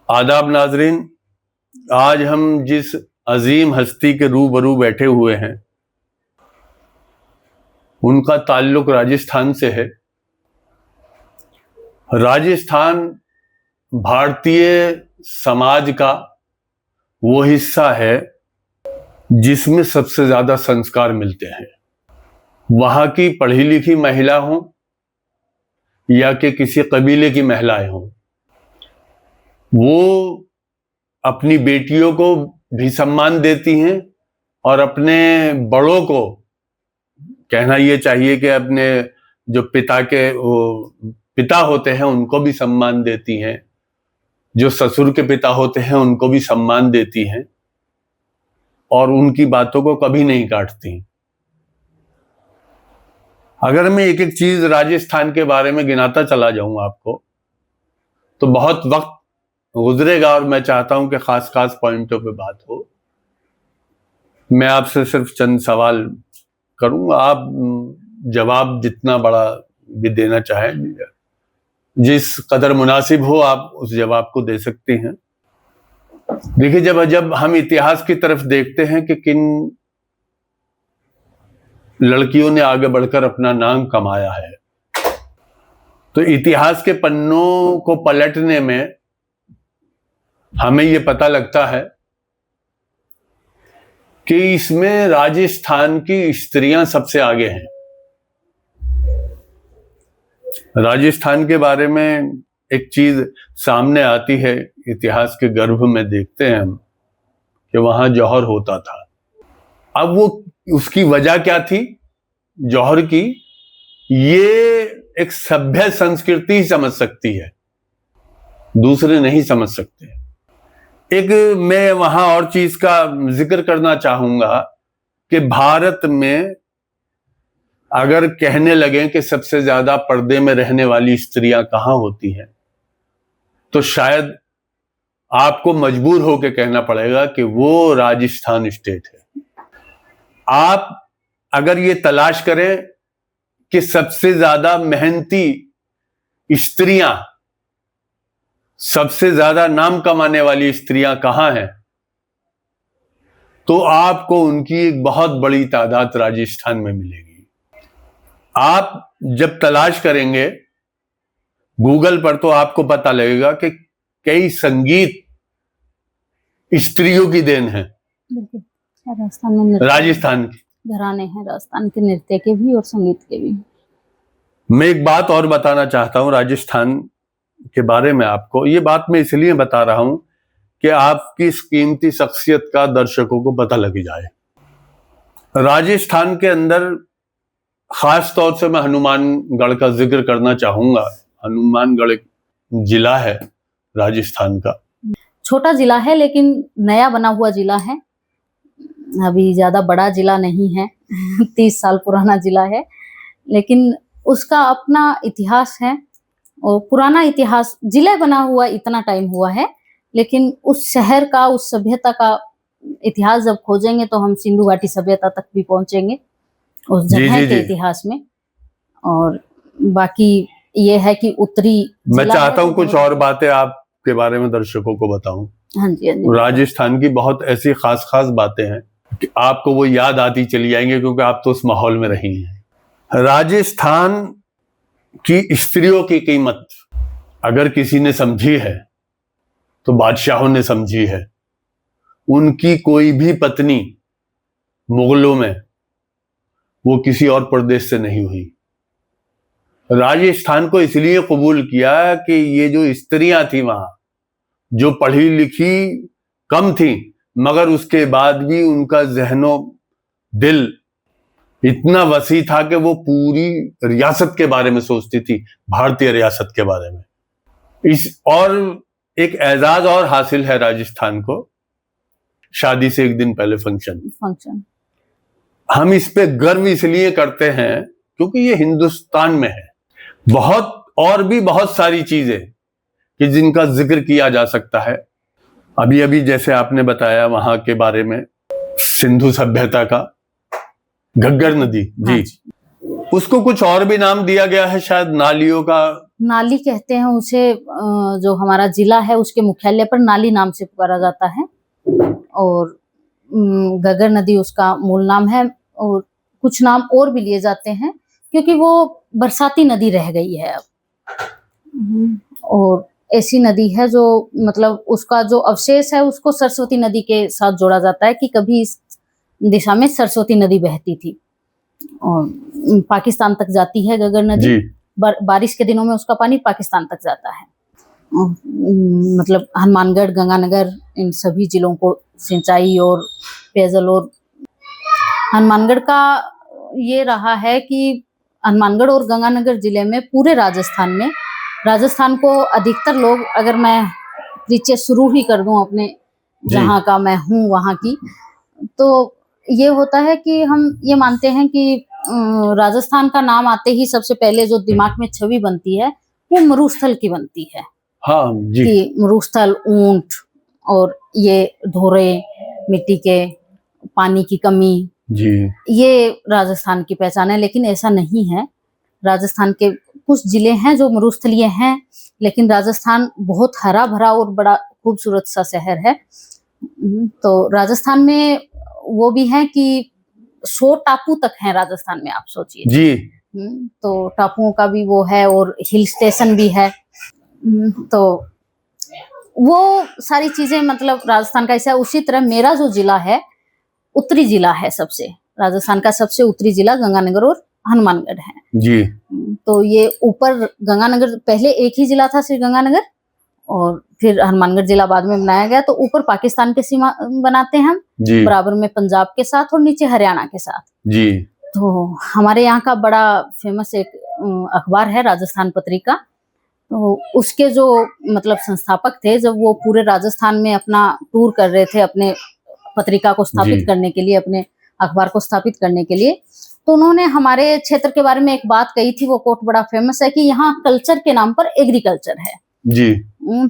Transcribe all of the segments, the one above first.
आदाब नाजरीन, आज हम जिस अजीम हस्ती के रूबरू बैठे हुए हैं उनका ताल्लुक राजस्थान से है। राजस्थान भारतीय समाज का वो हिस्सा है जिसमें सबसे ज्यादा संस्कार मिलते हैं। वहां की पढ़ी लिखी महिला हो या कि किसी कबीले की महिलाएं हों, वो अपनी बेटियों को भी सम्मान देती हैं और अपने बड़ों को कहना ये चाहिए कि अपने जो पिता होते हैं उनको भी सम्मान देती हैं, जो ससुर के पिता होते हैं उनको भी सम्मान देती हैं और उनकी बातों को कभी नहीं काटती। अगर मैं एक एक चीज राजस्थान के बारे में गिनाता चला जाऊं आपको तो बहुत वक्त गुजरेगा और मैं चाहता हूं कि खास खास पॉइंटों पे बात हो। मैं आपसे सिर्फ चंद सवाल करूंगा, आप जवाब जितना बड़ा भी देना चाहें, जिस कदर मुनासिब हो आप उस जवाब को दे सकते हैं। देखिए, जब हम इतिहास की तरफ देखते हैं कि किन लड़कियों ने आगे बढ़कर अपना नाम कमाया है, तो इतिहास के पन्नों को पलटने में हमें यह पता लगता है कि इसमें राजस्थान की स्त्रियां सबसे आगे हैं। राजस्थान के बारे में एक चीज सामने आती है, इतिहास के गर्भ में देखते हैं हम कि वहां जौहर होता था। अब वो उसकी वजह क्या थी जौहर की, ये एक सभ्य संस्कृति ही समझ सकती है, दूसरे नहीं समझ सकते। एक मैं वहां और चीज का जिक्र करना चाहूंगा कि भारत में अगर कहने लगे कि सबसे ज्यादा पर्दे में रहने वाली स्त्रियां कहां होती हैं, तो शायद आपको मजबूर होकर कहना पड़ेगा कि वो राजस्थान स्टेट है। आप अगर ये तलाश करें कि सबसे ज्यादा मेहनती स्त्रियां, सबसे ज्यादा नाम कमाने वाली स्त्रियां कहां हैं, तो आपको उनकी एक बहुत बड़ी तादाद राजस्थान में मिलेगी। आप जब तलाश करेंगे गूगल पर तो आपको पता लगेगा कि कई संगीत स्त्रियों की देन है। राजस्थान के घराने हैं, राजस्थान के नृत्य के भी और संगीत के भी। मैं एक बात और बताना चाहता हूं राजस्थान के बारे में आपको। ये बात मैं इसलिए बता रहा हूं कि आपकी इस कीमती शख्सियत का दर्शकों को पता लग जाए। राजस्थान के अंदर खास तौर से मैं हनुमानगढ़ का जिक्र करना चाहूंगा। हनुमानगढ़ एक जिला है राजस्थान का, छोटा जिला है लेकिन नया बना हुआ जिला है, अभी ज्यादा बड़ा जिला नहीं है। 30 साल पुराना जिला है, लेकिन उसका अपना इतिहास है और पुराना इतिहास। जिला बना हुआ इतना टाइम हुआ है, लेकिन उस शहर का, उस सभ्यता का इतिहास जब खोजेंगे तो हम सिंधु घाटी सभ्यता तक भी पहुंचेंगे उस जगह के इतिहास में। और बाकी ये है कि उत्तरी मैं चाहता हूं कुछ और बातें आपके बारे में दर्शकों को बताऊं। हाँ जी, हाँ जी। राजस्थान की बहुत ऐसी खास खास बातें हैं कि आपको वो याद आती चली जाएंगे, क्योंकि आप तो उस माहौल में रही हैं। राजस्थान की स्त्रियों की कीमत अगर किसी ने समझी है तो बादशाहों ने समझी है। उनकी कोई भी पत्नी मुगलों में वो किसी और प्रदेश से नहीं हुई। राजस्थान को इसलिए कबूल किया कि ये जो स्त्रियां थी वहां, जो पढ़ी लिखी कम थी, मगर उसके बाद भी उनका जहनो दिल इतना वसी था कि वो पूरी रियासत के बारे में सोचती थी, भारतीय रियासत के बारे में। और एक एजाज और हासिल है राजस्थान को, शादी से एक दिन पहले फंक्शन। हम इस पे गर्व इसलिए करते हैं क्योंकि ये हिंदुस्तान में है। और भी बहुत सारी चीजें कि जिनका जिक्र किया जा सकता है। अभी अभी जैसे आपने बताया वहां के बारे में, सिंधु सभ्यता का घग्गर नदी जी, उसको कुछ और भी नाम दिया गया है, शायद नालियों का नाली कहते हैं उसे, जो हमारा जिला है उसके मुख्यालय पर नाली नाम से पुकारा जाता है। और गगर नदी उसका मूल नाम है, और कुछ नाम और भी लिए जाते हैं क्योंकि वो बरसाती नदी रह गई है अब। और ऐसी नदी है जो मतलब उसका जो अवशेष है उसको सरस्वती नदी के साथ जोड़ा जाता है कि कभी इस दिशा में सरस्वती नदी बहती थी और पाकिस्तान तक जाती है गगर नदी। बारिश के दिनों में उसका पानी पाकिस्तान तक जाता है। मतलब हनुमानगढ़, गंगानगर, इन सभी जिलों को सिंचाई और पेयजल। और हनुमानगढ़ का ये रहा है कि हनुमानगढ़ और गंगानगर जिले में पूरे राजस्थान में, राजस्थान को अधिकतर लोग, अगर मैं परिचय शुरू ही कर दूं अपने जहाँ का मैं हूँ वहाँ की, तो ये होता है कि हम ये मानते हैं कि राजस्थान का नाम आते ही सबसे पहले जो दिमाग में छवि बनती है वो मरुस्थल की बनती है। हाँ जी। कि मरुस्थल, ऊंट और ये धोरे, मिट्टी के, पानी की कमी जी, ये राजस्थान की पहचान है। लेकिन ऐसा नहीं है। राजस्थान के कुछ जिले हैं जो मरुस्थलीय हैं, लेकिन राजस्थान बहुत हरा भरा और बड़ा खूबसूरत सा शहर है। तो राजस्थान में वो भी है कि 100 टापू तक हैं राजस्थान में, आप सोचिए जी। तो टापुओं का भी वो है और हिल स्टेशन भी है। तो वो सारी चीजें मतलब राजस्थान का ऐसा है। उसी तरह मेरा जो जिला है उत्तरी जिला है, सबसे राजस्थान का सबसे उत्तरी जिला गंगानगर और हनुमानगढ़ है जी। तो ये ऊपर गंगानगर, पहले एक ही जिला था श्री गंगानगर, और फिर हनुमानगढ़ जिला बाद में बनाया गया। तो ऊपर पाकिस्तान के सीमा बनाते हैं हम, बराबर में पंजाब के साथ और नीचे हरियाणा के साथ जी। तो हमारे यहाँ का बड़ा फेमस एक अखबार है राजस्थान पत्रिका। तो उसके जो मतलब संस्थापक थे, जब वो पूरे राजस्थान में अपना टूर कर रहे थे अपने पत्रिका को स्थापित करने के लिए, अपने अखबार को स्थापित करने के लिए, तो उन्होंने हमारे क्षेत्र के बारे में एक बात कही थी। वो कोट बड़ा फेमस है कि यहाँ कल्चर के नाम पर एग्रीकल्चर है जी।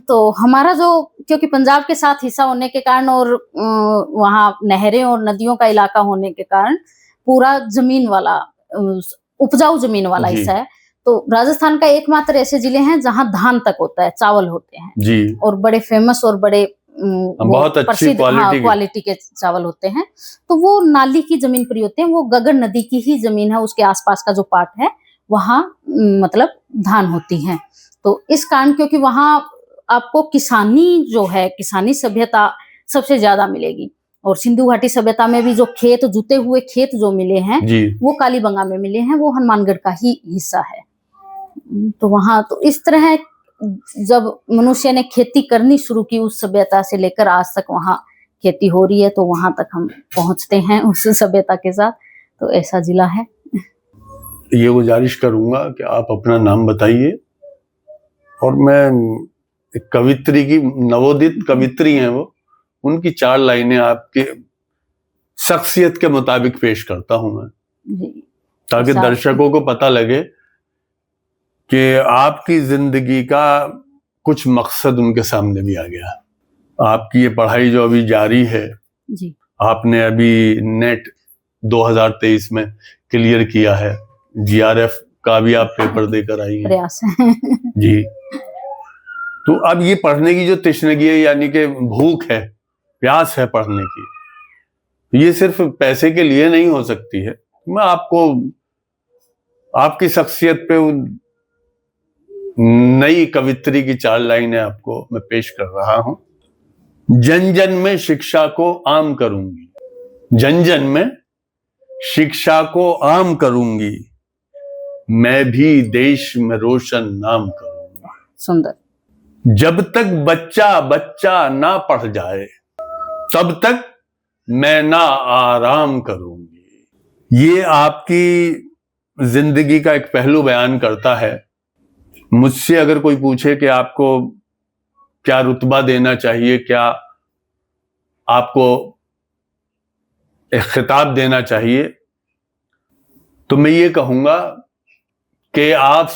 तो हमारा जो, क्योंकि पंजाब के साथ हिस्सा होने के कारण और वहाँ नहरें और नदियों का इलाका होने के कारण पूरा जमीन वाला, उपजाऊ जमीन वाला हिस्सा है। तो राजस्थान का एकमात्र ऐसे जिले हैं जहाँ धान तक होता है, चावल होते हैं जी। और बड़े फेमस और बड़े बहुत अच्छी क्वालिटी के चावल होते हैं। तो वो नाली की जमीन पर होते हैं, वो गगर नदी की ही जमीन है, उसके आसपास का जो पार्ट है वहाँ मतलब धान होती है। तो इस कारण, क्योंकि वहाँ आपको किसानी जो है, किसानी सभ्यता सबसे ज्यादा मिलेगी। और सिंधु घाटी सभ्यता में भी जो खेत, जुते हुए खेत जो मिले हैं वो कालीबंगा में मिले हैं, वो हनुमानगढ़ का ही हिस्सा है। तो वहाँ तो इस तरह जब मनुष्य ने खेती करनी शुरू की उस सभ्यता से लेकर आज तक वहाँ खेती हो रही है, तो वहां तक हम पहुंचते हैं उस सभ्यता के साथ। तो ऐसा जिला है। ये गुजारिश करूंगा कि आप अपना नाम बताइए, और मैं एक कवित्री की, नवोदित कवित्री हैं वो, उनकी 4 लाइनें आपके शख्सियत के मुताबिक पेश करता हूं मैं, ताकि दर्शकों को पता लगे कि आपकी जिंदगी का कुछ मकसद उनके सामने भी आ गया। आपकी ये पढ़ाई जो अभी जारी है जी। आपने अभी नेट 2023 में क्लियर किया है, जीआरएफ का भी आप पेपर देकर आई हैं। प्रयास है जी। तो अब ये पढ़ने की जो तृष्णगी है, यानी कि भूख है, प्यास है पढ़ने की, ये सिर्फ पैसे के लिए नहीं हो सकती है। मैं आपको आपकी शख्सियत पे नई कवित्री की 4 लाइनें आपको मैं पेश कर रहा हूं। जन जन में शिक्षा को आम करूंगी, जन जन में शिक्षा को आम करूंगी, मैं भी देश में रोशन नाम करूंगा। सुंदर। जब तक बच्चा बच्चा ना पढ़ जाए, तब तक मैं ना आराम करूंगी। ये आपकी जिंदगी का एक पहलू बयान करता है। मुझसे अगर कोई पूछे कि आपको क्या रुतबा देना चाहिए, क्या आपको एक खिताब देना चाहिए, तो मैं ये कहूंगा कि आप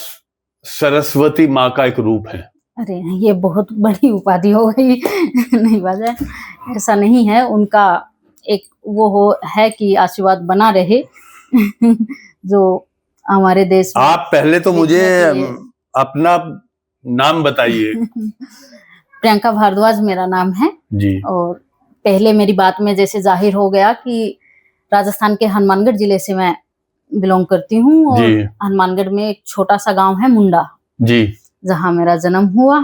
सरस्वती माँ का एक रूप है। अरे ये बहुत बड़ी उपाधि हो गई नहीं बाजा, ऐसा नहीं है। उनका एक वो हो है कि आशीर्वाद बना रहे जो हमारे देश में। आप पहले तो मुझे अपना नाम बताइए। प्रियंका भारद्वाज मेरा नाम है जी। और पहले मेरी बात में जैसे जाहिर हो गया कि राजस्थान के हनुमानगढ़ जिले से मैं बिलोंग करती हूँ और जी। हनुमानगढ़ में एक छोटा सा गांव है मुंडा, जी। जहाँ मेरा जन्म हुआ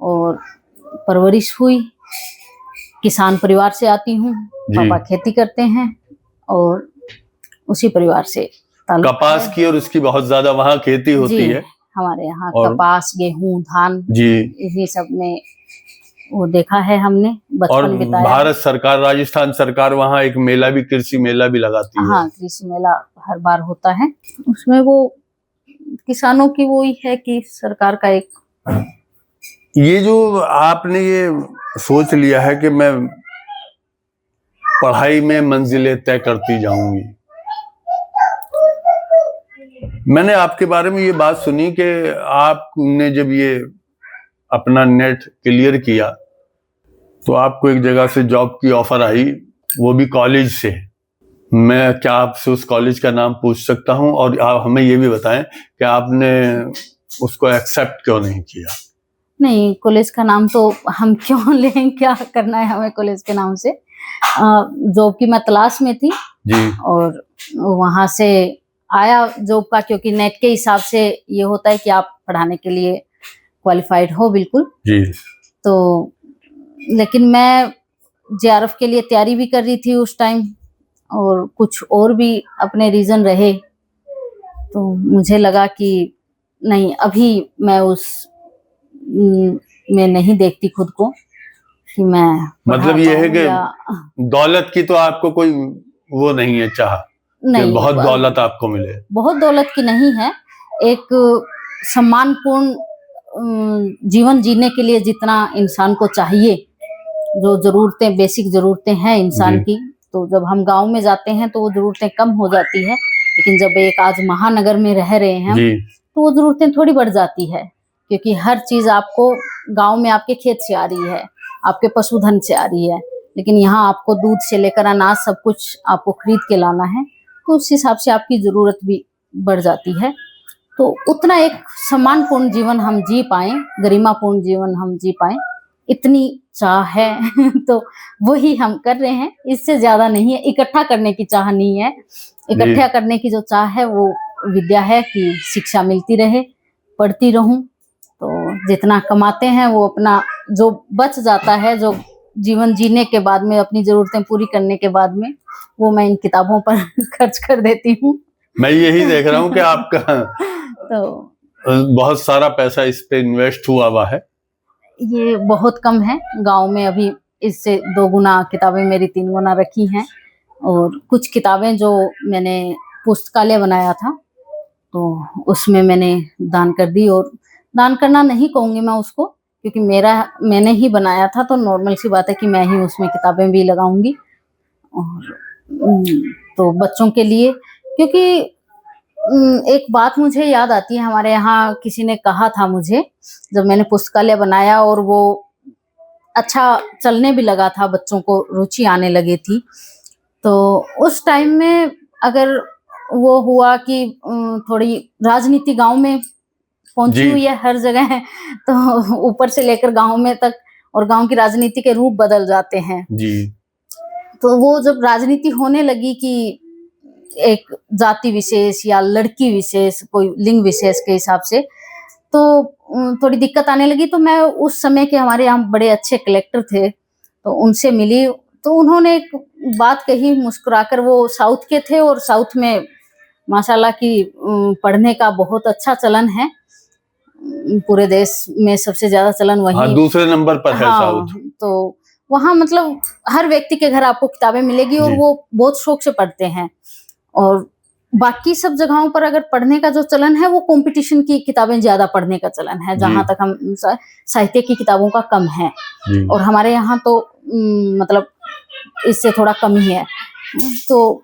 और परवरिश हुई। किसान परिवार से आती हूँ, पापा खेती करते हैं और उसी परिवार से ताल्लुक कपास है। की और उसकी बहुत ज्यादा वहाँ खेती होती जी, है हमारे यहाँ और कपास, गेहूं, धान, जी, इन्हीं सब में वो देखा है हमने, और बचपन बिताया। भारत सरकार, राजस्थान सरकार वहाँ एक मेला भी, कृषि मेला भी लगाती है। हाँ, कृषि मेला हर बार होता है। उसमें वो किसानों की वही है कि सरकार का एक, ये जो आपने ये सोच लिया है कि मैं पढ़ाई में मंजिलें तय करती जाऊंगी, मैंने आपके बारे में ये बात सुनी कि आपने जब ये अपना नेट क्लियर किया तो आपको एक जगह से जॉब की ऑफर आई, वो भी कॉलेज से। मैं क्या आपसे उस कॉलेज का नाम पूछ सकता हूं? और आप हमें ये भी बताएं कि आपने उसको एक्सेप्ट क्यों नहीं किया? नहीं, कॉलेज का नाम तो हम क्यों लें, क्या करना है हमें कॉलेज के नाम से। जॉब की मैं तलाश में थी जी। और वहां से आया जॉब का, क्योंकि नेट के हिसाब से ये होता है कि आप पढ़ाने के लिए क्वालिफाइड हो बिल्कुल जी। तो, लेकिन मैं जेआरएफ के लिए तैयारी भी कर रही थी उस टाइम और कुछ और भी अपने रीजन रहे, तो मुझे लगा कि नहीं, अभी मैं उस में नहीं देखती खुद को कि मैं मतलब ये है कि दौलत की तो आपको कोई वो नहीं है चाह नहीं, कि बहुत दौलत आपको मिले? बहुत दौलत की नहीं है, एक सम्मानपूर्ण जीवन जीने के लिए जितना इंसान को चाहिए, जो जरूरतें, बेसिक जरूरतें हैं इंसान की, तो जब हम गांव में जाते हैं तो वो जरूरतें कम हो जाती है, लेकिन जब एक आज महानगर में रह रहे हैं तो वो जरूरतें थोड़ी बढ़ जाती है, क्योंकि हर चीज आपको गांव में आपके खेत से आ रही है, आपके पशुधन से आ रही है, लेकिन यहाँ आपको दूध से लेकर अनाज सब कुछ आपको खरीद के लाना है, तो उस हिसाब से आपकी जरूरत भी बढ़ जाती है। तो उतना एक सम्मानपूर्ण जीवन हम जी पाए, गरिमापूर्ण जीवन हम जी पाए, इतनी चाह है तो वही हम कर रहे हैं, इससे ज्यादा नहीं है। इकट्ठा करने की चाह नहीं है, इकट्ठा करने की जो चाह है वो विद्या है कि शिक्षा मिलती रहे, पढ़ती रहूं, तो जितना कमाते हैं वो अपना जो बच जाता है, जो जीवन जीने के बाद में, अपनी जरूरतें पूरी करने के बाद में, वो मैं इन किताबों पर खर्च कर देती हूँ। मैं यही देख रहा हूँ कि आपका तो बहुत सारा पैसा इस पे इन्वेस्ट हुआ है। ये बहुत कम है, गांव में अभी इससे 2 गुना किताबें मेरी 3 गुना रखी हैं, और कुछ किताबें जो मैंने पुस्तकालय बनाया था तो उसमें मैंने दान कर दी, और दान करना नहीं कहूंगी मैं उसको, क्योंकि मैंने ही बनाया था, तो नॉर्मल सी बात है कि मैं ही उसमें किताबें भी लगाऊंगी। और तो बच्चों के लिए, क्योंकि एक बात मुझे याद आती है, हमारे यहाँ किसी ने कहा था मुझे, जब मैंने पुस्तकालय बनाया और वो अच्छा चलने भी लगा था, बच्चों को रुचि आने लगी थी, तो उस टाइम में अगर वो हुआ कि थोड़ी राजनीति गांव में पहुंची हुई है हर जगह है, तो ऊपर से लेकर गांव में तक, और गांव की राजनीति के रूप बदल जाते हैं जी। तो वो जब राजनीति होने लगी कि एक जाति विशेष या लड़की विशेष, कोई लिंग विशेष के हिसाब से, तो थोड़ी दिक्कत आने लगी। तो मैं उस समय के, हमारे यहाँ बड़े अच्छे कलेक्टर थे, तो उनसे मिली, तो उन्होंने एक बात कही मुस्कुराकर, वो साउथ के थे और साउथ में माशाल्लाह की पढ़ने का बहुत अच्छा चलन है, पूरे देश में सबसे ज्यादा चलन वही। हाँ, दूसरे नंबर पर है साउथ। तो वहाँ मतलब हर व्यक्ति के घर आपको किताबें मिलेगी और वो बहुत शौक से पढ़ते हैं, और बाकी सब जगहों पर अगर पढ़ने का जो चलन है वो कंपटीशन की किताबें ज्यादा पढ़ने का चलन है, जहां तक हम साहित्य की किताबों का कम है, और हमारे यहाँ तो मतलब इससे थोड़ा कम ही है। तो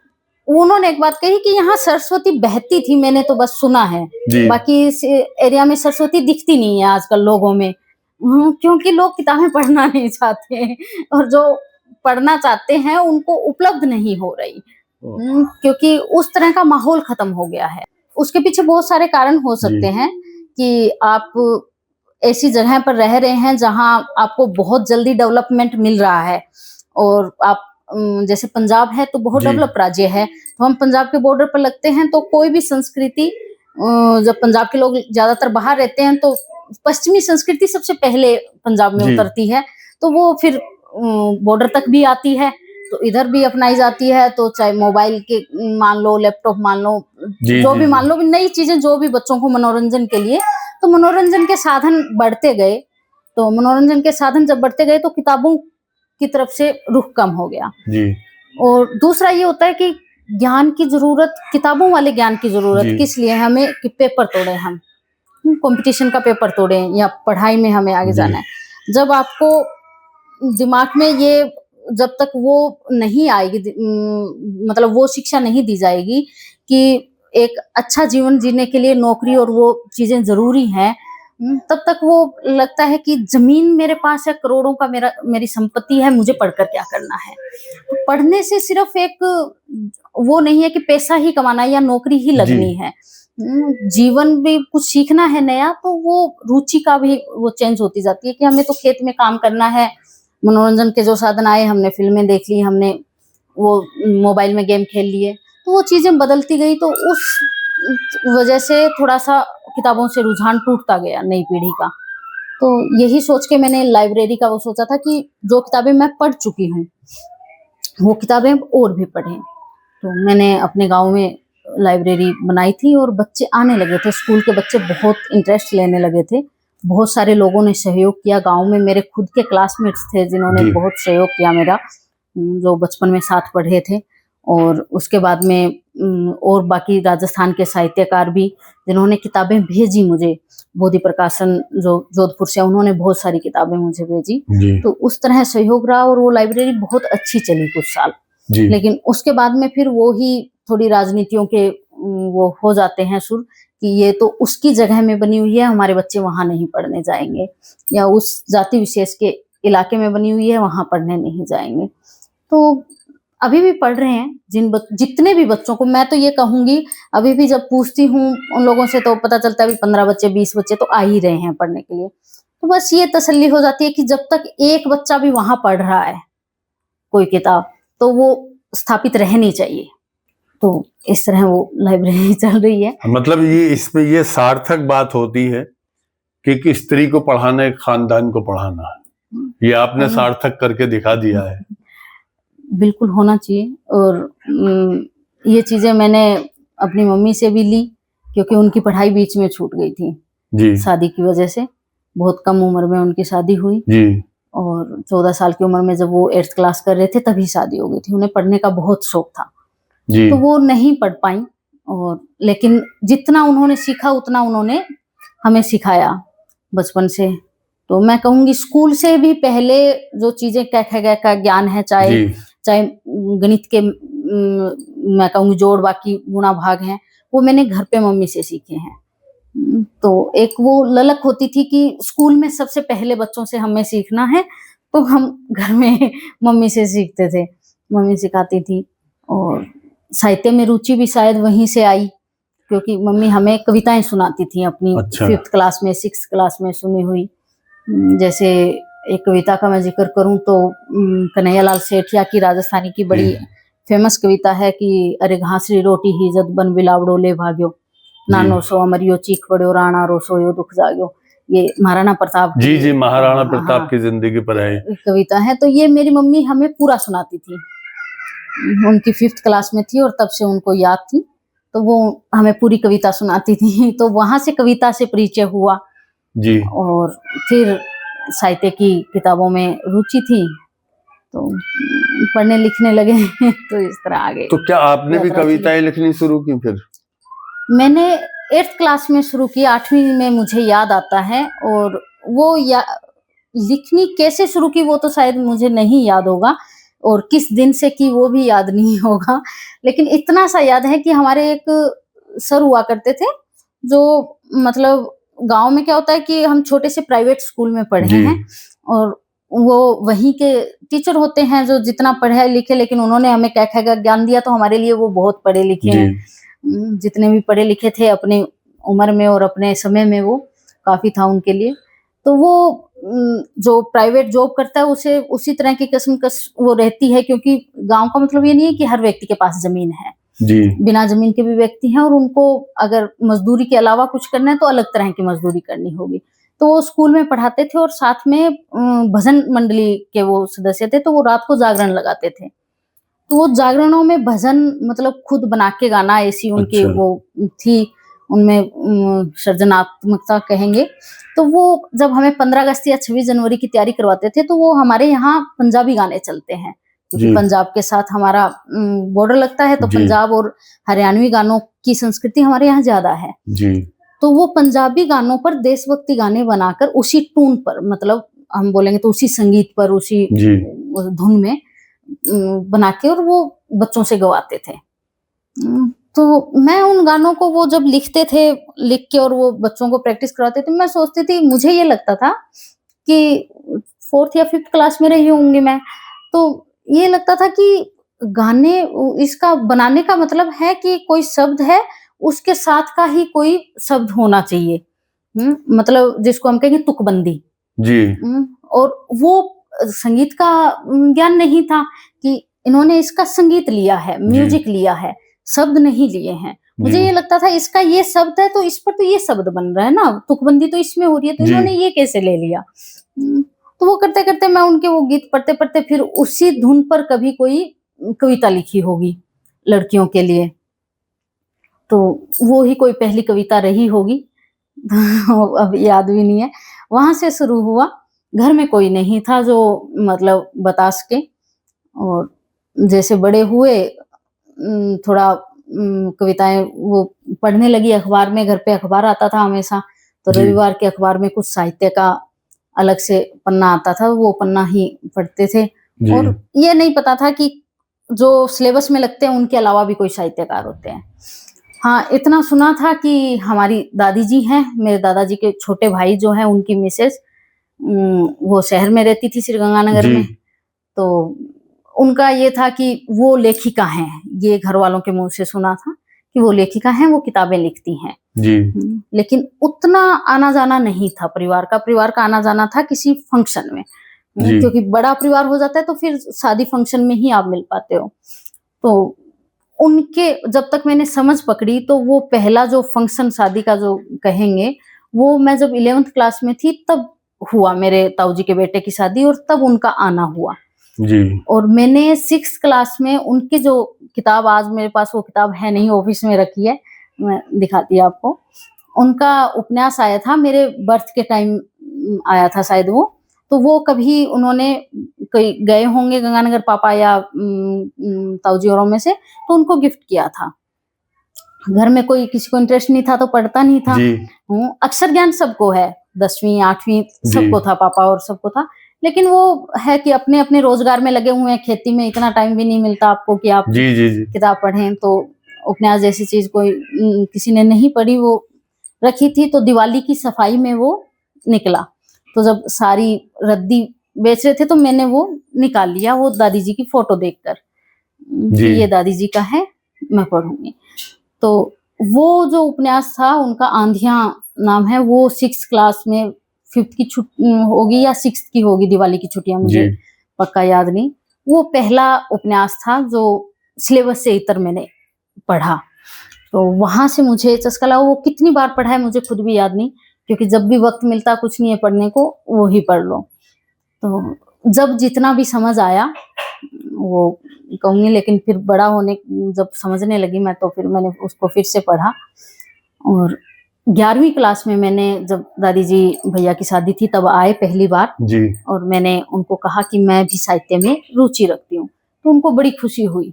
उन्होंने एक बात कही कि यहाँ सरस्वती बहती थी, मैंने तो बस सुना है, बाकी इस एरिया में सरस्वती दिखती नहीं है आजकल लोगों में, क्योंकि लोग किताबें पढ़ना नहीं चाहते, और जो पढ़ना चाहते हैं उनको उपलब्ध नहीं हो रही, क्योंकि उस तरह का माहौल खत्म हो गया है। उसके पीछे बहुत सारे कारण हो सकते हैं, कि आप ऐसी जगह पर रह रहे हैं जहां आपको बहुत जल्दी डेवलपमेंट मिल रहा है, और आप जैसे पंजाब है तो बहुत जी। डेवलप राज्य है, तो हम पंजाब के बॉर्डर पर लगते हैं, तो कोई भी संस्कृति जब पंजाब के लोग ज्यादातर बाहर रहते हैं तो पश्चिमी संस्कृति सबसे पहले पंजाब में जी। उतरती है, तो वो फिर बॉर्डर तक भी आती है, तो इधर भी अपनाई जाती है। तो चाहे मोबाइल के मान लो, लैपटॉप मान लो, जी, जो जी, भी जी। मान लो, नई चीजें जो भी बच्चों को मनोरंजन के लिए, तो मनोरंजन के साधन बढ़ते गए। तो मनोरंजन के साधन जब बढ़ते गए तो किताबों की तरफ से रुख कम हो गया। जी। और दूसरा ये होता है कि ज्ञान की जरूरत, किताबों वाले ज्ञान की जरूरत जी। किस लिए हमें, कि पेपर तोड़े हम, कंपटीशन का पेपर तोड़े, या पढ़ाई में हमें आगे जी। जाना है। जब आपको दिमाग में ये, जब तक वो नहीं आएगी, मतलब वो शिक्षा नहीं दी जाएगी कि एक अच्छा जीवन जीने के लिए नौकरी और वो चीजें जरूरी हैं, तब तक वो लगता है कि जमीन मेरे पास है, करोड़ों का मेरी संपत्ति है, मुझे पढ़कर क्या करना है। तो पढ़ने से सिर्फ एक वो नहीं है कि पैसा ही कमाना है या नौकरी ही जी। लगनी है। जीवन भी कुछ सीखना है नया, तो वो रुचि का भी वो चेंज होती जाती है कि हमें तो खेत में काम करना है। मनोरंजन के जो साधन आए, हमने फिल्में देख ली, हमने वो मोबाइल में गेम खेल लिए, तो वो चीजें बदलती गई, तो उस वजह से थोड़ा सा किताबों से रुझान टूटता गया नई पीढ़ी का। तो यही सोच के मैंने लाइब्रेरी का वो सोचा था कि जो किताबें मैं पढ़ चुकी हूँ वो किताबें और भी पढ़ें। तो मैंने अपने गांव में लाइब्रेरी बनाई थी, और बच्चे आने लगे थे, स्कूल के बच्चे बहुत इंटरेस्ट लेने लगे थे। बहुत सारे लोगों ने सहयोग किया, गांव में मेरे खुद के क्लासमेट्स थे जिन्होंने जी। बहुत सहयोग किया मेरा, जो बचपन में साथ पढ़े थे। और उसके बाद में और बाकी राजस्थान के साहित्यकार भी जिन्होंने किताबें भेजी मुझे, बोधि प्रकाशन जो जोधपुर से, उन्होंने बहुत सारी किताबें मुझे भेजी। जी। तो उस तरह सहयोग रहा, और वो लाइब्रेरी बहुत अच्छी चली कुछ साल। जी। लेकिन उसके बाद में फिर वो ही थोड़ी राजनीतियों के वो हो जाते हैं सुर, कि ये तो उसकी जगह में बनी हुई है, हमारे बच्चे वहां नहीं पढ़ने जाएंगे, या उस जाति विशेष के इलाके में बनी हुई है, वहां पढ़ने नहीं जाएंगे। तो अभी भी पढ़ रहे हैं जितने भी बच्चों को, मैं तो ये कहूंगी, अभी भी जब पूछती हूँ उन लोगों से तो पता चलता है भी 15 बच्चे 20 बच्चे तो आ ही रहे हैं पढ़ने के लिए। तो बस ये तसल्ली हो जाती है कि जब तक एक बच्चा भी वहां पढ़ रहा है कोई किताब, तो वो स्थापित रहनी चाहिए। तो इस तरह वो लाइब्रेरी चल रही है। मतलब ये इसमें ये सार्थक बात होती है कि एक स्त्री को पढ़ाना एक खानदान को पढ़ाना है। ये आपने सार्थक करके दिखा दिया है। बिल्कुल होना चाहिए। और ये चीजें मैंने अपनी मम्मी से भी ली, क्योंकि उनकी पढ़ाई बीच में छूट गई थी जी। शादी की वजह से। बहुत कम उम्र में उनकी शादी हुई, जी। और 14 साल की उम्र में जब वो 8th क्लास कर रहे थे तभी शादी हो गई थी। उन्हें पढ़ने का बहुत शौक था, जी। तो वो नहीं पढ़ पाई। और लेकिन जितना उन्होंने सीखा उतना उन्होंने हमें सिखाया बचपन से। तो मैं कहूंगी स्कूल से भी पहले जो चीजें क ख ग का ज्ञान है, चाहे गणित के मैं कहूंगी जोड़ बाकी गुणा भाग हैं, वो मैंने घर पे मम्मी से सीखे हैं। तो एक वो ललक होती थी कि स्कूल में सबसे पहले बच्चों से हमें सीखना है, तो हम घर में मम्मी से सीखते थे, मम्मी सिखाती थी। और साहित्य में रुचि भी शायद वहीं से आई, क्योंकि मम्मी हमें कविताएं सुनाती थी अपनी। अच्छा। 5th क्लास में 6th क्लास में सुनी हुई। जैसे एक कविता का मैं जिक्र करूं तो कन्हैयालाल सेठिया की राजस्थानी की बड़ी फेमस कविता है कि अरे घासरी रोटी ही जद बन बिलावड़ो ले भाग्यो, नानो सो अमरियो चीख पड़ो राणा रो सोयो दुख जाग्यो। ये महाराणा प्रताप जी जी महाराणा प्रताप की जिंदगी पर है कविता है। तो ये मेरी मम्मी हमें पूरा सुनाती थी। उनकी 5th क्लास में थी और तब से उनको याद थी, तो वो हमें पूरी कविता सुनाती थी। तो वहां से कविता से परिचय हुआ जी। और फिर साहित्य की किताबों में रुचि थी, तो पढ़ने लिखने लगे। तो इस तरह आगे। तो क्या आपने भी कविताएं लिखनी शुरू की फिर? मैंने 8th क्लास में शुरू की, 8वीं में मुझे याद आता है। और वो लिखनी कैसे शुरू की वो तो शायद मुझे नहीं याद होगा, और किस दिन से की वो भी याद नहीं होगा। लेकिन इतना सा याद है कि हमारे एक सर हुआ करते थे, जो मतलब गांव में क्या होता है कि हम छोटे से प्राइवेट स्कूल में पढ़े हैं, और वो वहीं के टीचर होते हैं जो जितना पढ़े लिखे, लेकिन उन्होंने हमें क्या का ज्ञान दिया, तो हमारे लिए वो बहुत पढ़े लिखे हैं। जितने भी पढ़े लिखे थे अपने उम्र में और अपने समय में, वो काफी था उनके लिए। तो वो जो प्राइवेट जॉब करता है उसे उसी तरह की कसमकस वो रहती है, क्योंकि गांव का मतलब ये नहीं है कि हर व्यक्ति के पास जमीन है। जी बिना जमीन के भी व्यक्ति हैं और उनको अगर मजदूरी के अलावा कुछ करना है तो अलग तरह की मजदूरी करनी होगी। तो वो स्कूल में पढ़ाते थे और साथ में भजन मंडली के वो सदस्य थे, तो वो रात को जागरण लगाते थे। तो वो जागरणों में भजन मतलब खुद बना के गाना, ऐसी उनकी अच्छा वो थी उनमें सृजनात्मकता कहेंगे। तो वो जब हमें 15 अगस्त या 26 जनवरी की तैयारी करवाते थे, तो वो हमारे यहाँ पंजाबी गाने चलते हैं, क्योंकि जी पंजाब के साथ हमारा बॉर्डर लगता है, तो जी पंजाब और हरियाणवी गानों की संस्कृति हमारे यहाँ ज्यादा है। जी तो वो पंजाबी गानों पर देशभक्ति गाने बनाकर उसी टून पर, मतलब हम बोलेंगे तो उसी संगीत पर, उसी जी धुन में बना के और वो बच्चों से गवाते थे। तो मैं उन गानों को वो जब लिखते थे, लिख के और वो बच्चों को प्रैक्टिस करवाते थे, मैं सोचती थी, मुझे ये लगता था कि 4th या 5th क्लास में रही होंगी मैं, तो ये लगता था कि गाने इसका बनाने का मतलब है कि कोई शब्द है, उसके साथ का ही कोई शब्द होना चाहिए। मतलब जिसको हम कहेंगे तुकबंदी। जी और वो संगीत का ज्ञान नहीं था कि इन्होंने इसका संगीत लिया है, म्यूजिक लिया है, शब्द नहीं लिए हैं। मुझे जी ये लगता था इसका ये शब्द है तो इस पर तो ये शब्द बन रहा है ना, तुकबंदी तो इसमें हो रही है, तो जी इन्होंने ये कैसे ले लिया। तो वो करते करते मैं उनके वो गीत पढ़ते पढ़ते फिर उसी धुन पर कभी कोई कविता लिखी होगी लड़कियों के लिए, तो वो ही कोई पहली कविता रही होगी। अब याद भी नहीं है। वहां से शुरू हुआ। घर में कोई नहीं था जो मतलब बता सके, और जैसे बड़े हुए थोड़ा कविताएं वो पढ़ने लगी अखबार में। घर पे अखबार आता था हमेशा, तो जी रविवार के अखबार में कुछ साहित्य का अलग से पन्ना आता था, वो पन्ना ही पढ़ते थे। जी और ये नहीं पता था कि जो सिलेबस में लगते हैं उनके अलावा भी कोई साहित्यकार होते हैं। हाँ, इतना सुना था कि हमारी दादी जी हैं, मेरे दादाजी के छोटे भाई जो हैं, उनकी मिसेज वो शहर में रहती थी श्रीगंगानगर जी में। तो उनका ये था कि वो लेखिका हैं, ये घर वालों के मुंह से सुना था कि वो लेखिका हैं, वो किताबें लिखती हैं। जी लेकिन उतना आना जाना नहीं था परिवार का आना जाना था किसी फंक्शन में। जी क्योंकि बड़ा परिवार हो जाता है तो फिर शादी फंक्शन में ही आप मिल पाते हो। तो उनके जब तक मैंने समझ पकड़ी, तो वो पहला जो फंक्शन शादी का जो कहेंगे, वो मैं जब 11th क्लास में थी तब हुआ, मेरे ताऊ जी के बेटे की शादी, और तब उनका आना हुआ। जी और मैंने 6th क्लास में उनकी जो किताब, आज मेरे पास वो किताब है नहीं, ऑफिस में रखी है, मैं दिखाती हूँ आपको। उनका उपन्यास आया था मेरे बर्थ के टाइम, आया था शायद वो। तो वो कभी उन्होंने कहीं गए होंगे गंगानगर पापा या ताऊ जी औरों में से, तो उनको गिफ्ट किया था। घर में कोई किसी को इंटरेस्ट नहीं था तो पढ़ता नहीं था। जी अक्षर ज्ञान सबको है, 10वीं 8वीं जी सबको था, पापा और सबको था। लेकिन वो है कि अपने अपने रोजगार में लगे हुए हैं, खेती में इतना टाइम भी नहीं मिलता आपको कि आप जी जी जी किताब पढ़ें। तो उपन्यास जैसी चीज कोई किसी ने नहीं पढ़ी, वो रखी थी। तो दिवाली की सफाई में वो निकला, तो जब सारी रद्दी बेच रहे थे तो मैंने वो निकाल लिया, वो दादी जी की फोटो देखकर कि जी ये दादी जी का है, मैं पढ़ूंगी। तो वो जो उपन्यास था उनका आंधियां नाम है, वो 6th क्लास में 5th की छुट्टी होगी या 6th की होगी, दिवाली की छुट्टियां, मुझे जी पक्का याद नहीं। वो पहला उपन्यास था जो सिलेबस से इतर मैंने पढ़ा। तो वहां से मुझे चस्का लगा। वो कितनी बार पढ़ा है मुझे खुद भी याद नहीं, क्योंकि जब भी वक्त मिलता कुछ नहीं है पढ़ने को, वो ही पढ़ लो। तो जब जितना भी समझ आया वो कहूंगी, लेकिन फिर बड़ा होने जब समझने लगी मैं, तो फिर मैंने उसको फिर से पढ़ा। और 11वीं क्लास में मैंने, जब दादी जी भैया की शादी थी तब आए पहली बार, जी और मैंने उनको कहा कि मैं भी साहित्य में रुचि रखती हूँ। तो उनको बड़ी खुशी हुई,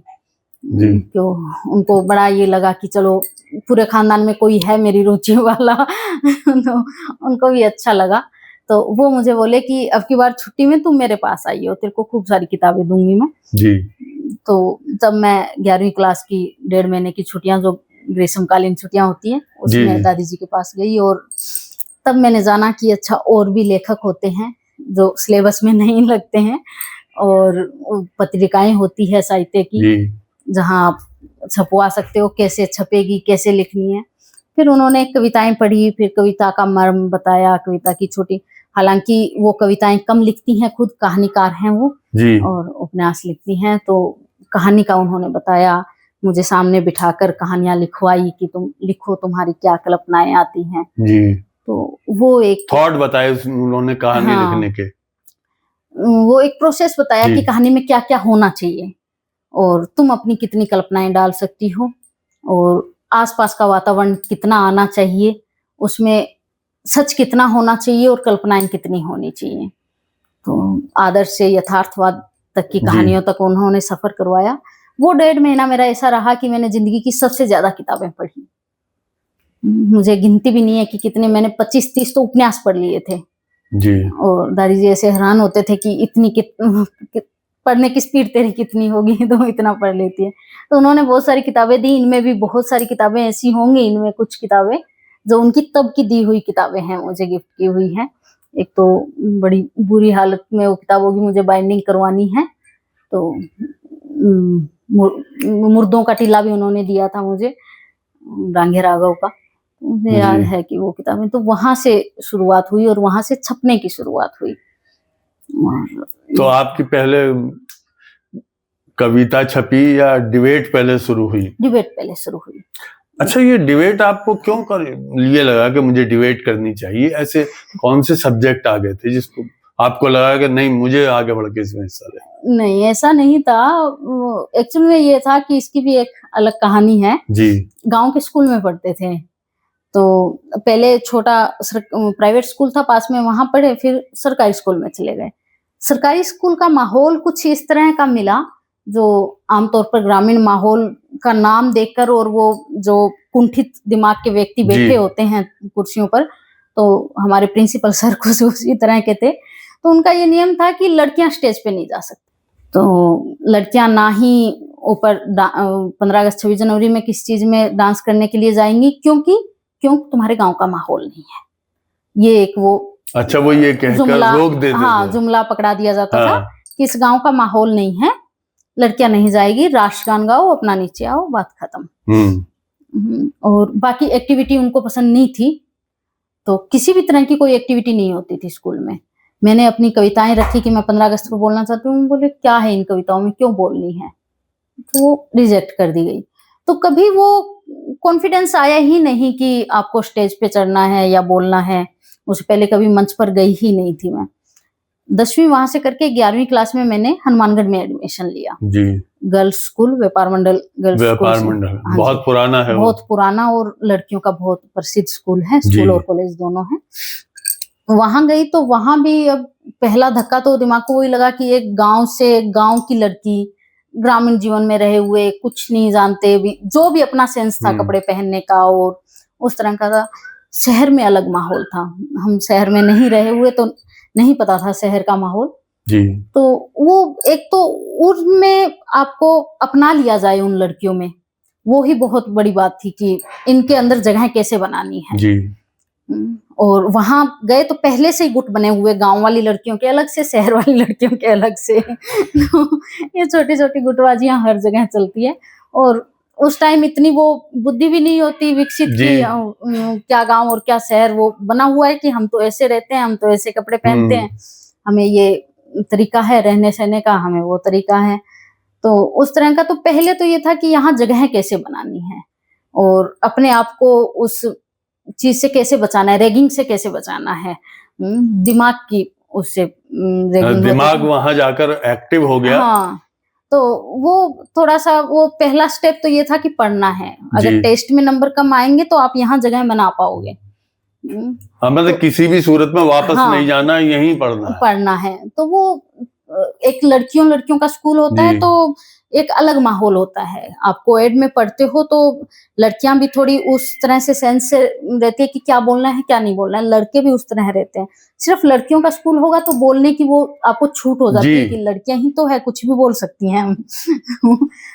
जी तो उनको बड़ा ये लगा कि चलो पूरे खानदान में कोई है मेरी रुचि वाला। तो उनको भी अच्छा लगा। तो वो मुझे बोले कि अब की बार छुट्टी में तुम मेरे पास आई हो, तेरे को खूब सारी किताबें दूंगी मैं। जी तो जब मैं 11वीं क्लास की 1.5 महीने की छुट्टियां, जो ग्रीष्मकालीन छुट्टियां होती हैं, जी उसमें दादी जी के पास गई, और तब मैंने जाना कि अच्छा और भी लेखक होते हैं जो सिलेबस में नहीं लगते हैं, और पत्रिकाएं होती है साहित्य की जी जहाँ आप छपवा सकते हो, कैसे छपेगी, कैसे लिखनी है। फिर उन्होंने कविताएं पढ़ी, फिर कविता का मर्म बताया, कविता की छोटी, हालांकि वो कविताएं कम लिखती हैं, खुद कहानीकार हैं वो जी और उपन्यास लिखती हैं, तो कहानी का उन्होंने बताया, मुझे सामने बिठाकर कहानियां लिखवाई कि तुम लिखो, तुम्हारी क्या कल्पनाएं आती हैं। जी। तो वो एक थॉट बताए उन्होंने कहानी हाँ, लिखने के। वो एक प्रोसेस बताया जी कि कहानी में क्या क्या होना चाहिए और तुम अपनी कितनी कल्पनाएं डाल सकती हो और आसपास का वातावरण कितना आना चाहिए, उसमें सच कितना होना चाहिए और कल्पनाएं कितनी होनी चाहिए। तो आदर्श से यथार्थवाद तक की जी कहानियों तक उन्होंने सफर करवाया। वो 1.5 महीना मेरा ऐसा रहा कि मैंने जिंदगी की सबसे ज्यादा किताबें पढ़ी। मुझे गिनती भी नहीं है कि कितने, मैंने 25-30 तो उपन्यास पढ़ लिए थे। जी और दादी जी ऐसे हैरान होते थे कि इतनी पढ़ने की स्पीड तेरी कितनी होगी, तो इतना पढ़ लेती है। तो उन्होंने बहुत सारी किताबें दी, इनमें भी बहुत सारी किताबें ऐसी होंगी, इनमें कुछ किताबें जो उनकी तब की दी हुई किताबें हैं, मुझे गिफ्ट की हुई हैं। एक तो बड़ी बुरी हालत में वो किताब होगी, मुझे बाइंडिंग करवानी है, तो मुर्दों का टीला भी उन्होंने दिया था मुझे, डांगे राघव का। मुझे याद जी। है कि वो किताबें, तो वहां से शुरुआत हुई और वहां से छपने की शुरुआत हुई। और तो आपकी पहले कविता छपी या डिबेट पहले शुरू हुई? डिबेट पहले शुरू हुई। अच्छा, ये डिबेट आपको क्यों ये लगा कि मुझे डिबेट करनी चाहिए? ऐसे कौन से सब्जेक्ट आ गए थे जिसको आपको लगा कि नहीं, मुझे आगे बढ़ के इसमें हिस्सा लेना? नहीं, ऐसा नहीं था। एक्चुअली में ये था कि इसकी भी एक अलग कहानी है। जी गांव के स्कूल में पढ़ते थे, तो पहले छोटा प्राइवेट स्कूल था पास में, वहां पढ़े, फिर सरकारी स्कूल में चले गए। सरकारी स्कूल का माहौल कुछ इस तरह का मिला जो आमतौर पर ग्रामीण माहौल का नाम देखकर, और वो जो कुंठित दिमाग के व्यक्ति बैठे होते हैं कुर्सियों पर, तो हमारे प्रिंसिपल सर कुछ उसी तरह के थे। तो उनका ये नियम था कि लड़कियां स्टेज पे नहीं जा सकती, तो लड़कियां ना ही ऊपर 15 अगस्त 26 जनवरी में किसी चीज में डांस करने के लिए जाएंगी, क्यों तुम्हारे गांव का माहौल नहीं है। ये एक वो अच्छा, वो ये कहकर रोक देते हाँ, थे। जुमला पकड़ा दिया जाता हाँ। था कि इस गांव का माहौल नहीं है, लड़कियां नहीं जाएगी, राष्ट्रगान गाओ, अपना नीचे आओ, बात खत्म। और बाकी एक्टिविटी उनको पसंद नहीं थी, तो किसी भी तरह की कोई एक्टिविटी नहीं होती थी स्कूल में। मैंने अपनी कविताएं रखी कि मैं 15 अगस्त को बोलना चाहती हूँ, बोले क्या है इन कविताओं में, क्यों बोलनी है, तो वो रिजेक्ट कर दी गई। तो कभी वो कॉन्फिडेंस आया ही नहीं कि आपको स्टेज पे चढ़ना है या बोलना है। उससे पहले कभी मंच पर गई ही नहीं थी मैं। 10वीं वहां से करके 11वीं क्लास में मैंने हनुमानगढ़ में एडमिशन लिया। जी। गर्ल्स स्कूल, व्यापार मंडल गर्ल्स स्कूल। व्यापार मंडल बहुत पुराना है, बहुत पुराना और लड़कियों का बहुत प्रसिद्ध स्कूल है, जी। स्कूल और कॉलेज दोनों है। वहां गई तो वहां भी अब पहला धक्का तो दिमाग को वही लगा कि एक गांव से, गांव की लड़की, ग्रामीण जीवन में रहे हुए, कुछ नहीं जानते भी, जो भी अपना सेंस था कपड़े पहनने का और उस तरह का था। शहर में अलग माहौल था, हम शहर में नहीं रहे हुए तो नहीं पता था शहर का माहौल। जी। तो वो एक तो उनमें आपको अपना लिया जाए उन लड़कियों में, वो ही बहुत बड़ी बात थी कि इनके अंदर जगह कैसे बनानी है। जी। और वहां गए तो पहले से ही गुट बने हुए, गांव वाली लड़कियों के अलग से, शहर वाली लड़कियों के अलग से। तो ये छोटी छोटी गुटबाजियां हर जगह चलती है, और उस टाइम इतनी वो बुद्धि भी नहीं होती विकसित कि क्या गांव और क्या शहर, वो बना हुआ है कि हम तो ऐसे रहते हैं, हम तो ऐसे कपड़े पहनते हैं, हमें ये तरीका है रहने सहने का, हमें वो तरीका है। तो उस तरह का, तो पहले तो ये था कि यहाँ जगह कैसे बनानी है और अपने आप को उस चीज से कैसे बचाना है, रैगिंग से कैसे बचाना है, दिमाग की उससे दिमाग वहां जाकर एक्टिव हो गया। हाँ, तो वो थोड़ा सा, वो पहला स्टेप तो ये था कि पढ़ना है, अगर टेस्ट में नंबर कम आएंगे तो आप यहाँ जगह बना पाओगे। मतलब किसी भी सूरत में वापस नहीं जाना, यहीं पढ़ना है। तो वो एक लड़कियों का स्कूल होता है, तो एक अलग माहौल होता है। आप कोएड में पढ़ते हो तो लड़कियां भी थोड़ी उस तरह से सेंस से रहती है कि क्या बोलना है क्या नहीं बोलना है, लड़के भी उस तरह रहते हैं। सिर्फ लड़कियों का स्कूल होगा तो बोलने की वो आपको छूट हो जाती है कि लड़कियां ही तो है, कुछ भी बोल सकती हैं।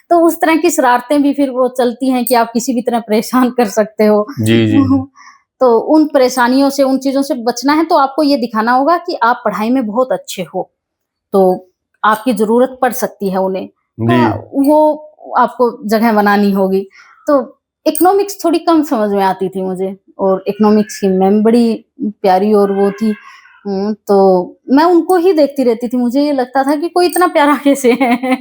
तो उस तरह की शरारतें भी फिर वो चलती हैं कि आप किसी भी तरह परेशान कर सकते हो। तो उन परेशानियों से, उन चीजों से बचना है तो आपको ये दिखाना होगा कि आप पढ़ाई में बहुत अच्छे हो, तो आपकी जरूरत पड़ सकती है उन्हें, तो वो आपको जगह बनानी होगी। तो इकोनॉमिक्स थोड़ी कम समझ में आती थी मुझे, और इकोनॉमिक्स की मैम बड़ी प्यारी और वो थी। तो मैं उनको ही देखती रहती थी, मुझे ये लगता था कि कोई इतना प्यारा कैसे है।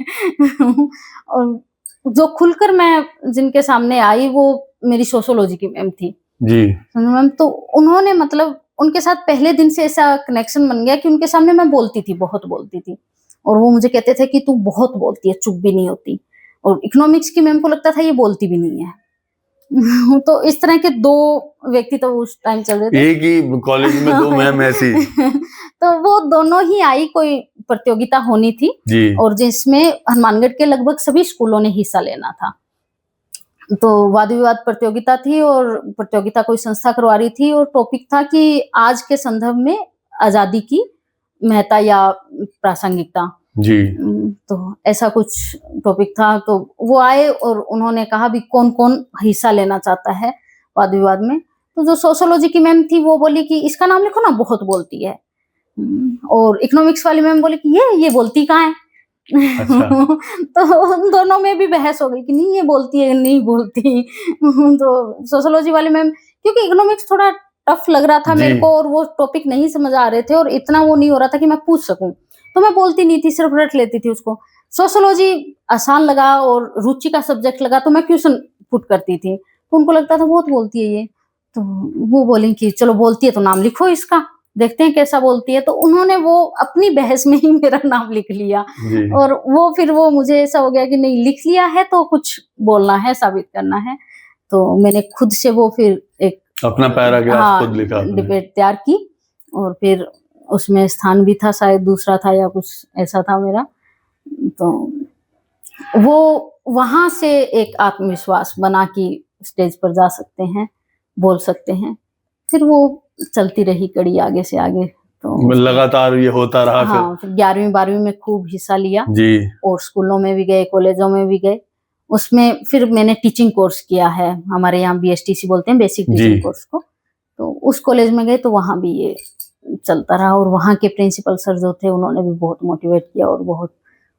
और जो खुलकर मैं जिनके सामने आई वो मेरी सोशियोलॉजी की मैम थी। जी। मैम तो उन्होंने मतलब उनके साथ पहले दिन से ऐसा कनेक्शन बन गया कि उनके सामने मैं बोलती थी, बहुत बोलती थी, और वो मुझे कहते थे कि तू बहुत बोलती है, चुप भी नहीं होती। और इकोनॉमिक्स की मैम को लगता था ये बोलती भी नहीं है। तो इस तरह के 2 व्यक्ति तो उस टाइम चल रहे थे। एक ही कॉलेज में 2 मैम ऐसी। तो वो दोनों ही आई, कोई प्रतियोगिता होनी थी जी। और जिसमें हनुमानगढ़ के लगभग सभी स्कूलों ने हिस्सा लेना था। तो वाद विवाद प्रतियोगिता थी और प्रतियोगिता कोई संस्था करवा रही थी, और टॉपिक था कि आज के संदर्भ में आजादी की महत्ता या प्रासंगिकता। जी। तो ऐसा कुछ टॉपिक था। तो वो आए और उन्होंने कहा भी कौन-कौन हिस्सा लेना चाहता है वाद विवाद में। तो जो सोशियोलॉजी की मैम थी वो बोली कि इसका नाम लिखो ना, बहुत बोलती है। और इकोनॉमिक्स वाली मैम बोली कि ये बोलती कहाँ है? अच्छा। तो उन दोनों में भी बहस हो गई कि नहीं ये बोलती है, नहीं बोलती। तो सोशियोलॉजी वाली मैम, क्योंकि इकोनॉमिक्स थोड़ा टफ लग रहा था जी। मेरे को और वो टॉपिक नहीं समझ आ रहे थे और इतना वो नहीं हो रहा था कि मैं पूछ सकूं, तो मैं बोलती नहीं थी, सिर्फ रट लेती थी उसको। सोशियोलॉजी आसान लगा और रुचि का सब्जेक्ट लगा तो मैं क्वेश्चन पुट करती थी, तो उनको लगता था बहुत बोलती है ये। तो वो बोली कि चलो बोलती है तो नाम लिखो इसका, देखते हैं कैसा बोलती है। तो उन्होंने वो अपनी बहस में ही मेरा नाम लिख लिया। जी। और वो फिर वो मुझे ऐसा हो गया कि नहीं, लिख लिया है तो कुछ बोलना है, साबित करना है। तो मैंने खुद से वो फिर एक अपना पैराग्राफ खुद लिखा आपने। डिबेट तैयार की और फिर उसमें स्थान भी था, शायद दूसरा था या कुछ ऐसा था मेरा। तो वो वहां से एक आत्मविश्वास बना कि स्टेज पर जा सकते हैं, बोल सकते हैं। फिर वो चलती रही कड़ी आगे से आगे। तो लगातार ये होता रहा। हाँ, फिर 11वीं 12वीं में खूब हिस्सा लिया जी। और स्कूलों में भी गए, कॉलेजों में भी गए। उसमें फिर मैंने टीचिंग कोर्स किया है, हमारे यहाँ बीएसटीसी बोलते हैं, बेसिक टीचिंग कोर्स को। तो उस कॉलेज में गए तो वहाँ भी ये चलता रहा और वहाँ के प्रिंसिपल सर जो थे उन्होंने भी बहुत मोटिवेट किया और बहुत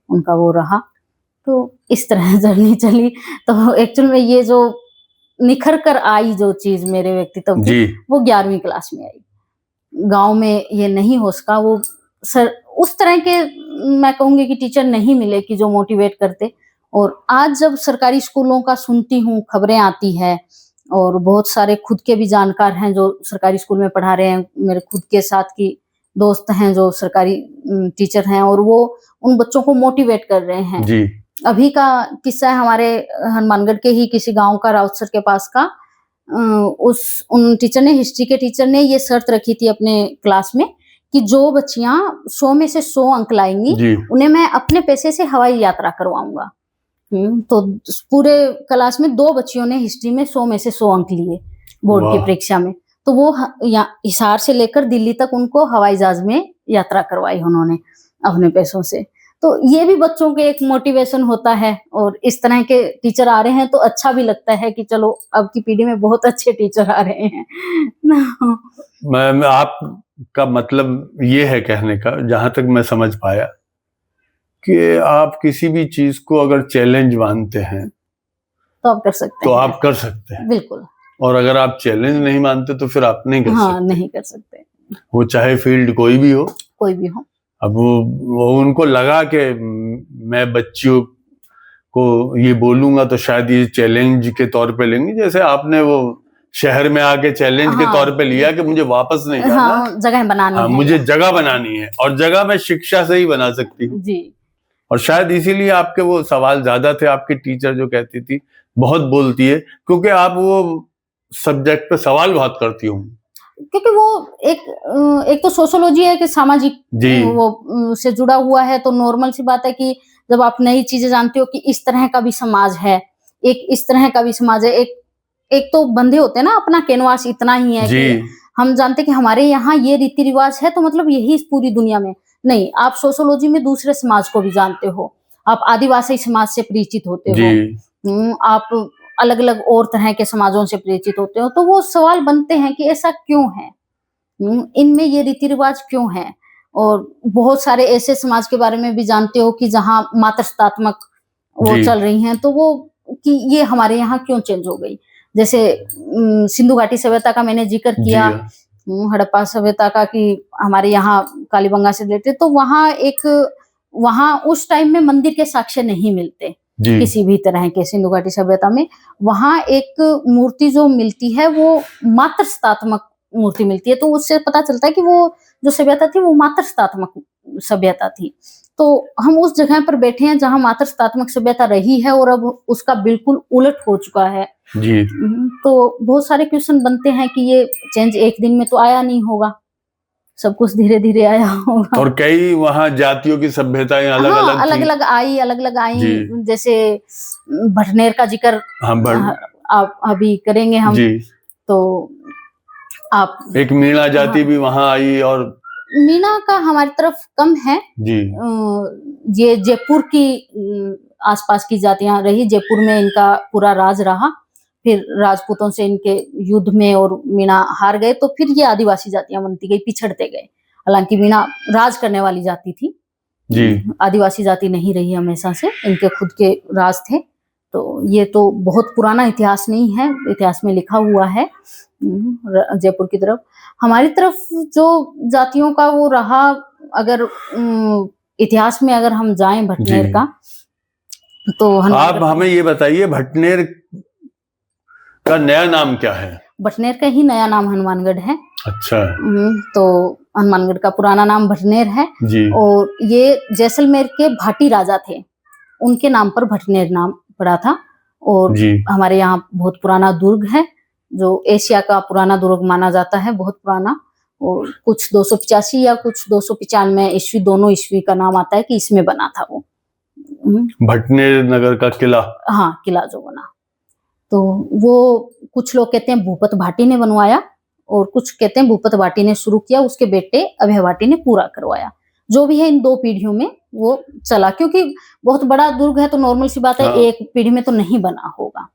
उनका वो रहा। तो इस तरह जर्नी चली। तो एक्चुअल में ये जो निखर कर आई जो चीज मेरे व्यक्तित्व की, वो 11वीं क्लास में आई। गांव में ये नहीं हो सका। वो सर उस तरह के मैं कहूंगी कि टीचर नहीं मिले कि जो मोटिवेट करते। और आज जब सरकारी स्कूलों का सुनती हूँ, खबरें आती है और बहुत सारे खुद के भी जानकार हैं जो सरकारी स्कूल में पढ़ा रहे हैं, मेरे खुद के साथ की दोस्त हैं जो सरकारी टीचर हैं और वो उन बच्चों को मोटिवेट कर रहे हैं। जी। अभी का किस्सा है हमारे हनुमानगढ़ के ही किसी गांव का, राउतसर के पास का। उन टीचर ने, हिस्ट्री के टीचर ने ये शर्त रखी थी अपने क्लास में कि जो बच्चियां 100 में से 100 अंक लाएंगी उन्हें मैं अपने पैसे से हवाई यात्रा करवाऊंगा। तो पूरे क्लास में 2 बच्चियों ने हिस्ट्री में 100 में से 100 अंक लिए बोर्ड की परीक्षा में। तो वो हिसार से लेकर दिल्ली तक उनको हवाई जहाज में यात्रा करवाई उन्होंने अपने पैसों से। तो ये भी बच्चों के एक मोटिवेशन होता है और इस तरह के टीचर आ रहे हैं तो अच्छा भी लगता है कि चलो अब की पीढ़ी में बहुत अच्छे टीचर आ रहे हैं। मैं आपका मतलब ये है कहने का, जहां तक मैं समझ पाया, कि आप किसी भी चीज को अगर चैलेंज मानते हैं तो आप कर सकते हैं। आप कर सकते हैं, बिल्कुल। और अगर आप चैलेंज नहीं मानते तो फिर आप नहीं कर सकते। नहीं कर सकते। वो चाहे फील्ड कोई भी हो। अब वो उनको लगा कि मैं बच्चियों को ये बोलूंगा तो शायद ये चैलेंज के तौर पे लेंगे, जैसे आपने वो शहर में आके चैलेंज के तौर पे लिया कि मुझे वापस नहीं जाना, जगह बनानी है। मुझे जगह बनानी है, और जगह मैं शिक्षा से ही बना सकती हूँ। जी। और शायद इसीलिए आपके वो सवाल ज्यादा थे। आपकी टीचर जो कहती थी बहुत बोलती है, क्योंकि आप वो सब्जेक्ट पे सवाल बहुत करती हूँ। क्योंकि वो एक तो सोशियोलॉजी है कि सामाजिक वो से जुड़ा हुआ है, तो नॉर्मल सी बात है कि जब आप नई चीजें जानते हो कि इस तरह का भी समाज है, एक इस तरह का भी समाज है, एक तो बंधे होते हैं ना, अपना कैनवास इतना ही है कि हम जानते कि हमारे यहाँ ये रीति रिवाज है तो मतलब यही पूरी दुनिया में नहीं। आप सोशियोलॉजी में दूसरे समाज को भी जानते हो, आप आदिवासी समाज से परिचित होते हो, आप अलग अलग और तरह के समाजों से परिचित होते हो। तो वो सवाल बनते हैं कि ऐसा क्यों है, इनमें ये रीति रिवाज क्यों है। और बहुत सारे ऐसे समाज के बारे में भी जानते हो कि जहाँ मातृत्वात्मक वो चल रही हैं, तो वो कि ये हमारे यहाँ क्यों चेंज हो गई। जैसे सिंधु घाटी सभ्यता का मैंने जिक्र किया, हड़प्पा सभ्यता का कि हमारे यहाँ कालीबंगा से रिलेटेड, तो वहाँ उस टाइम में मंदिर के साक्ष्य नहीं मिलते किसी भी तरह के। सिंधु घाटी सभ्यता में वहाँ एक मूर्ति जो मिलती है वो मात्र सत्तात्मक मूर्ति मिलती है, तो उससे पता चलता है कि वो जो सभ्यता थी वो मात्र सत्तात्मक सभ्यता थी। तो हम उस जगह पर बैठे हैं जहाँ मात्र सत्तात्मक सभ्यता रही है और अब उसका बिल्कुल उलट हो चुका है जी। तो बहुत सारे क्वेश्चन बनते हैं कि ये चेंज एक दिन में तो आया नहीं होगा, सब कुछ धीरे धीरे आया होगा। और कई वहाँ जातियों की सभ्यताएं अलग अलग अलग आई। जैसे भटनेर का जिक्र आप अभी करेंगे हम जी। तो आप एक मीणा जाति भी वहाँ आई, और मीणा का हमारी तरफ कम है जी। ये जयपुर की आसपास की जातियां रही, जयपुर में इनका पूरा राज रहा, फिर राजपूतों से इनके युद्ध में और मीणा हार गए, तो फिर ये आदिवासी जातियां बनती गई, पिछड़ते गए। हालांकि मीणा राज करने वाली जाति थी जी, आदिवासी जाति नहीं रही हमेशा से, इनके खुद के राज थे। तो ये तो बहुत पुराना इतिहास नहीं है, इतिहास में लिखा हुआ है। जयपुर की तरफ, हमारी तरफ जो जातियों का वो रहा, अगर इतिहास में अगर हम जाएं भटनेर का, तो आप हमें ये बताइए भटनेर का नया नाम क्या है? भटनेर का ही नया नाम हनुमानगढ़ है। अच्छा। तो हनुमानगढ़ का पुराना नाम भटनेर है जी। और ये जैसलमेर के भाटी राजा थे, उनके नाम पर भटनेर नाम पड़ा था। और हमारे यहाँ बहुत पुराना दुर्ग है जो एशिया का पुराना दुर्ग माना जाता है, बहुत पुराना, और कुछ 285 या कुछ 295 ईस्वी, दोनों ईस्वी का नाम आता है कि इसमें बना था वो भटनेर नगर का किला। हाँ, किला जो बना, तो वो कुछ लोग कहते हैं भूपत भाटी ने बनवाया और कुछ कहते हैं भूपत भाटी ने शुरू किया, उसके बेटे अभय भाटी ने पूरा करवाया। जो भी है इन 2 पीढ़ियों में वो चला, क्योंकि बहुत बड़ा दुर्ग है तो नॉर्मल सी बात है एक पीढ़ी में तो नहीं बना होगा।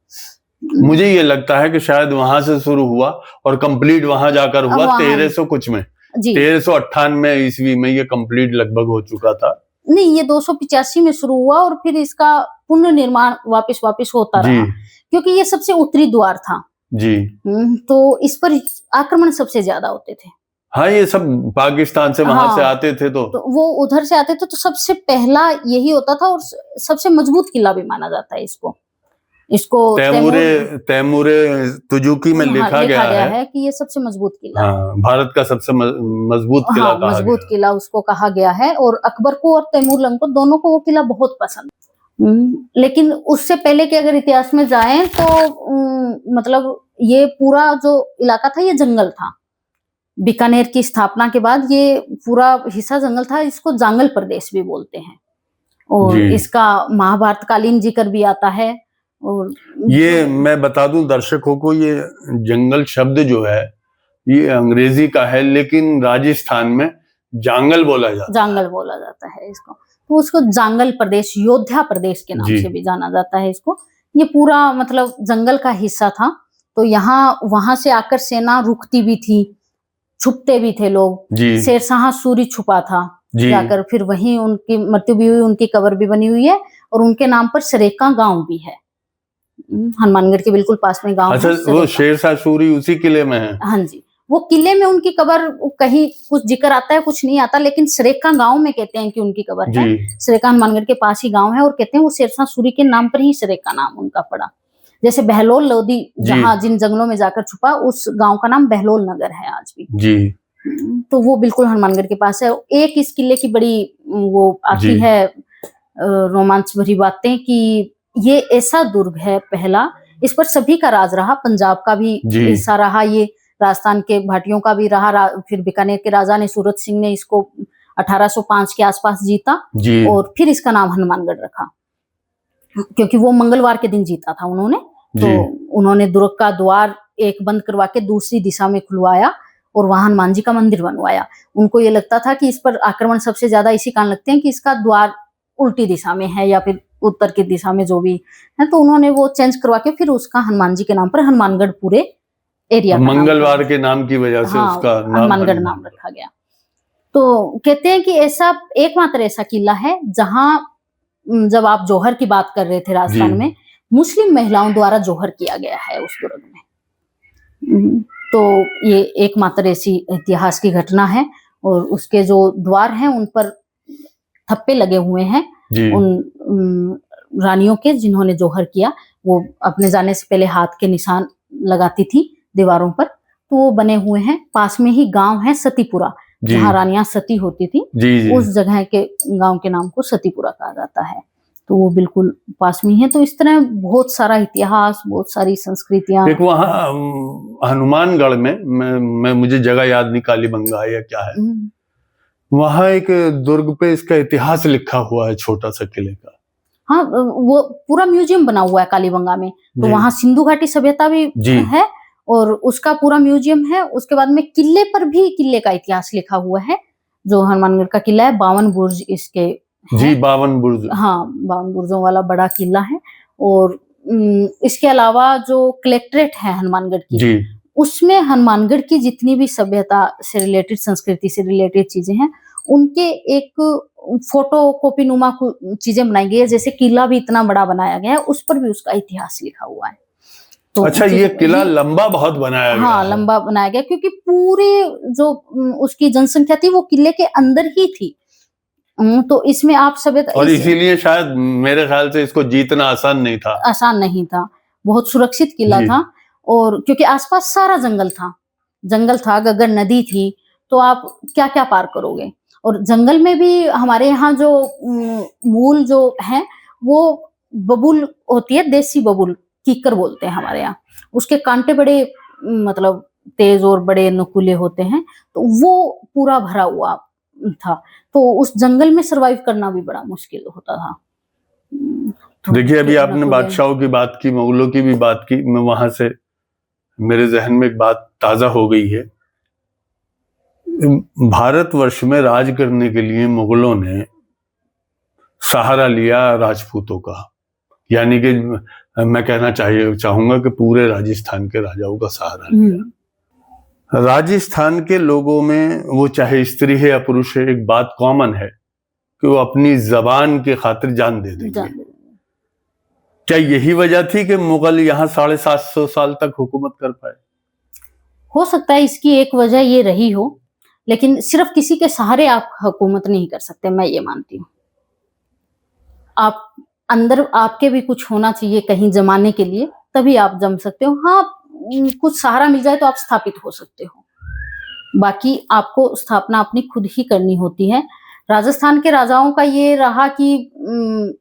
मुझे ये लगता है कि शायद वहां से शुरू हुआ और कंप्लीट वहां जाकर हुआ 1300 कुछ में, 1398 ईस्वी में ये कंप्लीट लगभग हो चुका था। नहीं, ये 285 में शुरू हुआ और फिर इसका पुनर्निर्माण वापस होता रहा, क्योंकि ये सबसे उत्तरी द्वार था जी। तो इस पर आक्रमण सबसे ज्यादा होते थे। हाँ, ये सब पाकिस्तान से वहां से आते थे, तो वो उधर से आते थे, तो सबसे पहला यही होता था और सबसे मजबूत किला भी माना जाता है इसको तैमूरे तुजुकी में लिखा गया है कि ये सबसे मजबूत किला, भारत का सबसे मजबूत किला कहा मजबूत किला उसको कहा गया है। और अकबर को और तैमूरलंग को दोनों को वो किला बहुत पसंद। लेकिन उससे पहले के अगर इतिहास में जाएं तो मतलब ये पूरा जो इलाका था ये जंगल था। बीकानेर की स्थापना के बाद ये पूरा हिस्सा जंगल था, इसको जांगल प्रदेश भी बोलते हैं और इसका महाभारत कालीन जिक्र भी आता है। और ये मैं बता दूं दर्शकों को, ये जंगल शब्द जो है ये अंग्रेजी का है, लेकिन राजस्थान में जांगल बोला जाता है इसको, तो उसको जांगल प्रदेश, योद्धा प्रदेश के नाम से भी जाना जाता है इसको। ये पूरा मतलब जंगल का हिस्सा था, तो यहाँ वहां से आकर सेना रुकती भी थी, छुपते भी थे लोग। शेरशाह सूरी छुपा था जाकर, फिर वहीं उनकी मृत्यु भी हुई, उनकी कब्र भी बनी हुई है और उनके नाम पर सरेका गांव भी है, हनुमानगढ़ के बिल्कुल पास में गांव। अच्छा, वो शेरशाह सूरी उसी किले में है? हाँ जी, वो किले में उनकी कब्र, कहीं कुछ जिक्र आता है कुछ नहीं आता, लेकिन सरेका गांव में कहते हैं कि उनकी कब्र है। सरेका हनुमानगढ़ के पास ही गांव है और कहते हैं वो शेरशाह सूरी के नाम पर ही सरेका नाम उनका पड़ा। जैसे बहलोल लोधी जहाँ जिन जंगलों में जाकर छुपा, उस गांव का नाम बहलोल नगर है आज भी जी। तो वो बिल्कुल हनुमानगढ़ के पास है। एक इस किले की बड़ी वो आती है रोमांच भरी बातें कि ये ऐसा दुर्ग है पहला, इस पर सभी का राज रहा, पंजाब का भी हिस्सा रहा, ये राजस्थान के भाटियों का भी रहा, फिर बीकानेर के राजा ने सूरत सिंह ने इसको 1805 के आसपास जीता और फिर इसका नाम हनुमानगढ़ रखा, क्योंकि वो मंगलवार के दिन जीता था उन्होंने। तो उन्होंने दुर्ग का द्वार एक बंद करवा के दूसरी दिशा में खुलवाया और वहां हनुमान जी का मंदिर बनवाया। उनको ये लगता था कि इस पर आक्रमण सबसे ज्यादा इसी कारण लगते हैं कि इसका द्वार उल्टी दिशा में है या फिर उत्तर की दिशा में जो भी है, तो उन्होंने वो चेंज करवा के फिर उसका हनुमान जी के नाम पर हनुमानगढ़ पूरे एरिया मंगलवार के नाम की वजह से उसका हनुमानगढ़ नाम रखा गया। तो कहते हैं कि ऐसा एकमात्र ऐसा किला है जहां, जब आप जौहर की बात कर रहे थे राजस्थान में, मुस्लिम महिलाओं द्वारा जौहर किया गया है उस दुर्ग में। तो ये एकमात्र ऐसी इतिहास की घटना है, और उसके जो द्वार हैं उन पर थप्पे लगे हुए हैं उन रानियों के जिन्होंने जौहर किया। वो अपने जाने से पहले हाथ के निशान लगाती थी दीवारों पर, तो वो बने हुए हैं। पास में ही गांव है सतीपुरा, जहाँ रानियां सती होती थी, उस जगह के गांव के नाम को सतीपुरा कहा जाता है। तो वो बिल्कुल पास में ही है। तो इस तरह बहुत सारा इतिहास, बहुत सारी संस्कृतियां। एक वहाँ हनुमानगढ़ में मुझे जगह याद नहीं, कालीबंगा या क्या है, वहाँ एक दुर्ग पे इसका इतिहास लिखा हुआ है, छोटा सा किले का। हाँ, वो पूरा म्यूजियम बना हुआ है कालीबंगा में। तो वहाँ सिंधु घाटी सभ्यता भी है और उसका पूरा म्यूजियम है। उसके बाद में किले पर भी किले का इतिहास लिखा हुआ है, जो हनुमानगढ़ का किला है। 52 बुर्ज इसके जी, 52 बुर्ज। हाँ, 52 बुर्जों वाला बड़ा किला है। और इसके अलावा जो कलेक्ट्रेट है हनुमानगढ़ की, उसमें हनुमानगढ़ की जितनी भी सभ्यता से रिलेटेड, संस्कृति से रिलेटेड चीजें हैं, उनके एक फोटो कॉपी नुमा चीजें बनाई गई है। जैसे किला भी इतना बड़ा बनाया गया है, उस पर भी उसका इतिहास लिखा हुआ है। तो अच्छा, ये किला लंबा बहुत बनाया गया। हाँ, लंबा बनाया गया, क्योंकि पूरे जो उसकी जनसंख्या थी वो किले के अंदर ही थी। तो इसमें आप सभ्यता, और इसीलिए शायद मेरे ख्याल से इसको जीतना आसान नहीं था। बहुत सुरक्षित किला था। और क्योंकि आसपास सारा जंगल था, गगर नदी थी, तो आप क्या क्या पार करोगे। और जंगल में भी हमारे यहाँ जो मूल जो है वो बबूल होती है, देसी बबूल, कीकर बोलते हैं हमारे यहाँ। उसके कांटे बड़े मतलब तेज और बड़े नुकीले होते हैं, तो वो पूरा भरा हुआ था। तो उस जंगल में सरवाइव करना भी बड़ा मुश्किल होता था। तो देखिए, अभी आपने बादशाहों की बात की, मुगलों की भी बात की, मैं वहां से मेरे जहन में एक बात ताजा हो गई है। भारतवर्ष में राज करने के लिए मुगलों ने सहारा लिया राजपूतों का, यानी कि मैं कहना चाहूंगा कि पूरे राजस्थान के राजाओं का सहारा लिया। राजस्थान के लोगों में, वो चाहे स्त्री है या पुरुष है, एक बात कॉमन है कि वो अपनी जबान के खातिर जान दे देंगे। क्या यही वजह थी कि मुगल यहाँ 750 साल तक हुकूमत कर पाए? हो सकता है इसकी एक वजह ये रही हो, लेकिन सिर्फ किसी के सहारे आप हुकूमत नहीं कर सकते, मैं ये मानती हूँ। आप अंदर आपके भी कुछ होना चाहिए कहीं जमाने के लिए, तभी आप जम सकते हो। हाँ, कुछ सहारा मिल जाए तो आप स्थापित हो सकते हो, बाकी आपको स्थापना अपनी खुद ही करनी होती है। राजस्थान के राजाओं का ये रहा कि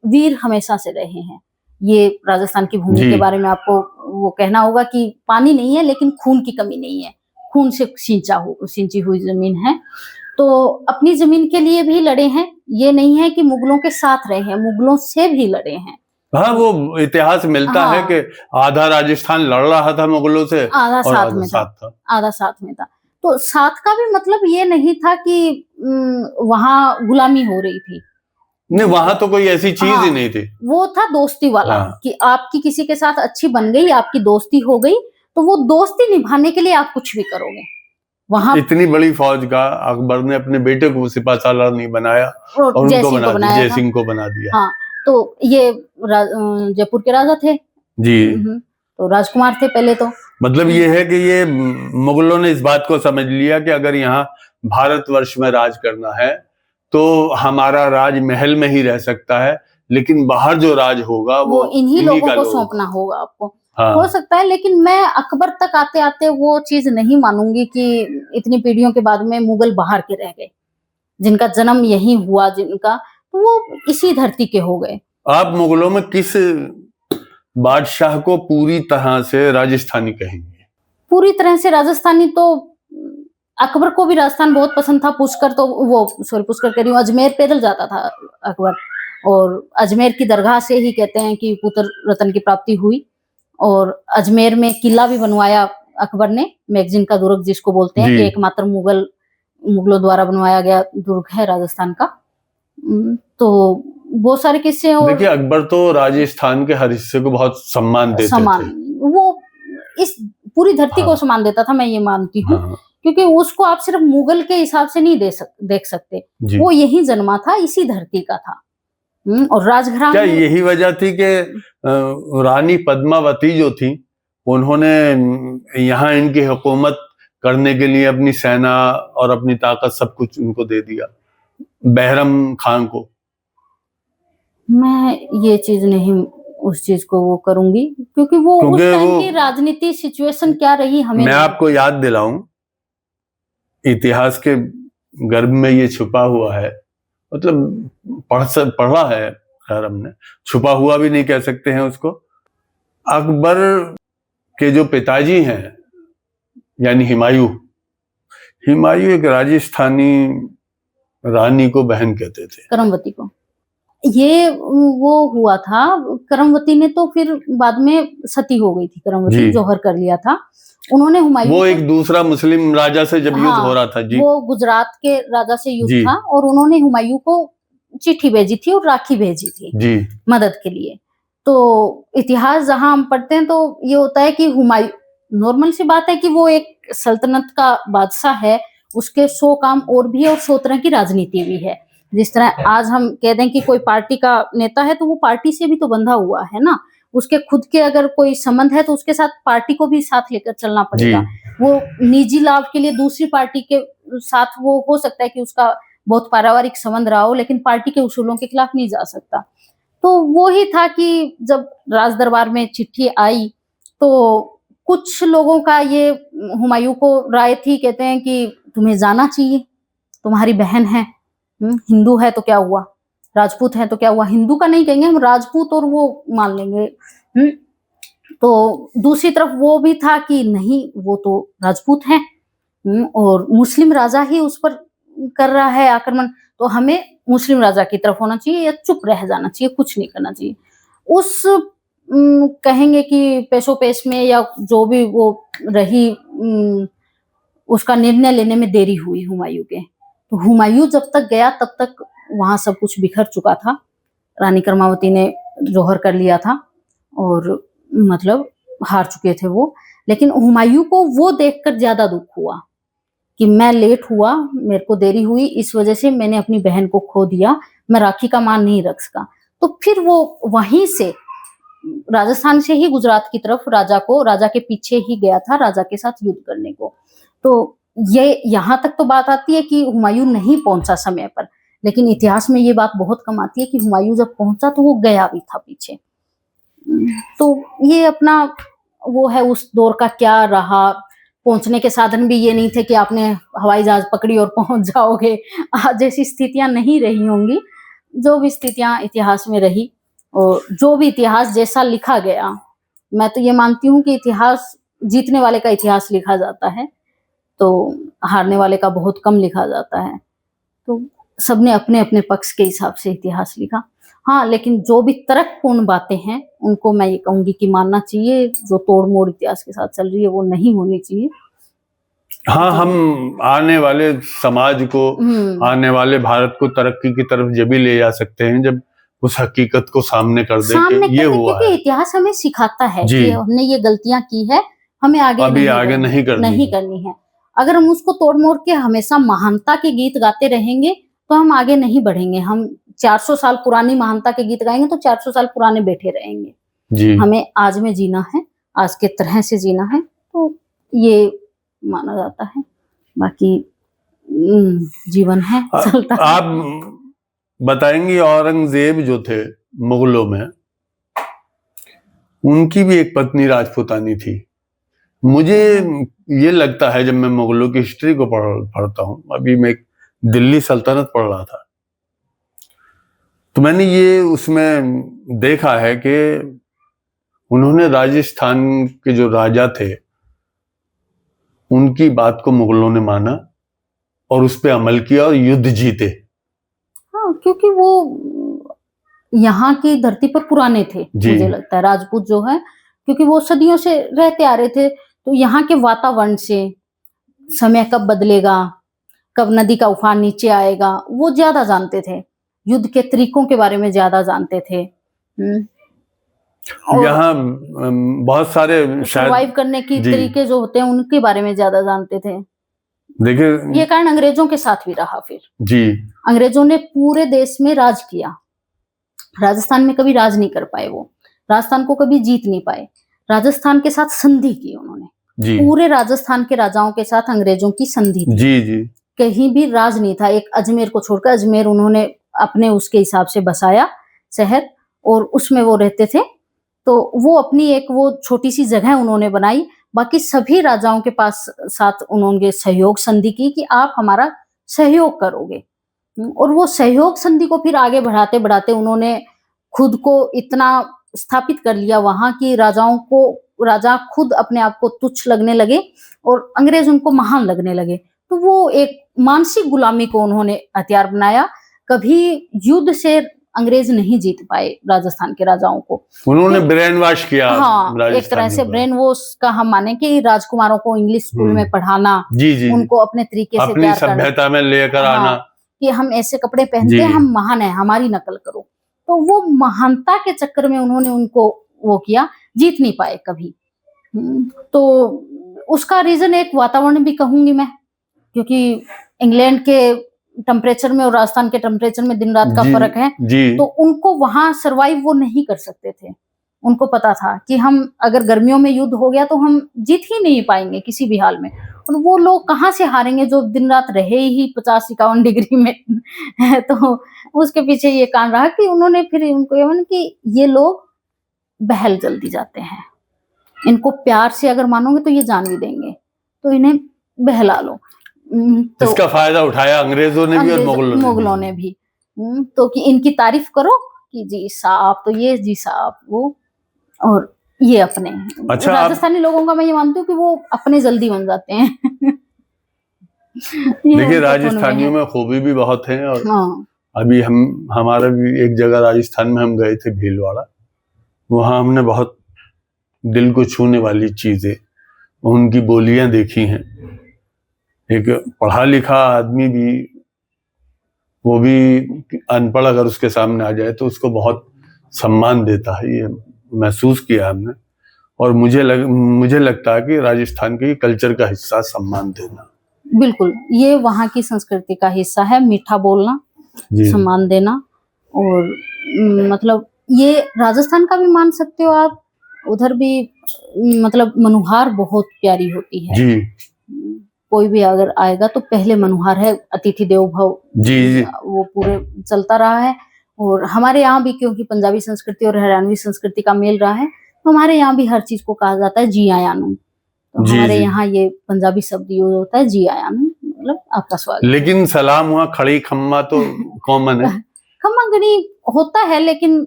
वीर हमेशा से रहे हैं। ये राजस्थान की भूमि के बारे में आपको वो कहना होगा कि पानी नहीं है लेकिन खून की कमी नहीं है, खून से सिंची हुई जमीन है। तो अपनी जमीन के लिए भी लड़े हैं, ये नहीं है कि मुगलों के साथ रहे हैं, मुगलों से भी लड़े हैं। हाँ, वो इतिहास मिलता है कि आधा राजस्थान लड़ रहा था मुगलों से, आधा साथ में था। तो साथ का भी मतलब ये नहीं था कि वहां गुलामी हो रही थी, नहीं, वहां तो कोई ऐसी चीज ही नहीं थी। वो था दोस्ती वाला। कि आपकी किसी के साथ अच्छी बन गई, आपकी दोस्ती हो गई, तो वो दोस्ती निभाने के लिए आप कुछ भी करोगे। वहां इतनी बड़ी फौज का अकबर ने अपने बेटे को सिपा सालार नहीं बनाया और उनको जय सिंह को बना दिया। हाँ, तो ये जयपुर के राजा थे जी, तो राजकुमार थे पहले। तो मतलब ये है कि ये मुगलों ने इस बात को समझ लिया कि अगर यहाँ भारतवर्ष में राज करना है तो हमारा राज महल में ही रह सकता है, लेकिन बाहर जो राज होगा वो इन्हीं लोगों को सौंपना होगा आपको। हाँ। हो सकता है, लेकिन मैं अकबर तक आते आते वो चीज नहीं मानूंगी कि इतनी पीढ़ियों के बाद में मुगल बाहर के रह गए, जिनका जन्म यही हुआ, जिनका, तो वो इसी धरती के हो गए। आप मुगलों में किस बादशाह को पूरी तरह से राजस्थानी कहेंगे? पूरी तरह से राजस्थानी तो अकबर को भी राजस्थान बहुत पसंद था। पुष्कर कह रही हूँ, अजमेर पैदल जाता था अकबर, और अजमेर की दरगाह से ही कहते हैं कि पुत्र रतन की प्राप्ति हुई। और अजमेर में किला भी बनवाया अकबर ने, मैगजीन का दुर्ग जिसको बोलते हैं, एकमात्र मुगलों द्वारा बनवाया गया दुर्ग है राजस्थान का। तो बहुत सारे किस्से। और देखिए, अकबर तो राजस्थान के हर हिस्से को बहुत सम्मान देते थे। वो इस पूरी धरती को सम्मान देता था, मैं ये मानती हूँ। क्योंकि उसको आप सिर्फ मुगल के हिसाब से नहीं देख सकते। वो यही जन्मा था, इसी धरती का था। और राजघराने क्या यही वजह थी कि रानी पद्मावती जो थी उन्होंने यहाँ इनकी हुकूमत करने के लिए अपनी सेना और अपनी ताकत सब कुछ उनको दे दिया, बहरम खान को? मैं ये चीज नहीं, उस चीज को वो करूंगी, क्योंकि उस टाइम की राजनीति सिचुएशन क्या रही हमें मैं आपको याद दिलाऊं, इतिहास के गर्भ में ये छुपा हुआ है, मतलब पढ़ा है, खैर हमने छुपा हुआ भी नहीं कह सकते हैं उसको। अकबर के जो पिताजी हैं यानी हुमायूं एक राजस्थानी रानी को बहन कहते थे, करमवती को। ये वो हुआ था, करमवती ने तो फिर बाद में सती हो गई थी, करमवती जौहर कर लिया था उन्होंने। हुमायूं वो एक दूसरा मुस्लिम राजा से जब युद्ध हो रहा था जी, वो गुजरात के राजा से युद्ध था और उन्होंने हुमायूं को चिट्ठी भेजी थी और राखी भेजी थी जी मदद के लिए। तो इतिहास जहां हम पढ़ते हैं तो ये होता है कि हुमायूं, नॉर्मल सी बात है कि वो एक सल्तनत का बादशाह है, उसके 100 काम और भी है और 100 तरह की राजनीति भी है। जिस तरह आज हम कह दें कि कोई पार्टी का नेता है तो वो पार्टी से भी तो बंधा हुआ है ना, उसके खुद के अगर कोई संबंध है तो उसके साथ पार्टी को भी साथ लेकर चलना पड़ेगा। वो निजी लाभ के लिए दूसरी पार्टी के साथ वो हो सकता है कि उसका बहुत पारिवारिक संबंध रहा हो, लेकिन पार्टी के उसूलों के खिलाफ नहीं जा सकता। तो वो ही था कि जब राज दरबार में चिट्ठी आई तो कुछ लोगों का ये हुमायूं को राय थी, कहते हैं कि तुम्हें जाना चाहिए, तुम्हारी बहन है, हिंदू है तो क्या हुआ, राजपूत है तो क्या हुआ, हिंदू का नहीं कहेंगे हम, राजपूत और वो मान लेंगे। तो दूसरी तरफ वो भी था कि नहीं वो तो राजपूत हैं और मुस्लिम राजा ही उस पर कर रहा है आक्रमण, तो हमें मुस्लिम राजा की तरफ होना चाहिए या चुप रह जाना चाहिए, कुछ नहीं करना चाहिए। उस कहेंगे कि पेशो पेश में या जो भी वो रही, उसका निर्णय लेने में देरी हुई हुमायूं के। तो हुमायूं जब तक गया तब तक वहां सब कुछ बिखर चुका था, रानी करमावती ने जौहर कर लिया था और मतलब हार चुके थे वो। लेकिन हुमायूं को वो देखकर ज्यादा दुख हुआ कि मैं लेट हुआ, मेरे को देरी हुई, इस वजह से मैंने अपनी बहन को खो दिया, मैं राखी का मान नहीं रख सका। तो फिर वो वहीं से राजस्थान से ही गुजरात की तरफ राजा के पीछे ही गया था, राजा के साथ युद्ध करने को। तो ये यहाँ तक तो बात आती है कि हुमायूं नहीं पहुंचा समय पर, लेकिन इतिहास में ये बात बहुत कम आती है कि हुमायूं जब पहुंचा तो वो गया भी था पीछे। तो ये अपना वो है उस दौर का क्या रहा। पहुंचने के साधन भी ये नहीं थे कि आपने हवाई जहाज पकड़ी और पहुंच जाओगे, आज जैसी स्थितियां नहीं रही होंगी। जो भी स्थितियां इतिहास में रही और जो भी इतिहास जैसा लिखा गया, मैं तो ये मानती हूँ कि इतिहास जीतने वाले का इतिहास लिखा जाता है, तो हारने वाले का बहुत कम लिखा जाता है। तो सबने अपने अपने पक्ष के हिसाब से इतिहास लिखा। हाँ, लेकिन जो भी तर्कपूर्ण बातें हैं उनको मैं ये कहूंगी कि मानना चाहिए, जो तोड़ मोड़ इतिहास के साथ चल रही है वो नहीं होनी चाहिए। हाँ, हम आने वाले समाज को, आने वाले भारत को तरक्की की तरफ जब भी ले जा सकते हैं जब उस हकीकत को सामने कर दे कि ये हुआ है। इतिहास हमें सिखाता है कि हमने ये गलतियां की है, हमें आगे नहीं करनी है। अगर हम उसको तोड़ मोड़ के हमेशा महानता के गीत गाते रहेंगे तो हम आगे नहीं बढ़ेंगे। हम 400 साल पुरानी महानता के गीत गाएंगे तो 400 साल पुराने बैठे रहेंगे जी। हमें आज में जीना है, आज के तरह से जीना है, तो ये माना जाता है। बाकी जीवन है, चलता है। आप बताएंगी औरंगजेब जो थे मुगलों में, उनकी भी एक पत्नी राजपूतानी थी। मुझे ये लगता है जब मैं मुगलों की हिस्ट्री को पढ़ता हूँ, अभी मैं दिल्ली सल्तनत पढ़ रहा था, तो मैंने ये उसमें देखा है कि उन्होंने राजस्थान के जो राजा थे उनकी बात को मुगलों ने माना और उस पर अमल किया और युद्ध जीते। हाँ, क्योंकि वो यहाँ की धरती पर पुराने थे, मुझे लगता है राजपूत जो है, क्योंकि वो सदियों से रहते आ रहे थे। तो यहाँ के वातावरण से समय कब बदलेगा, कब नदी का उफान नीचे आएगा, वो ज्यादा जानते थे। युद्ध के तरीकों के बारे में ज्यादा जानते थे। यहाँ बहुत सारे सर्वाइव करने की तरीके जो होते हैं उनके बारे में ज्यादा जानते थे। देखिए, ये कारण अंग्रेजों के साथ भी रहा। फिर जी, अंग्रेजों ने पूरे देश में राज किया, राजस्थान में कभी राज नहीं कर पाए, वो राजस्थान को कभी जीत नहीं पाए। राजस्थान के साथ संधि की उन्होंने, जी पूरे राजस्थान के राजाओं के साथ अंग्रेजों की संधि थी। जी जी कहीं भी राज नहीं था, एक अजमेर को छोड़कर, अजमेर उन्होंने अपने उसके हिसाब से बसाया शहर, और उसमें वो रहते थे। तो वो अपनी एक वो छोटी सी जगह उन्होंने बनाई, बाकी सभी राजाओं के पास साथ उन्होंने सहयोग संधि की कि आप हमारा सहयोग करोगे। और वो सहयोग संधि को फिर आगे बढ़ाते बढ़ाते उन्होंने खुद को इतना स्थापित कर लिया वहां कि राजा खुद अपने आप को तुच्छ लगने लगे और अंग्रेज उनको महान लगने लगे। तो वो एक मानसिक गुलामी को उन्होंने हथियार बनाया। कभी युद्ध से अंग्रेज नहीं जीत पाए राजस्थान के राजाओं को। उन्होंने ब्रेन वॉश किया। हाँ, एक तरह से ब्रेन वॉश का हम माने कि राजकुमारों को इंग्लिश स्कूल में पढ़ाना, जी जी उनको अपने तरीके से अपनी तैयार करना, सभ्यता में लेकर आना, कि हम ऐसे कपड़े पहनते हैं, हम महान हैं, हमारी नकल करो। तो वो महानता के चक्कर में उन्होंने उनको वो किया, जीत नहीं पाए कभी। तो उसका रीजन एक वातावरण भी कहूंगी मैं, क्योंकि इंग्लैंड के टेम्परेचर में और राजस्थान के टेम्परेचर में दिन रात का फर्क है। तो उनको वहां सरवाइव वो नहीं कर सकते थे। उनको पता था कि हम अगर गर्मियों में युद्ध हो गया तो हम जीत ही नहीं पाएंगे किसी भी हाल में। और वो लोग कहाँ से हारेंगे जो दिन रात रहे ही 50-51 डिग्री में। तो उसके पीछे ये कारण रहा कि उन्होंने फिर उनको ये माना कि ये लोग बहल जल्दी जाते हैं, इनको प्यार से अगर मानोगे तो ये जान भी देंगे, तो इन्हें बहला लो। तो इसका फायदा उठाया अंग्रेजों ने भी और मुगलों ने भी। तो कि इनकी तारीफ करो कि जी साहब तो ये, जी साहब वो, और ये अपने। अच्छा, राजस्थानी लोगों का मैं ये मानती हूँ कि वो अपने जल्दी बन जाते हैं। देखिए राजस्थानियों में खूबी भी बहुत है। और अभी हमारा भी एक जगह राजस्थान में हम गए थे, भीलवाड़ा। वहां हमने बहुत दिल को छूने वाली चीजें, उनकी बोलियां देखी हैं। एक पढ़ा लिखा आदमी भी, वो भी अनपढ़ अगर उसके सामने आ जाए तो उसको बहुत सम्मान देता है, ये महसूस किया हमने। और मुझे लगता है कि राजस्थान के कल्चर का हिस्सा सम्मान देना। बिल्कुल, ये वहाँ की संस्कृति का हिस्सा है, मीठा बोलना, सम्मान देना। और मतलब ये राजस्थान का भी मान सकते हो आप, उधर भी मतलब मनुहार बहुत प्यारी होती है जी। कोई भी अगर आएगा तो पहले मनुहार है, अतिथि देवो भव जी, वो पूरे चलता रहा है। और हमारे यहाँ भी क्योंकि पंजाबी संस्कृति और हरियाणवी संस्कृति का मेल रहा है, तो हमारे यहाँ भी हर चीज को कहा जाता है जी आयानू। तो हमारे यहाँ ये पंजाबी शब्द यूज होता है जी आयानू, मतलब आपका स्वागत। लेकिन सलाम हुआ, खड़ी खम्मा तो कॉमन है। खम्मा गणी होता है, लेकिन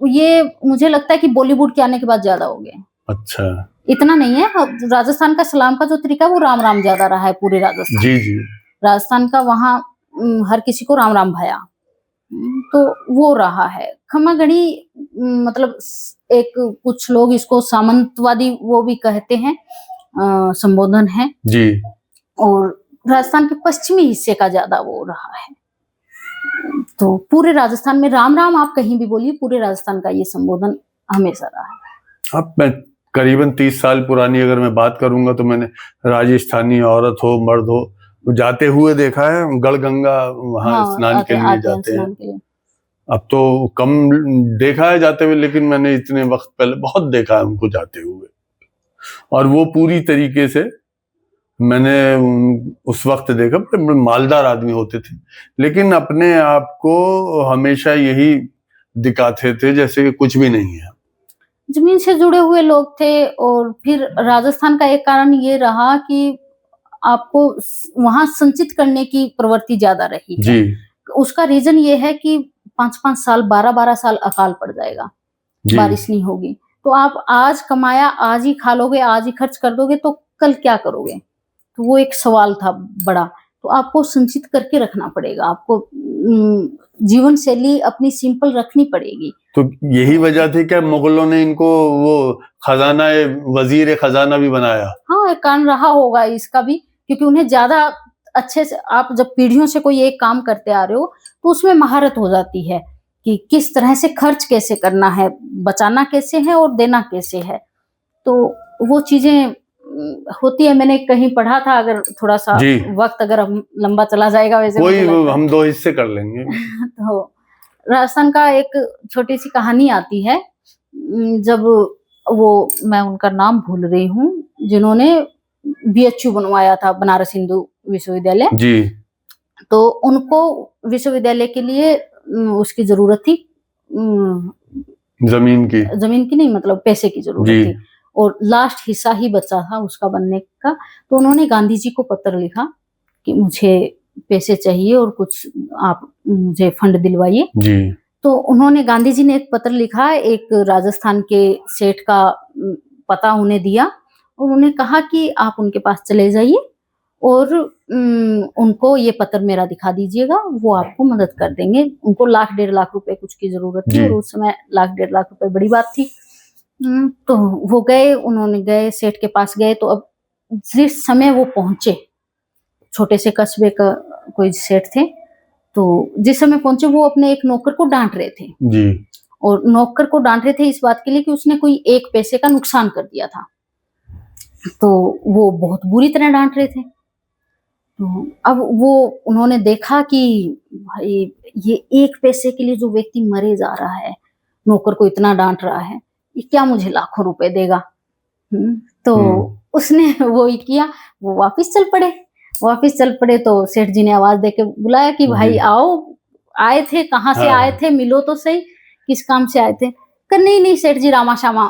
ये मुझे लगता है कि बॉलीवुड के आने के बाद ज्यादा हो गया। अच्छा, इतना नहीं है। राजस्थान का सलाम का जो तरीका वो राम राम ज्यादा रहा है पूरे राजस्थान। जी जी, राजस्थान का वहाँ हर किसी को राम राम भया, तो वो रहा है। खम्मा गणी मतलब एक कुछ लोग इसको सामंतवादी वो भी कहते हैं, संबोधन है जी। और राजस्थान के पश्चिमी हिस्से का ज्यादा वो रहा है। तो पूरे राजस्थान में राम राम आप कहीं भी बोलिए, पूरे राजस्थान का ये संबोधन हमेशा रहा है। अब मैं करीबन 30 साल पुरानी अगर मैं बात करूंगा तो मैंने राजस्थानी औरत हो मर्द हो जाते हुए देखा है, गढ़गंगा वहां स्नान के लिए जाते हैं। अब तो कम देखा है जाते हुए, लेकिन मैंने इतने वक्त पहले बहुत देखा है उनको जाते हुए। और वो पूरी तरीके से मैंने उस वक्त देखा, मालदार आदमी होते थे, लेकिन अपने आप को हमेशा यही दिखाते थे जैसे कि कुछ भी नहीं है। जमीन से जुड़े हुए लोग थे। और फिर राजस्थान का एक कारण ये रहा कि आपको वहां संचित करने की प्रवृत्ति ज्यादा रही है जी। उसका रीजन ये है कि 5-5 साल 12-12 साल अकाल पड़ जाएगा, बारिश नहीं होगी, तो आप आज कमाया आज ही खा लोगे, आज ही खर्च कर दोगे, तो कल क्या करोगे? तो वो एक सवाल था बड़ा। तो आपको संचित करके रखना पड़ेगा, आपको जीवन शैली अपनी सिंपल रखनी पड़ेगी। तो यही वजह थी कि मुगलों ने इनको वो खजाना वजीर खजाना भी बनाया। हाँ, एक कारण रहा होगा इसका भी, क्योंकि उन्हें ज्यादा अच्छे से, आप जब पीढ़ियों से कोई एक काम करते आ रहे हो तो उसमें महारत हो जाती है कि किस तरह से खर्च कैसे करना है, बचाना कैसे है और देना कैसे है। तो वो चीजें होती है। मैंने कहीं पढ़ा था, अगर थोड़ा सा वक्त अगर हम लंबा चला जाएगा वैसे कोई हम 2 हिस्से कर लेंगे। राजस्थान का एक छोटी सी कहानी आती है। जब वो, मैं उनका नाम भूल रही हूँ, जिन्होंने बीएचयू बनवाया था, बनारस हिंदू विश्वविद्यालय, जी तो उनको विश्वविद्यालय के लिए उसकी जरूरत थी, जमीन की नहीं, मतलब पैसे की जरूरत जी थी, और लास्ट हिस्सा ही बचा था उसका बनने का। तो उन्होंने गांधी जी को पत्र लिखा कि मुझे पैसे चाहिए और कुछ आप मुझे फंड दिलवाइए। जी तो उन्होंने, गांधी जी ने एक पत्र लिखा, एक राजस्थान के सेठ का पता उन्हें दिया, और उन्हें कहा कि आप उनके पास चले जाइए और उनको ये पत्र मेरा दिखा दीजिएगा, वो आपको मदद कर देंगे। उनको 1,00,000-1.5 लाख रुपए कुछ की जरूरत थी, और उस समय 1,00,000-1.5 लाख रुपए बड़ी बात थी। तो वो गए, उन्होंने गए, सेठ के पास गए। तो अब जिस समय वो पहुंचे, छोटे से कस्बे का कोई सेठ थे, तो जिस समय पहुंचे वो अपने एक नौकर को डांट रहे थे जी और नौकर को डांट रहे थे इस बात के लिए कि उसने कोई 1 पैसे का नुकसान कर दिया था। तो वो बहुत बुरी तरह डांट रहे थे। तो अब वो, उन्होंने देखा कि भाई ये 1 पैसे के लिए जो व्यक्ति मरे जा रहा है, नौकर को इतना डांट रहा है, ये क्या मुझे लाखों रुपए देगा। तो उसने वो ही किया, वो वापिस चल पड़े। तो सेठ जी ने आवाज देके बुलाया कि भाई आओ, आए थे, कहाँ से आए थे, मिलो तो सही, किस काम से आए थे। कर नहीं सेठ जी, रामा शामा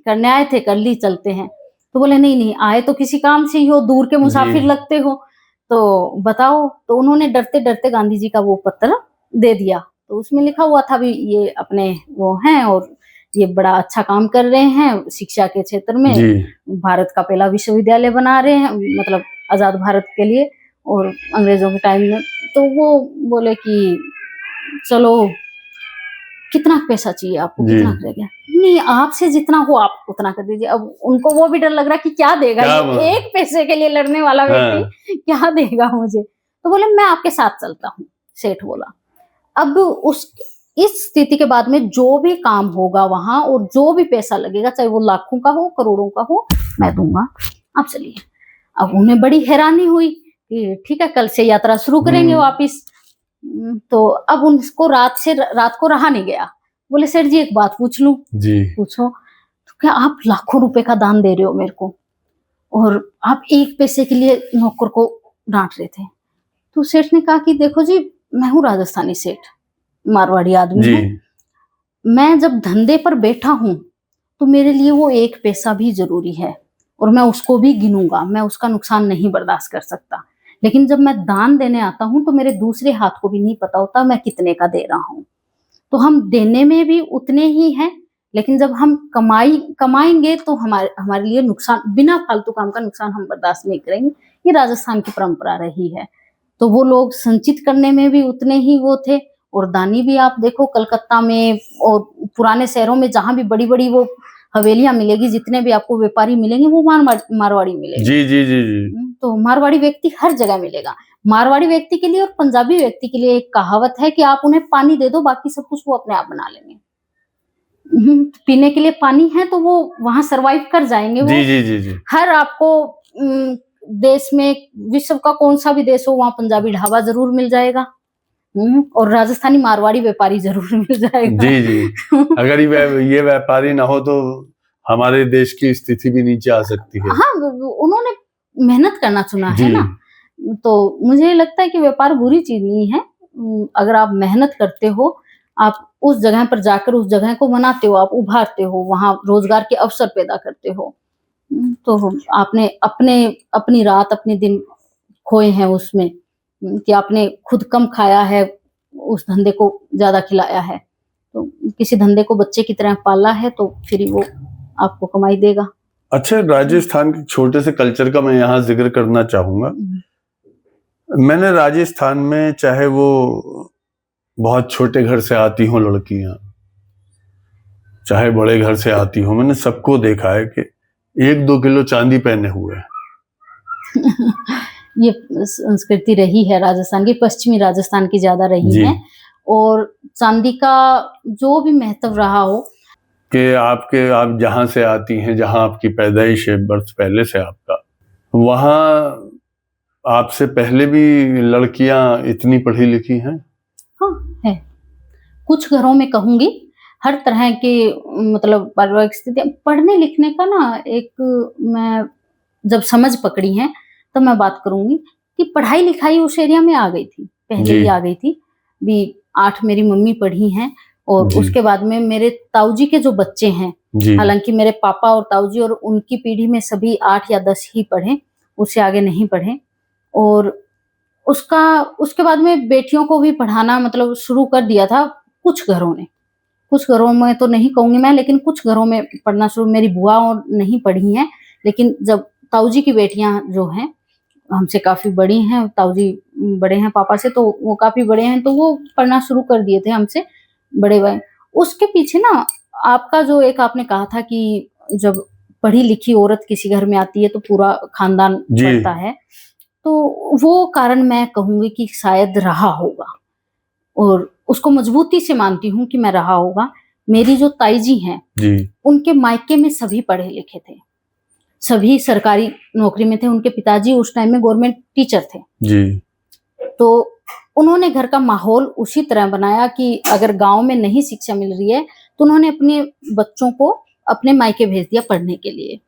करने आए थे, कर ली, चलते हैं। तो बोले नहीं, आए तो किसी काम से ही हो, दूर के मुसाफिर लगते हो, तो बताओ। तो उन्होंने डरते डरते गांधी जी का वो पत्र दे दिया। तो उसमें लिखा हुआ था भी ये अपने वो हैं और ये बड़ा अच्छा काम कर रहे हैं शिक्षा के क्षेत्र में, भारत का पहला विश्वविद्यालय बना रहे हैं, मतलब आजाद भारत के लिए और अंग्रेजों के टाइम में। तो वो बोले कि चलो, कितना पैसा चाहिए आपको, कितना करेगा? नहीं, आपसे जितना हो आप उतना कर दीजिए। अब उनको वो भी डर लग रहा कि क्या देगा, ये 1 पैसे के लिए लड़ने वाला व्यक्ति क्या देगा मुझे। तो बोले मैं आपके साथ चलता हूँ, सेठ बोला। अब इस स्थिति के बाद में जो भी काम होगा वहां और जो भी पैसा लगेगा, चाहे वो लाखों का हो, करोड़ों का हो, मैं दूंगा, आप चलिए। अब उन्हें बड़ी हैरानी हुई कि ठीक है, कल से यात्रा शुरू करेंगे वापिस। तो अब उनको रात को रहा नहीं गया। बोले सेठ जी एक बात पूछ लूं? जी पूछो। तो क्या आप लाखों रुपए का दान दे रहे हो मेरे को और आप 1 पैसे के लिए नौकर को डांट रहे थे? तो सेठ ने कहा कि देखो जी, मैं हूँ राजस्थानी सेठ, मारवाड़ी आदमी हूँ। मैं जब धंधे पर बैठा हूँ तो मेरे लिए वो 1 पैसा भी जरूरी है और मैं उसको भी गिनूंगा, मैं उसका नुकसान नहीं बर्दाश्त कर सकता। लेकिन जब मैं दान देने आता हूँ तो मेरे दूसरे हाथ को भी नहीं पता होता मैं कितने का दे रहा हूँ। तो हम देने में भी उतने ही हैं, लेकिन जब हम कमाएंगे तो हमारे लिए नुकसान, बिना फालतू काम का नुकसान हम बर्दाश्त नहीं करेंगे। ये राजस्थान की परंपरा रही है। तो वो लोग संचित करने में भी उतने ही वो थे और दानी भी। आप देखो कलकत्ता में और पुराने शहरों में जहां भी बड़ी बड़ी वो हवेलियां मिलेगी, जितने भी आपको व्यापारी मिलेंगे वो मारवाड़ी मिलेंगे। जी जी जी जी। तो मारवाड़ी व्यक्ति हर जगह मिलेगा। मारवाड़ी व्यक्ति के लिए और पंजाबी व्यक्ति के लिए एक कहावत है कि आप उन्हें पानी दे दो, बाकी सब कुछ वो अपने आप बना लेंगे। पीने के लिए पानी है तो वो वहां सरवाइव कर जाएंगे। जी जी जी जी। हर आपको देश में, विश्व का कौन सा भी देश हो, वहां पंजाबी ढाबा जरूर मिल जाएगा और राजस्थानी मारवाड़ी व्यापारी जरूर मिल जाएगा। जी जी। अगर ये व्यापारी ना हो तो हमारे देश की स्थिति भी नीचे आ सकती है। हाँ, उन्होंने मेहनत करना चुना है ना। तो मुझे लगता है कि व्यापार बुरी चीज नहीं है। अगर आप मेहनत करते हो, आप उस जगह पर जाकर उस जगह को बनाते हो, आप उभारते हो, वहां रोजगार के अवसर पैदा करते हो, तो आपने अपनी रात अपने दिन खोए हैं उसमें कि आपने खुद कम खाया है, उस धंधे को ज्यादा खिलाया है। तो किसी धंधे को बच्चे की तरह पाला है तो फिर वो आपको कमाई देगा। अच्छा, राजस्थान के छोटे से कल्चर का मैं यहाँ जिक्र करना चाहूंगा। मैंने राजस्थान में, चाहे वो बहुत छोटे घर से आती हो लड़कियां, चाहे बड़े घर से आती हो, मैंने सबको देखा है कि 1-2 किलो चांदी पहने हुए ये संस्कृति रही है राजस्थान की, पश्चिमी राजस्थान की ज्यादा रही है। और चांदी का जो भी महत्व रहा हो कि आप जहां से आती हैं, जहां आपकी पैदाइश है, बर्थ पहले से आपका, वहां आपसे पहले भी लड़कियां इतनी पढ़ी लिखी हैं? हाँ है। कुछ घरों में कहूंगी हर तरह के मतलब पारिवारिक स्थिति पढ़ने लिखने का ना एक मैं जब समझ पकड़ी है तब मैं बात करूंगी कि पढ़ाई लिखाई उस एरिया में आ गई थी, पहले ही जी आ गई थी। भी 8 मेरी मम्मी पढ़ी हैं और जी उसके बाद में मेरे ताऊजी के जो बच्चे हैं, जी हालांकि मेरे पापा और ताऊजी और उनकी पीढ़ी में सभी 8 या 10 ही पढ़े, उससे आगे नहीं पढ़े। और उसका उसके बाद में बेटियों को भी पढ़ाना मतलब शुरू कर दिया था कुछ घरों ने। कुछ घरों में तो नहीं कहूँगी मैं, लेकिन कुछ घरों में पढ़ना शुरू मेरी बुआ और नहीं पढ़ी हैं, लेकिन जब ताऊजी की बेटियाँ जो हैं, हमसे काफ़ी बड़ी हैं, ताऊजी बड़े हैं पापा से तो वो काफ़ी बड़े हैं, तो वो पढ़ना शुरू कर दिए थे हमसे बड़े भाई। उसके पीछे ना आपका जो एक आपने कहा था कि जब पढ़ी-लिखी औरत किसी घर में आती है तो पूरा खानदान जी बढ़ता है, तो वो कारण मैं कहूँगी कि शायद रहा होगा। और उसको मजबूती से मानती हूँ कि मैं रहा होगा। मेरी जो ताई जी हैं, जी उनके मायके में सभी पढ़े लिखे थे, सभी सरकारी नौकरी में थे। उनके पिताजी उस टाइम में गवर्नमेंट टीचर थे। जी तो उन्होंने घर का माहौल उसी तरह बनाया कि अगर गाँव में नहीं शिक्षा मिल रही है, तो उन्होंने अपने बच्चों को अपने मायके भेज दिया पढ़ने के लिए।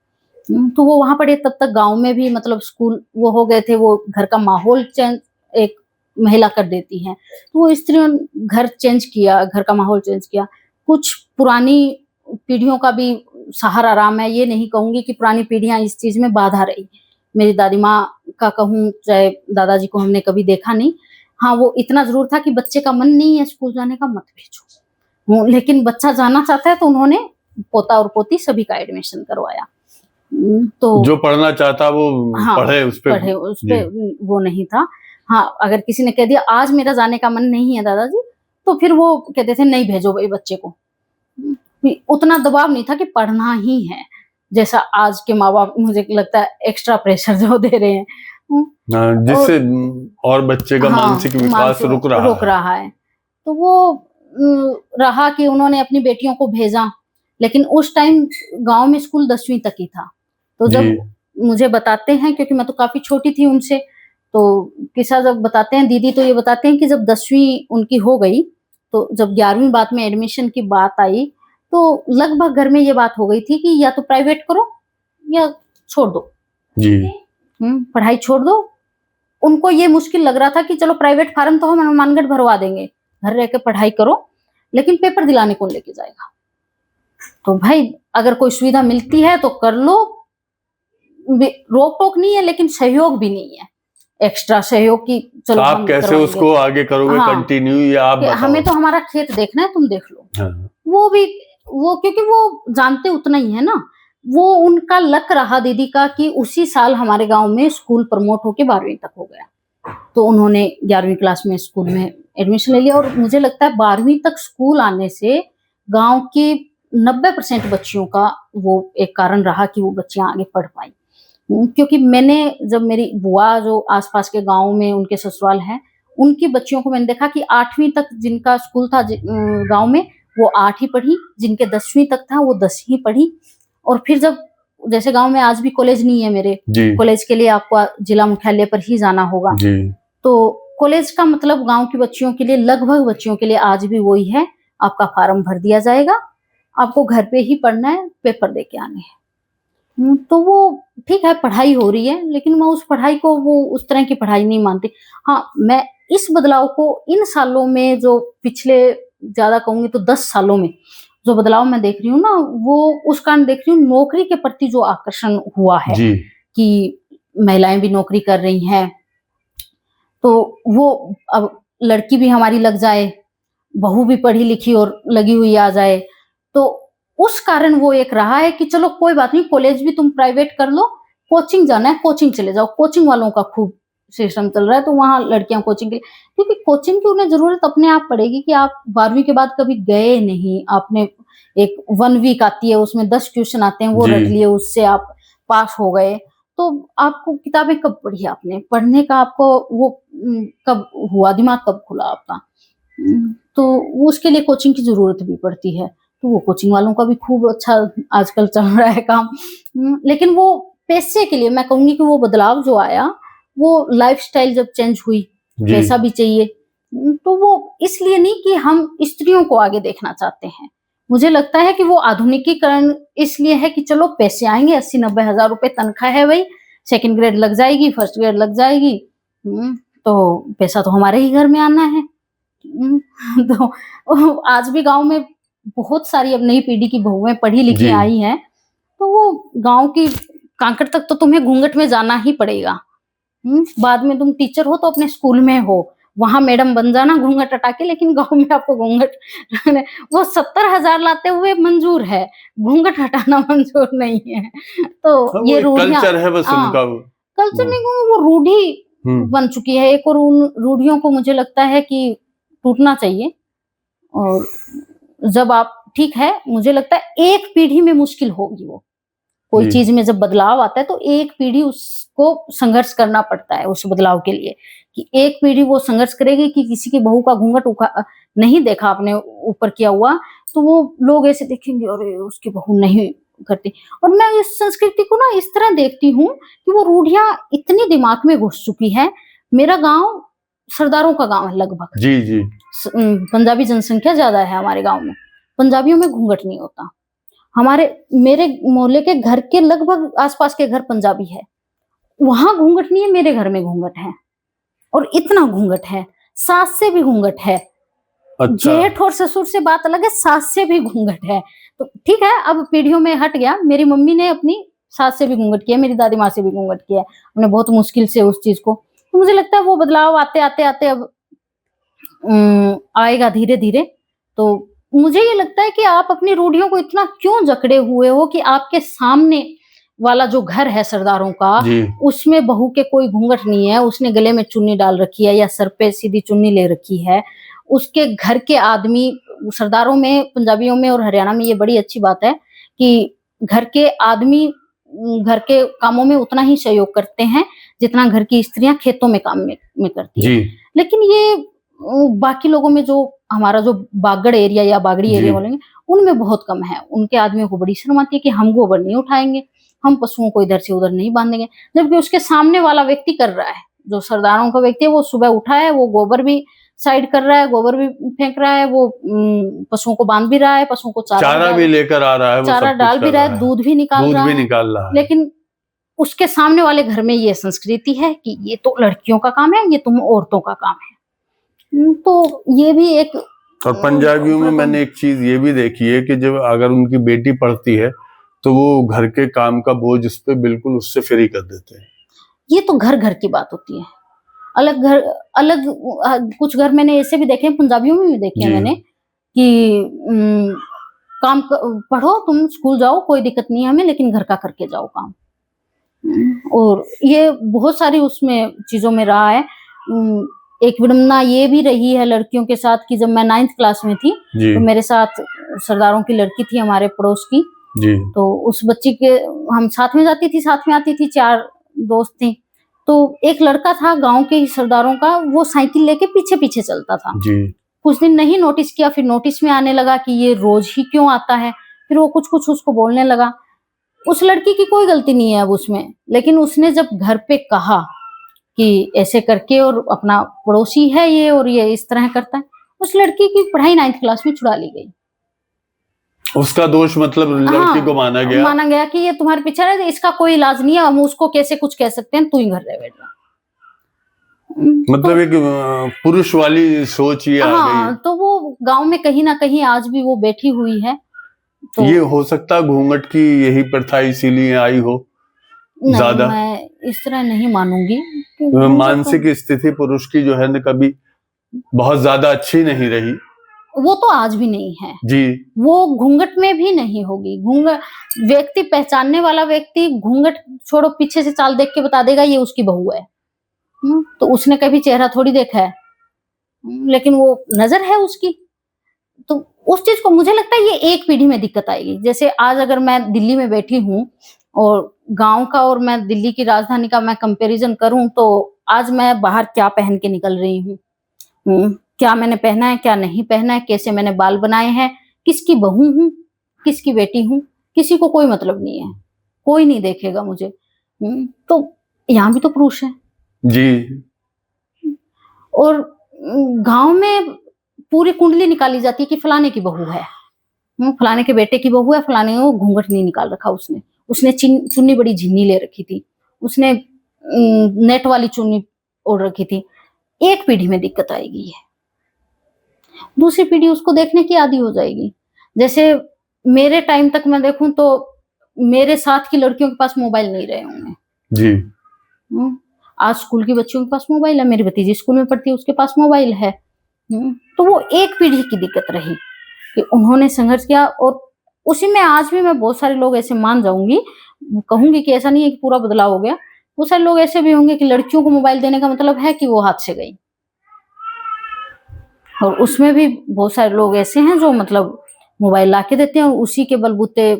तो वो वहाँ पढ़े, तब तक गाँव में भी मतलब स्कूल वो हो गए थे, वो घर का माहौल चेंज एक महिला कर देती हैं। तो वो स्त्रियों ने घर चेंज किया, घर का माहौल चेंज किया। कुछ पुरानी पीढ़ियों का भी सहारा रहा, मैं ये नहीं कहूँगी कि पुरानी पीढ़ियाँ इस चीज़ में बाधा रही। मेरी दादी माँ का कहूँ, चाहे दादाजी को हमने कभी देखा नहीं। हाँ, वो इतना ज़रूर था कि बच्चे का मन नहीं है स्कूल जाने का, मत भेजो। लेकिन बच्चा जाना चाहता है तो उन्होंने पोता और पोती सभी का एडमिशन करवाया। तो जो पढ़ना चाहता वो हाँ, पढ़े उस पे। पढ़े उस जी पे वो नहीं था। हाँ, अगर किसी ने कह दिया आज मेरा जाने का मन नहीं है दादाजी, तो फिर वो कहते थे नहीं भेजो भई बच्चे को। उतना दबाव नहीं था कि पढ़ना ही है, जैसा आज के माँ-बाप मुझे लगता है एक्स्ट्रा प्रेशर जो दे रहे हैं। हाँ, और जिससे और बच्चे का हाँ, मानसिक विकास मानसिक रुक रहा रुक है। रहा है। तो वो रहा कि उन्होंने अपनी बेटियों को भेजा, लेकिन उस टाइम गाँव में स्कूल 10वीं तक ही था। तो जी जब मुझे बताते हैं, क्योंकि मैं तो काफ़ी छोटी थी उनसे, तो किस्सा जब बताते हैं दीदी, तो ये बताते हैं कि जब 10वीं उनकी हो गई, तो जब 11वीं बाद में एडमिशन की बात आई, तो लगभग घर में ये बात हो गई थी कि या तो प्राइवेट करो या छोड़ दो। जी पढ़ाई छोड़ दो। उनको ये मुश्किल लग रहा था कि चलो प्राइवेट फार्म तो हम हनुमानगढ़ भरवा देंगे, घर रह के पढ़ाई करो, लेकिन पेपर दिलाने कौन लेके जाएगा? तो भाई अगर कोई सुविधा मिलती है तो कर लो, रोक टोक नहीं है लेकिन सहयोग भी नहीं है, एक्स्ट्रा सहयोग की चलो आप हम कैसे करवाएंगे। उसको आगे करोगे हाँ, कंटिन्यू, ये आप कि बताओ। हमें तो हमारा खेत देखना है, तुम देख लो। हाँ वो भी वो क्योंकि वो जानते उतना ही है ना, वो उनका लक रहा दीदी का कि उसी साल हमारे गांव में स्कूल प्रमोट होके 12वीं तक हो गया, तो उन्होंने 11वीं क्लास में स्कूल में एडमिशन ले लिया। और मुझे लगता है 12वीं तक स्कूल आने से गांव की 90% बच्चियों का वो एक कारण रहा कि वो बच्चियां आगे पढ़ पाई। क्योंकि मैंने जब मेरी बुआ जो आसपास के गाँव में उनके ससुराल हैं, उनकी बच्चियों को मैंने देखा कि 8वीं तक जिनका स्कूल था गाँव में, वो 8 ही पढ़ी, जिनके 10वीं तक था वो 10 ही पढ़ी। और फिर जब जैसे गाँव में आज भी कॉलेज नहीं है मेरे, जी कॉलेज के लिए आपको जिला मुख्यालय पर ही जाना होगा। जी तो कॉलेज का मतलब गाँव की बच्चियों के लिए, लगभग बच्चियों के लिए आज भी वही है, आपका फॉर्म भर दिया जाएगा, आपको घर पे ही पढ़ना है, पेपर दे के आने हैं। तो वो ठीक है पढ़ाई हो रही है, लेकिन मैं उस पढ़ाई को वो उस तरह की पढ़ाई नहीं मानती। हाँ, मैं इस बदलाव को इन सालों में जो पिछले ज़्यादा कहूँगी तो 10 सालों में जो बदलाव मैं देख रही हूँ ना, वो उस कारण देख रही हूँ नौकरी के प्रति जो आकर्षण हुआ है जी कि महिलाएँ भी नौकरी कर रही हैं। तो वो अब लड़की भी हमारी लग जाए, बहू भी पढ़ी लिखी और लगी हुई आ जाए, तो उस कारण वो एक रहा है कि चलो कोई बात नहीं, कॉलेज भी तुम प्राइवेट कर लो, कोचिंग जाना है कोचिंग चले जाओ। कोचिंग वालों का खूब सिस्टम चल रहा है, तो वहाँ लड़कियां कोचिंग के लिए, क्योंकि कोचिंग की उन्हें जरूरत अपने आप पड़ेगी कि आप 12वीं के बाद कभी गए नहीं, आपने एक 1 वीक आती है उसमें 10 क्वेश्चन आते हैं, वो जी रट लिए, उससे आप पास हो गए, तो आपको किताबें कब पढ़ी आपने, पढ़ने का आपको वो कब हुआ, दिमाग कब खुला आपका। तो वो उसके लिए कोचिंग की ज़रूरत भी पड़ती है, तो वो कोचिंग वालों का भी खूब अच्छा आजकल चल रहा है काम। लेकिन वो पैसे के लिए मैं कहूँगी कि वो बदलाव जो आया, वो लाइफ़स्टाइल जब चेंज हुई, जी पैसा भी चाहिए, तो वो इसलिए नहीं कि हम स्त्रियों को आगे देखना चाहते हैं। मुझे लगता है कि वो आधुनिकीकरण इसलिए है कि चलो पैसे आएँगे, 80-90 हज़ार रुपए तनख्वाह है भई, सेकंड ग्रेड लग जाएगी, फर्स्ट ग्रेड लग जाएगी। तो पैसा तो हमारे ही घर में आना है। तो आज भी गाँव में बहुत सारी अब नई पीढ़ी की बहुएँ पढ़ी-लिखी जी। आई हैं, तो वो गाँव की कांकड़ तक तो तुम्हें घूँघट में जाना ही पड़ेगा। बाद में तुम टीचर हो तो अपने स्कूल में हो, वहाँ मैडम बन जाना घूँघट हटा के, लेकिन गाँव में आपको घूँघट वो 70,000 लाते हुए मंजूर है, घूँघट हटाना मंजूर नहीं है। हाँ, तो वो ये एक रूढ़ियाँ कल्चर है बस हाँ, उनका। कल्चर वो नहीं कहूँगी, वो रूढ़ी बन चुकी है एक, और उन रूढ़ियों को मुझे लगता है कि टूटना चाहिए। और जब आप ठीक है, मुझे लगता है एक पीढ़ी में मुश्किल होगी वो। कोई जी। चीज़ में जब बदलाव आता है तो एक पीढ़ी उसको संघर्ष करना पड़ता है उस बदलाव के लिए, कि एक पीढ़ी वो संघर्ष करेगी कि किसी की बहू का घूँघट नहीं देखा आपने ऊपर किया हुआ, तो वो लोग ऐसे देखेंगे, अरे! उसकी बहू नहीं करती। और मैं इस संस्कृति को ना इस तरह देखती हूँ कि वो रूढ़ियाँ इतनी दिमाग में घुस चुकी है। मेरा गाँव सरदारों का गाँव है लगभग। जी, जी। पंजाबी जनसंख्या ज़्यादा है हमारे गाँव में। पंजाबियों में घूँघट नहीं होता। हमारे मेरे मोहल्ले के घर के लगभग आस-पास के घर पंजाबी है। वहाँ घूँघट नहीं है, मेरे घर में घूँघट है, और इतना घूँघट है। सास से भी घूँघट है। अच्छा। जेठ और ससुर से बात अलग है, सास से भी घूँघट है। तो ठीक है, अब पीढ़ियों में हट गया। मेरी मम्मी ने अपनी सास से भी घूँघट किया, मेरी दादी माँ से भी घूँघट किया। हमने बहुत मुश्किल से उस चीज़ को, तो मुझे लगता है वो बदलाव आते-आते अब आएगा धीरे-धीरे। तो मुझे ये लगता है कि आप अपनी रूढ़ियों को इतना क्यों जकड़े हुए हो कि आपके सामने वाला जो घर है सरदारों का, जी। उसमें बहू के कोई घूँघट नहीं है, उसने गले में चुन्नी डाल रखी है या सर पे सीधी चुन्नी ले रखी है। उसके घर के आदमी सरदारों में, पंजाबियों में और हरियाणा में ये बड़ी अच्छी बात है कि घर के आदमी घर के कामों में उतना ही सहयोग करते हैं, जितना घर की स्त्रियाँ खेतों में काम में करती है। जी। लेकिन ये बाकी लोगों में जो हमारा जो बागड़ एरिया या बागड़ी जी। एरिया बोलेंगे, उनमें बहुत कम है। उनके आदमियों को बड़ी शर्म आती है कि हम गोबर नहीं उठाएँगे, हम पशुओं को इधर से उधर नहीं बाँधेंगे। जबकि उसके सामने वाला व्यक्ति कर रहा है, जो सरदारों का व्यक्ति है वो सुबह उठा है, वो गोबर भी साइड कर रहा है, गोबर भी फेंक रहा है, वो पशुओं को बाँध भी रहा है, पशुओं को चारा भी लेकर आ रहा है, वो चारा सब कुछ डाल भी कर रहा रहा है, है। दूध भी निकाल दूध रहा भी है। निकाल रहा है। लेकिन उसके सामने वाले घर में ये संस्कृति है कि ये तो लड़कियों का काम है, ये तुम औरतों का काम है। तो ये भी एक और पंजाबियों में मैंने एक चीज ये भी देखी है कि जब अगर उनकी बेटी पढ़ती है तो वो घर के काम का बोझ उस पे बिल्कुल उससे फ्री कर देते हैं। ये तो घर-घर की बात होती है। अलग कुछ घर मैंने ऐसे भी देखे हैं, पंजाबियों में भी देखे हैं जी। मैंने कि काम पढ़ो, तुम स्कूल जाओ, कोई दिक्कत नहीं है हमें, लेकिन घर का करके जाओ काम। और ये बहुत सारी उसमें चीज़ों में रहा है। एक विडंबना ये भी रही है लड़कियों के साथ कि जब मैं 9th क्लास में थी, जी। तो मेरे साथ सरदारों की लड़की थी हमारे पड़ोस की। जी। तो उस बच्ची के हम साथ में जाती थी, साथ में आती थी, 4 दोस्त थी। तो एक लड़का था गाँव के ही सरदारों का, वो साइकिल लेके पीछे-पीछे चलता था। जी। कुछ दिन नहीं नोटिस किया, फिर नोटिस में आने लगा कि ये रोज़ ही क्यों आता है। फिर वो कुछ-कुछ उसको बोलने लगा। उस लड़की की कोई गलती नहीं है अब उसमें, लेकिन उसने जब घर पे कहा कि ऐसे करके, और अपना पड़ोसी है ये और ये इस तरह करता है, उस लड़की की पढ़ाई 9th क्लास में छुड़ा ली गई। उसका दोष मतलब लड़की को माना गया कि ये तुम्हारे पीछे है, इसका कोई इलाज नहीं है, हम उसको कैसे कुछ कह सकते हैं, तू ही घर रह बैठ जा। मतलब एक पुरुष वाली सोच ये आ गई है। हाँ, तो वो गाँव में कहीं न कहीं आज भी वो बैठी हुई है। तो ये हो सकता है घूंघट की यही प्रथा इसीलिए आई हो ज्यादा। मैं इस तरह नहीं मानूंगी। मानसिक स्थिति पुरुष की जो है ना कभी बहुत ज्यादा अच्छी नहीं रही। वो तो आज भी नहीं है जी। वो घूंघट में भी नहीं होगी। घूंघट व्यक्ति, पहचानने वाला व्यक्ति घूंघट छोड़ो, पीछे से चाल देख के बता देगा ये उसकी बहू है। तो उसने कभी चेहरा थोड़ी देखा है, लेकिन वो नजर है उसकी। तो उस चीज को मुझे लगता है ये एक पीढ़ी में दिक्कत आएगी। जैसे आज अगर मैं दिल्ली में बैठी हूँ और गांव का और मैं दिल्ली की राजधानी का मैं कंपैरिजन करूं, तो आज मैं बाहर क्या पहन के निकल रही हूँ, क्या मैंने पहना है, क्या नहीं पहना है, कैसे मैंने बाल बनाए हैं, किसकी बहू हूँ, किसकी बेटी हूँ, किसी को कोई मतलब नहीं है, कोई नहीं देखेगा मुझे। तो यहाँ भी तो पुरुष है। जी। और गांव में पूरी कुंडली निकाली जाती है कि फलाने की बहू है, फलाने के बेटे की बहू है, फलाने को घूंघट नहीं निकाल रखा उसने, उसने चुन्नी बड़ी झिन्नी ले रखी थी, उसने नेट वाली चुन्नी ओढ़ रखी थी। एक पीढ़ी में दिक्कत आएगी है, दूसरी पीढ़ी उसको देखने की आदी हो जाएगी। जैसे मेरे टाइम तक मैं देखूं तो मेरे साथ की लड़कियों के पास मोबाइल नहीं रहे होंगे जी। आज स्कूल की बच्चियों के पास मोबाइल है, मेरी भतीजी स्कूल में पढ़ती है उसके पास मोबाइल है। तो वो एक पीढ़ी की दिक्कत रही कि उन्होंने संघर्ष किया, और उसी में आज भी मैं बहुत सारे लोग ऐसे मान जाऊंगी, कहूंगी कि ऐसा नहीं है कि पूरा बदलाव हो गया। बहुत सारे लोग ऐसे भी होंगे कि लड़कियों को मोबाइल देने का मतलब है कि वो हाथ से गई, और उसमें भी बहुत सारे लोग ऐसे हैं जो मतलब मोबाइल ला के देते हैं, और उसी के बलबूते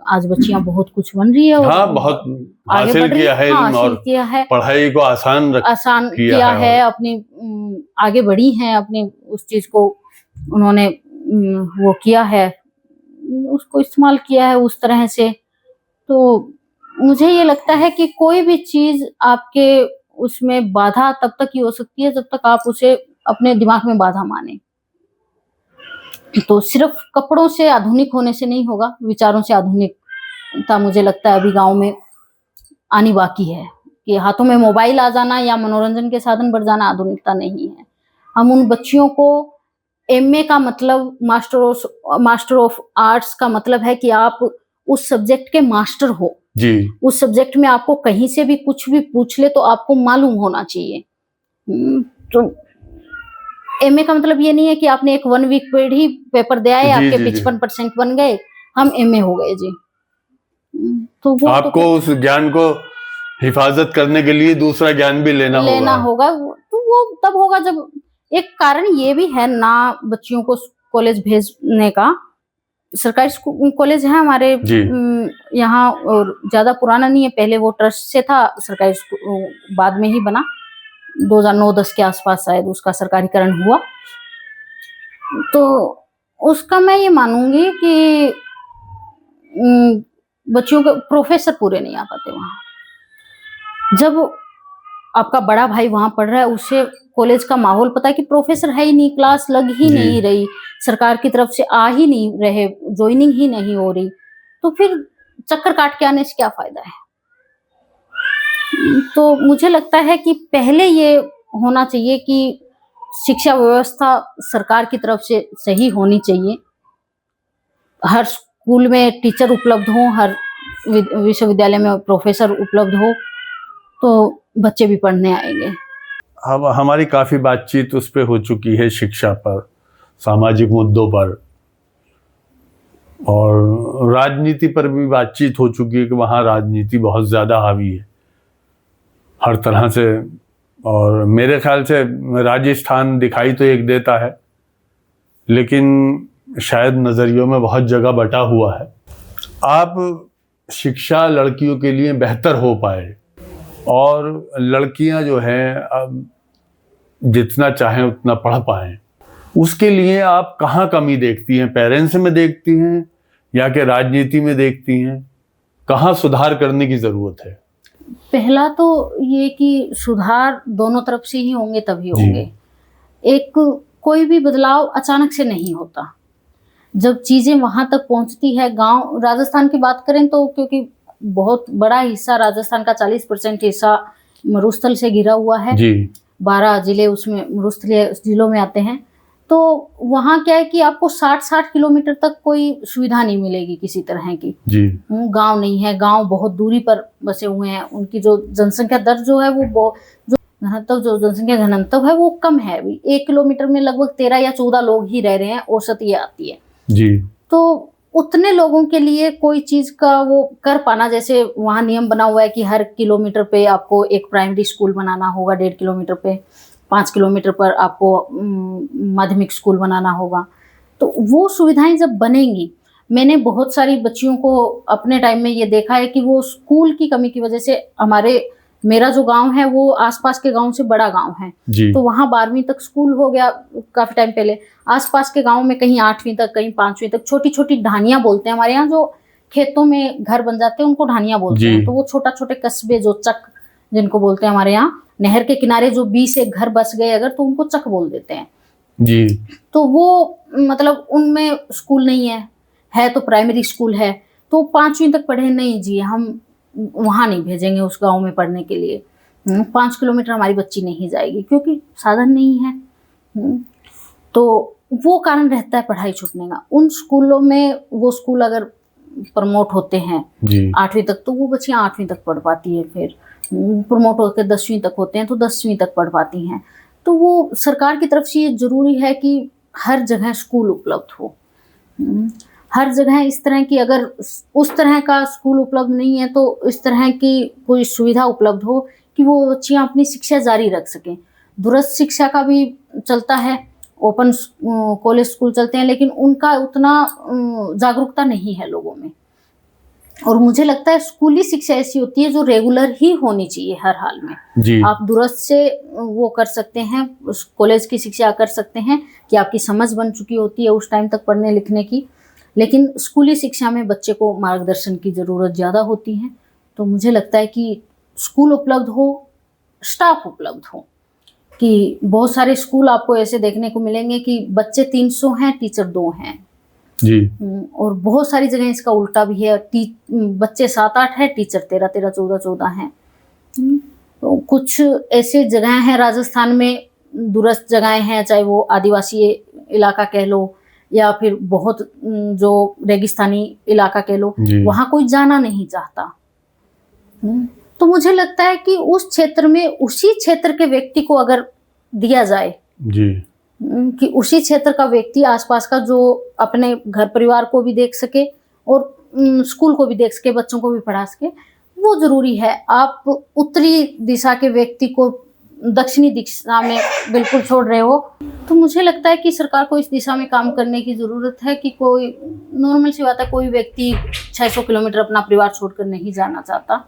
आज बच्चियां बहुत कुछ बन रही है और हाँ, बहुत हासिल किया है, और किया है, पढ़ाई को आसान किया है, अपनी आगे बढ़ी हैं, अपनी उस चीज को उन्होंने वो किया है, उसको इस्तेमाल किया है उस तरह से। तो मुझे ये लगता है कि कोई भी चीज आपके उसमें बाधा तब तक ही हो सकती है जब तक आप उसे अपने दिमाग में बाधा माने। तो सिर्फ कपड़ों से आधुनिक होने से नहीं होगा, विचारों से आधुनिकता मुझे लगता है अभी गांव में आनी बाकी है। कि हाथों में मोबाइल आ जाना या मनोरंजन के साधन बढ़ जाना आधुनिकता नहीं है। हम उन बच्चियों को एमए का मतलब मास्टर ऑफ आर्ट्स का मतलब है कि आप उस सब्जेक्ट के मास्टर हो जी। उस सब्जेक्ट में आपको कहीं से भी कुछ भी पूछ ले तो आपको मालूम होना चाहिए। तो एमए का मतलब ये नहीं है कि आपने एक 1 वीक पीरियड ही पेपर दिया है, आपके 55% बन गए, हम एमए हो गए जी। तो वो आपको उस ज्ञान को हिफाजत करने के लिए दूसरा ज्ञान भी लेना होगा। तो वो तब होगा जब, एक कारण ये भी है ना बच्चियों को कॉलेज भेजने का, सरकारी कॉलेज है हमारे यहाँ, और ज्यादा पुराना नहीं है, पहले वो ट्रस्ट से था, सरकारी बाद में ही बना, 2009-10 के आसपास शायद उसका सरकारीकरण हुआ। तो उसका मैं ये मानूंगी कि बच्चियों के प्रोफेसर पूरे नहीं आ पाते वहां। जब आपका बड़ा भाई वहां पढ़ रहा है, उसे कॉलेज का माहौल पता है कि प्रोफेसर है ही नहीं, क्लास लग ही नहीं रही, सरकार की तरफ से आ ही नहीं रहे, ज्वाइनिंग ही नहीं हो रही, तो फिर चक्कर काट के आने से क्या फायदा है। तो मुझे लगता है कि पहले ये होना चाहिए कि शिक्षा व्यवस्था सरकार की तरफ से सही होनी चाहिए, हर स्कूल में टीचर उपलब्ध हो, हर विश्वविद्यालय में प्रोफेसर उपलब्ध हो, तो बच्चे भी पढ़ने आएंगे। अब हमारी काफी बातचीत उस पे हो चुकी है, शिक्षा पर, सामाजिक मुद्दों पर, और राजनीति पर भी बातचीत हो चुकी है कि वहाँ राजनीति बहुत ज़्यादा हावी है हर तरह से। और मेरे ख्याल से राजस्थान दिखाई तो एक देता है, लेकिन शायद नज़रियों में बहुत जगह बटा हुआ है। आप शिक्षा लड़कियों के लिए बेहतर हो पाए, और लड़कियां जो हैं अब जितना चाहें उतना पढ़ पाएं, उसके लिए आप कहाँ कमी देखती हैं? पेरेंट्स में देखती हैं या कि राजनीति में देखती हैं? कहाँ सुधार करने की ज़रूरत है? पहला तो ये कि सुधार दोनों तरफ से ही होंगे तभी होंगे। एक कोई भी बदलाव अचानक से नहीं होता, जब चीजें वहां तक पहुंचती है। गांव राजस्थान की बात करें तो, क्योंकि बहुत बड़ा हिस्सा राजस्थान का 40% हिस्सा मरुस्थल से घिरा हुआ है, 12 जिले उसमें मरुस्थलीय जिलों में आते हैं। तो वहाँ क्या है कि आपको 60 किलोमीटर तक कोई सुविधा नहीं मिलेगी किसी तरह की। गांव नहीं है, गांव बहुत दूरी पर बसे हुए हैं, उनकी जो जनसंख्या दर जो है वो जो जनसंख्या घनत्व है वो कम है। अभी 1 किलोमीटर में लगभग 13 या 14 लोग ही रह रहे हैं, औसत ये आती है जी। तो उतने लोगों के लिए कोई चीज का वो कर पाना, जैसे वहाँ नियम बना हुआ है कि हर किलोमीटर पे आपको एक प्राइमरी स्कूल बनाना होगा, 1.5 किलोमीटर पे, 5 किलोमीटर पर आपको माध्यमिक स्कूल बनाना होगा। तो वो सुविधाएं जब बनेंगी, मैंने बहुत सारी बच्चियों को अपने टाइम में ये देखा है कि वो स्कूल की कमी की वजह से, मेरा जो गांव है वो आसपास के गांव से बड़ा गांव है, तो वहाँ 12वीं तक स्कूल हो गया काफी टाइम पहले। आसपास के गांव में कहीं 8वीं तक, कहीं 5वीं तक छोटी छोटी ढानियां बोलते हैं हमारे यहाँ, जो खेतों में घर बन जाते हैं उनको ढानियां बोलते हैं। तो वो छोटे कस्बे जो चक जिनको बोलते हैं हमारे यहाँ, नहर के किनारे जो 20 एक घर बस गए अगर, तो उनको चक बोल देते हैं जी। तो वो मतलब उनमें स्कूल नहीं है तो प्राइमरी स्कूल है, तो 5वीं तक पढ़े, नहीं जी हम वहाँ नहीं भेजेंगे उस गांव में पढ़ने के लिए। 5 किलोमीटर हमारी बच्ची नहीं जाएगी क्योंकि साधन नहीं है। तो वो कारण रहता है पढ़ाई छूटने का। उन स्कूलों में वो स्कूल अगर प्रमोट होते हैं 8वीं तक, तो वो बच्चियाँ 8वीं तक पढ़ पाती है, फिर प्रमोट होकर 10वीं तक होते हैं तो 10वीं तक पढ़ पाती हैं। तो वो सरकार की तरफ से ये जरूरी है कि हर जगह स्कूल उपलब्ध हो। हर जगह इस तरह की, अगर उस तरह का स्कूल उपलब्ध नहीं है तो इस तरह की कोई सुविधा उपलब्ध हो कि वो बच्चियाँ अपनी शिक्षा जारी रख सकें। दूरस्थ शिक्षा का भी चलता है, ओपन कॉलेज स्कूल चलते हैं, लेकिन उनका उतना जागरूकता नहीं है लोगों में। और मुझे लगता है स्कूली शिक्षा ऐसी होती है जो रेगुलर ही होनी चाहिए हर हाल में जी। आप दूरस्थ से वो कर सकते हैं, कॉलेज की शिक्षा कर सकते हैं कि आपकी समझ बन चुकी होती है उस टाइम तक पढ़ने लिखने की, लेकिन स्कूली शिक्षा में बच्चे को मार्गदर्शन की ज़रूरत ज़्यादा होती है। तो मुझे लगता है कि स्कूल उपलब्ध हो, स्टाफ उपलब्ध हो, कि बहुत सारे स्कूल आपको ऐसे देखने को मिलेंगे कि बच्चे 300 हैं, टीचर 2 हैं जी। और बहुत सारी जगह इसका उल्टा भी है, बच्चे 7-8 हैं, टीचर 13-13, 14-14 हैं। तो कुछ ऐसे जगह हैं राजस्थान में, दूरस्थ जगहें हैं, चाहे वो आदिवासी इलाका कह लो या फिर बहुत जो रेगिस्तानी इलाका कह लो, वहाँ कोई जाना नहीं चाहता। तो मुझे लगता है कि उस क्षेत्र में उसी क्षेत्र के व्यक्ति को अगर दिया जाए जी, कि उसी क्षेत्र का व्यक्ति आसपास का जो अपने घर परिवार को भी देख सके और स्कूल को भी देख सके, बच्चों को भी पढ़ा सके, वो जरूरी है। आप उत्तरी दिशा के व्यक्ति को दक्षिणी दिशा में बिल्कुल छोड़ रहे हो, तो मुझे लगता है कि सरकार को इस दिशा में काम करने की ज़रूरत है कि कोई नॉर्मल सी बात है, कोई व्यक्ति 600 किलोमीटर अपना परिवार छोड़कर नहीं जाना चाहता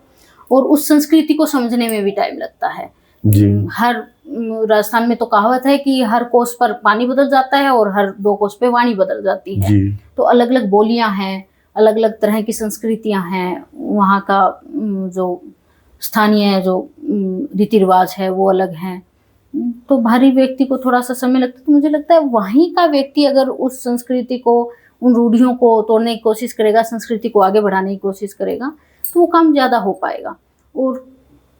और उस संस्कृति को समझने में भी टाइम लगता है जी। हर राजस्थान में तो कहावत है कि हर कोस पर पानी बदल जाता है और हर 2 कोस पे वाणी बदल जाती है जी। तो अलग अलग बोलियां हैं, अलग अलग तरह की संस्कृतियां हैं, वहाँ का जो स्थानीय जो रीति रिवाज है वो अलग हैं। तो बाहरी व्यक्ति को थोड़ा सा समय लगता है, तो मुझे लगता है वहीं का व्यक्ति अगर उस संस्कृति को, उन रूढ़ियों को तोड़ने की कोशिश करेगा, संस्कृति को आगे बढ़ाने की कोशिश करेगा, तो वो काम ज़्यादा हो पाएगा। और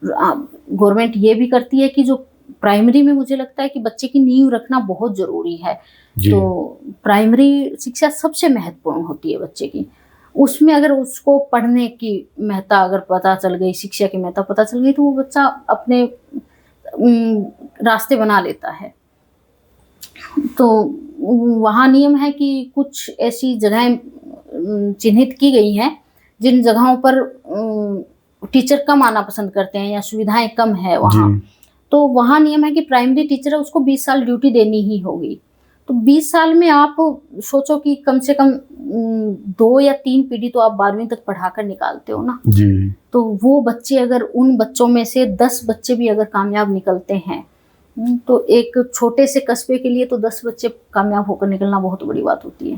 गवर्नमेंट ये भी करती है कि जो प्राइमरी में मुझे लगता है कि बच्चे की नींव रखना बहुत ज़रूरी है। तो प्राइमरी शिक्षा सबसे महत्वपूर्ण होती है बच्चे की, उसमें अगर उसको पढ़ने की महत्ता अगर पता चल गई, शिक्षा की महत्ता पता चल गई, तो वो बच्चा अपने रास्ते बना लेता है। तो वहाँ नियम है कि कुछ ऐसी जगहें चिन्हित की गई हैं जिन जगहों पर टीचर कम आना पसंद करते हैं या सुविधाएं कम है वहाँ, तो वहाँ नियम है कि प्राइमरी टीचर है उसको 20 साल ड्यूटी देनी ही होगी। तो 20 साल में आप सोचो कि कम से कम 2 या 3 पीढ़ी तो आप 12वीं तक पढ़ा कर निकालते हो ना जी। तो वो बच्चे, अगर उन बच्चों में से 10 बच्चे भी अगर कामयाब निकलते हैं, तो एक छोटे से कस्बे के लिए तो 10 बच्चे कामयाब होकर निकलना बहुत बड़ी बात होती है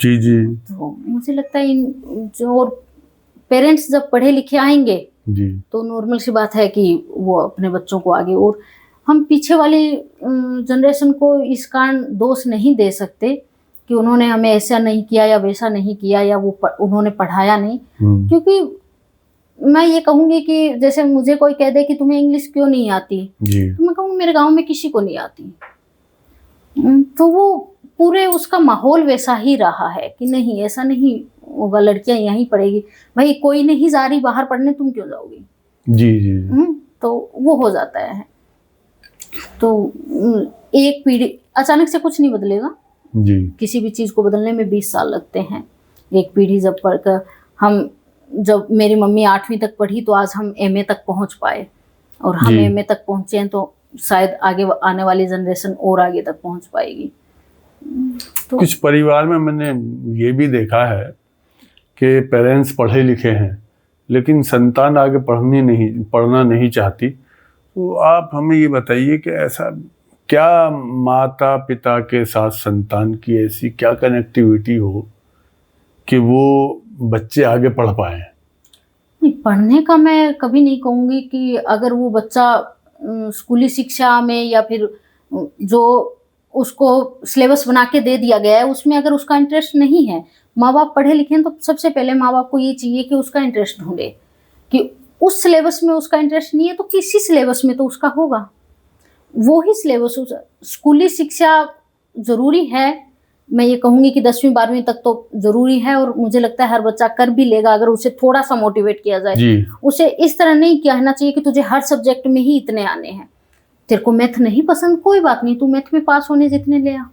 जी जी। तो मुझे लगता है इन जो पेरेंट्स जब पढ़े लिखे आएंगे जी, तो नॉर्मल सी बात है कि वो अपने बच्चों को आगे, और हम पीछे वाली जनरेशन को इस कारण दोष नहीं दे सकते कि उन्होंने हमें ऐसा नहीं किया या वैसा नहीं किया या वो उन्होंने पढ़ाया नहीं, क्योंकि मैं ये कहूँगी कि जैसे मुझे कोई कह दे कि तुम्हें इंग्लिश क्यों नहीं आती जी, तो मैं कहूँगी मेरे गांव में किसी को नहीं आती। तो वो पूरे उसका माहौल वैसा ही रहा है कि नहीं, ऐसा नहीं होगा, लड़कियां यहीं पढ़ेगी, भाई कोई नहीं जा रही बाहर पढ़ने, तुम क्यों जाओगी जी जी। तो वो हो जाता है। तो एक पीढ़ी अचानक से कुछ नहीं बदलेगा जी, किसी भी चीज को बदलने में 20 साल लगते हैं। एक पीढ़ी जब पढ़कर, हम जब मेरी मम्मी 8वीं तक पढ़ी तो आज हम MA तक पहुंच पाए, और हम MA तक पहुंचे हैं तो शायद आगे आने वाली जनरेशन और आगे तक पहुंच पाएगी। तो कुछ परिवार में मैंने ये भी देखा है कि पेरेंट्स पढ़े लिखे हैं लेकिन संतान आगे पढ़ना नहीं चाहती, तो आप हमें ये बताइए कि ऐसा क्या माता पिता के साथ संतान की ऐसी क्या कनेक्टिविटी हो कि वो बच्चे आगे पढ़ पाए? नहीं, पढ़ने का मैं कभी नहीं कहूँगी कि अगर वो बच्चा स्कूली शिक्षा में या फिर जो उसको सिलेबस बना के दे दिया गया है उसमें अगर उसका इंटरेस्ट नहीं है, माँ बाप पढ़े लिखे हैं तो सबसे पहले माँ बाप को ये चाहिए कि उसका इंटरेस्ट ढूंढे कि उस सिलेबस में उसका इंटरेस्ट नहीं है तो किसी सिलेबस में तो उसका होगा, वो ही सिलेबस। स्कूली शिक्षा ज़रूरी है, मैं ये कहूँगी कि 10वीं 12वीं तक तो ज़रूरी है और मुझे लगता है हर बच्चा कर भी लेगा अगर उसे थोड़ा सा मोटिवेट किया जाए। उसे इस तरह नहीं कहना चाहिए कि तुझे हर सब्जेक्ट में ही इतने आने हैं, तेरे को मैथ नहीं पसंद कोई बात नहीं, तू मैथ में पास होने जितने ले आ,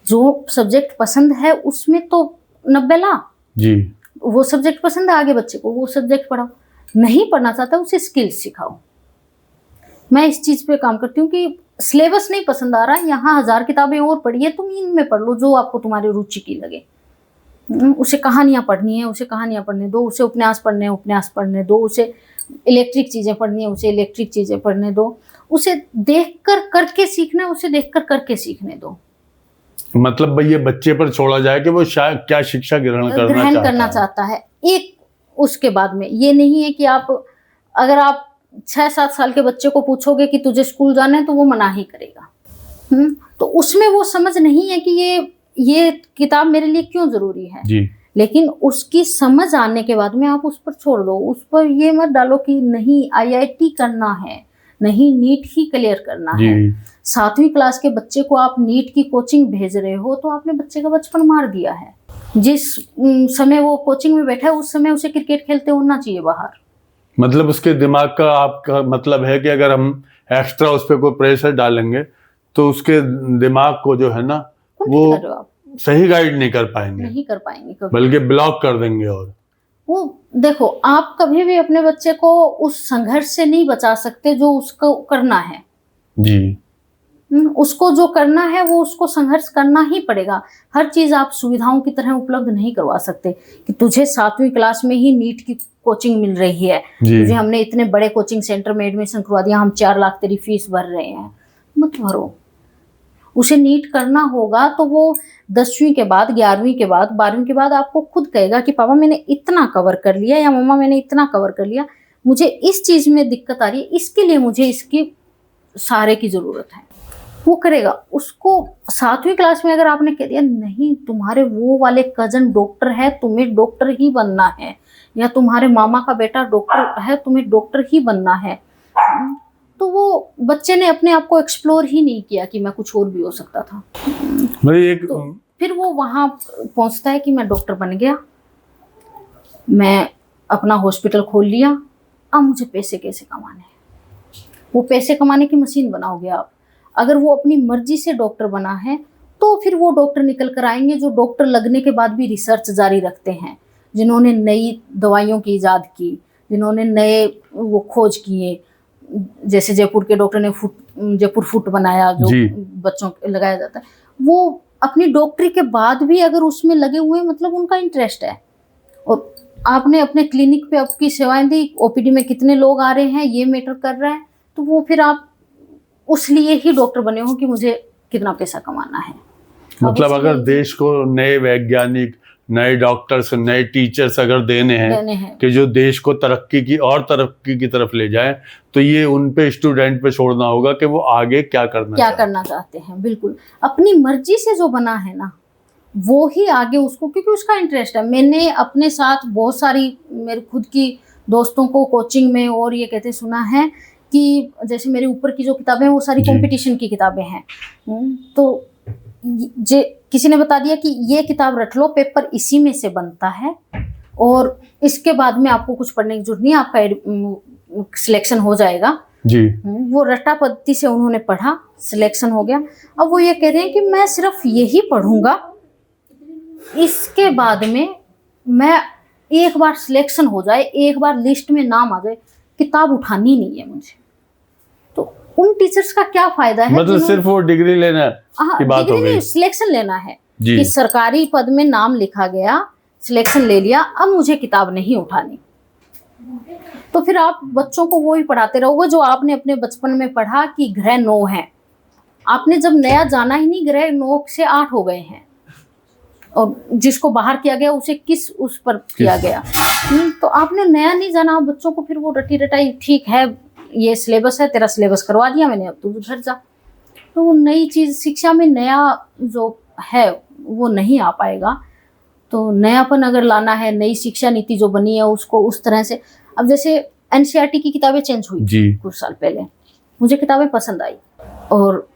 जो सब्जेक्ट पसंद है उसमें तो 90 ला जी। वो सब्जेक्ट पसंद है आगे बच्चे को, वो सब्जेक्ट पढ़ाओ, नहीं पढ़ना चाहता उसे स्किल्स सिखाओ। मैं इस चीज़ पे काम करती हूँ कि सिलेबस नहीं पसंद आ रहा है, यहाँ 1000 किताबें और पढ़िए, तुम इनमें पढ़ लो जो आपको तुम्हारी रुचि की लगे। उसे कहानियाँ पढ़नी है, उसे कहानियाँ पढ़ने दो, उसे उपन्यास पढ़ने उपन्यास पढ़ने दो, उसे इलेक्ट्रिक चीज़ें पढ़नी है उसे इलेक्ट्रिक चीज़ें पढ़ने दो, उसे देख कर करके सीखना है उसे देख कर करके सीखने दो। मतलब ये बच्चे पर छोड़ा जाए कि वो क्या शिक्षा ग्रहण करना चाहता है। एक उसके बाद में ये नहीं है कि आप अगर आप 6-7 साल के बच्चे को पूछोगे कि तुझे स्कूल जाना है तो वो मना ही करेगा। तो उसमें वो समझ नहीं है कि ये किताब मेरे लिए क्यों जरूरी है जी। लेकिन उसकी समझ आने के बाद में आप उस पर छोड़ दो, उस पर ये मत डालो कि नहीं IIT करना है, नहीं नीट ही क्लियर करना है। 7वीं क्लास के बच्चे को आप नीट की कोचिंग भेज रहे हो तो आपने बच्चे का बचपन मार दिया है। जिस समय वो कोचिंग में बैठा है उस समय उसे क्रिकेट खेलते होना चाहिए बाहर। मतलब उसके दिमाग का आपका मतलब है कि अगर हम एक्स्ट्रा उस पर कोई प्रेशर डालेंगे तो उसके दिमाग को जो है ना वो सही गाइड नहीं कर पाएंगे, बल्कि ब्लॉक कर देंगे। और वो देखो, आप कभी भी अपने बच्चे को उस संघर्ष से नहीं बचा सकते जो उसको करना है जी। उसको जो करना है वो उसको संघर्ष करना ही पड़ेगा। हर चीज आप सुविधाओं की तरह उपलब्ध नहीं करवा सकते कि तुझे 7वीं क्लास में ही नीट की कोचिंग मिल रही है, तुझे हमने इतने बड़े कोचिंग सेंटर में एडमिशन करवा दिया, हम 4 लाख तेरी फीस भर रहे हैं, मत भरो। उसे नीट करना होगा तो वो 10वीं के बाद 11वीं के बाद 12वीं के बाद आपको खुद कहेगा कि पापा मैंने इतना कवर कर लिया या मम्मा मैंने इतना कवर कर लिया, मुझे इस चीज में दिक्कत आ रही है, इसके लिए मुझे इसकी सहारे की जरूरत है, वो करेगा। उसको 7वीं क्लास में अगर आपने कह दिया नहीं तुम्हारे वो वाले कजन डॉक्टर है तुम्हें डॉक्टर ही बनना है, या तुम्हारे मामा का बेटा डॉक्टर है तुम्हें डॉक्टर ही बनना है, तो वो बच्चे ने अपने आप को एक्सप्लोर ही नहीं किया कि मैं कुछ और भी हो सकता था। तो फिर वो वहां पहुंचता है कि मैं डॉक्टर बन गया, मैं अपना हॉस्पिटल खोल लिया, अब मुझे पैसे कैसे कमाने हैं। वो पैसे कमाने की मशीन बनाओगे आप। अगर वो अपनी मर्जी से डॉक्टर बना है तो फिर वो डॉक्टर निकल कर आएंगे जो डॉक्टर लगने के बाद भी रिसर्च जारी रखते हैं, जिन्होंने नई दवाइयों की इजाद की, जिन्होंने नए वो खोज किए, जैसे जयपुर के डॉक्टर ने जयपुर फुट बनाया जो बच्चों को लगाया जाता है, वो अपनी डॉक्टरी के बाद भी अगर उसमें लगे हुए मतलब उनका इंटरेस्ट है। और आपने अपने क्लिनिक पे आपकी सेवाएं दी, OPD में कितने लोग आ रहे हैं ये मैटर कर रहा है, तो वो फिर आप उस लिए ही डॉक्टर बने हो कि मुझे कितना पैसा कमाना है। मतलब अगर देश को नए वैज्ञानिक, नए डॉक्टर्स, नए टीचर्स अगर देने हैं कि जो देश को तरक्की की तरफ ले जाए, तो ये उन पे स्टूडेंट पे छोड़ना होगा कि वो आगे क्या करना चाहते हैं। बिल्कुल अपनी मर्जी से जो बना है ना वो ही आगे उसको, क्योंकि उसका इंटरेस्ट है। मैंने अपने साथ बहुत सारी मेरे खुद की दोस्तों को कोचिंग में और ये कहते सुना है कि जैसे मेरे ऊपर की जो किताबें हैं वो सारी कंपटीशन की किताबें हैं, तो किसी ने बता दिया कि ये किताब रख लो, पेपर इसी में से बनता है और इसके बाद में आपको कुछ पढ़ने की जरूरत नहीं, आपका सिलेक्शन हो जाएगा जी। वो रट्टा पद्धति से उन्होंने पढ़ा, सिलेक्शन हो गया। अब वो ये कह रहे हैं कि मैं सिर्फ यही पढ़ूंगा, इसके बाद में मैं एक बार सिलेक्शन हो जाए, एक बार लिस्ट में नाम आ जाए, किताब उठानी नहीं है मुझे। तो उन टीचर्स का क्या फायदा है? मतलब सिर्फ वो डिग्री लेना की बात हो गई, सिलेक्शन लेना है कि सरकारी पद में नाम लिखा गया, सिलेक्शन ले लिया, अब मुझे किताब नहीं उठानी। तो फिर आप बच्चों को वो ही पढ़ाते रहोगे जो आपने अपने बचपन में पढ़ा कि ग्रह 9 है। आपने जब नया जाना ही नहीं, ग्रह 9 से 8 हो गए हैं, और जिसको बाहर किया गया उसे किस उस पर किया गया। तो आपने नया नहीं जाना, बच्चों को फिर वो रटी रटाई ठीक है ये सिलेबस है, तेरा सिलेबस करवा दिया मैंने, अब तू घर जा। तो वो नई चीज शिक्षा में नया जो है वो नहीं आ पाएगा। तो नयापन अगर लाना है, नई शिक्षा नीति जो बनी है उसको उस तरह से, अब जैसे एनसीईआरटी की किताबें चेंज हुई जी। कुछ साल पहले, मुझे किताबें पसंद आई, और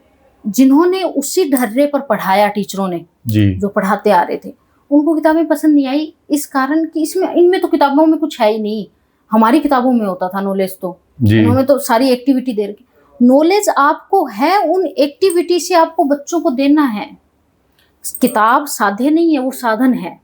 जिन्होंने उसी ढर्रे पर पढ़ाया टीचरों ने जी। जो पढ़ाते आ रहे थे, उनको किताबें पसंद नहीं आई, इस कारण कि इनमें तो किताबों में कुछ है ही नहीं। हमारी किताबों में होता था नॉलेज, तो इन्होंने तो सारी एक्टिविटी दे रखी। नॉलेज आपको है, उन एक्टिविटी से आपको बच्चों को देना है। किताब साध्य नहीं है, वो साधन है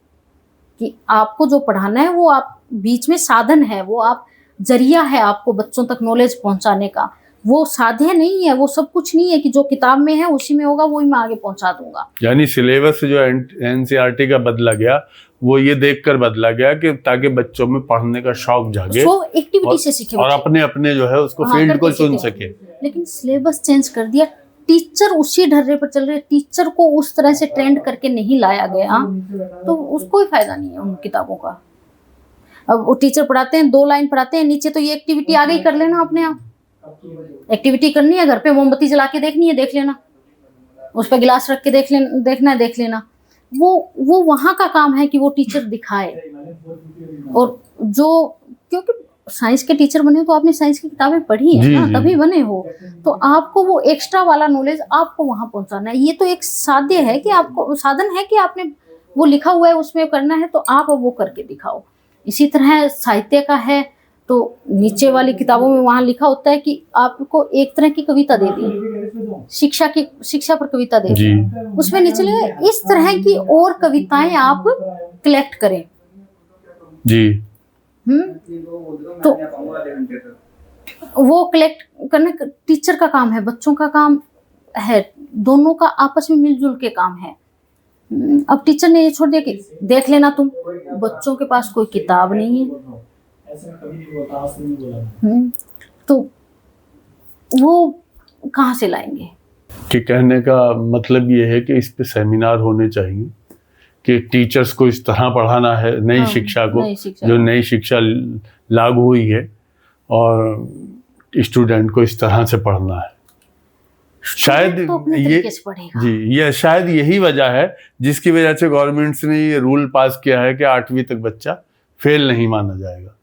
कि आपको जो पढ़ाना है वो आप बीच में साधन है, वो आप जरिया है आपको बच्चों तक नॉलेज पहुंचाने का। वो साध्य नहीं है, वो सब कुछ नहीं है कि जो किताब में है उसी में होगा वही मैं आगे पहुंचा दूंगा। यानी सिलेबस जो एनसीईआरटी का बदला गया वो ये देखकर बदला गया कि ताकि बच्चों में पढ़ने का शौक जागे, एक्टिविटी से सीखे और अपने अपने जो है उसको फील्ड को चुन सके। लेकिन सिलेबस चेंज कर दिया, टीचर उसी ढर्रे पर चल रहे, टीचर को उस तरह से ट्रेंड करके नहीं लाया गया, तो उसको ही फायदा नहीं है उन किताबों का। अब वो टीचर पढ़ाते हैं, 2 लाइन पढ़ाते हैं, नीचे तो ये एक्टिविटी आगे ही कर लेना अपने आप। एक्टिविटी करनी है, घर पे मोमबत्ती जला के देखनी है, देख लेना, उस पर गिलास रख के देखना है, देख लेना। वो वहां का काम है कि वो टीचर दिखाए। और जो, क्योंकि साइंस के टीचर बने तो आपने साइंस की किताबें पढ़ी है ना, तभी बने हो, तो आपको वो एक्स्ट्रा वाला नॉलेज आपको वहां पहुंचाना है। ये तो एक साध्य है कि आपको, साधन है कि आपने वो लिखा हुआ है उसमें करना है, तो आप वो करके दिखाओ। इसी तरह साहित्य का है, तो नीचे वाली किताबों में वहां लिखा होता है कि आपको एक तरह की कविता दे दी, शिक्षा पर कविता दे दी, उसमें नीचे लिखा इस तरह की और कविताएं आप कलेक्ट करें जी। तो वो कलेक्ट करना टीचर का काम है, बच्चों का काम है, दोनों का आपस में मिलजुल के काम है। अब टीचर ने ये छोड़ दिया कि देख लेना तुम, बच्चों के पास कोई किताब नहीं है, तो वो कहाँ से लाएंगे? कि कहने का मतलब ये है कि इस पे सेमिनार होने चाहिए कि टीचर्स को इस तरह पढ़ाना है, नई शिक्षा को, जो नई शिक्षा लागू हुई है, और स्टूडेंट को इस तरह से पढ़ना है। शायद ये शायद यही वजह है जिसकी वजह से गवर्नमेंट ने ये रूल पास किया है कि 8वीं तक बच्चा फेल नहीं माना जाएगा।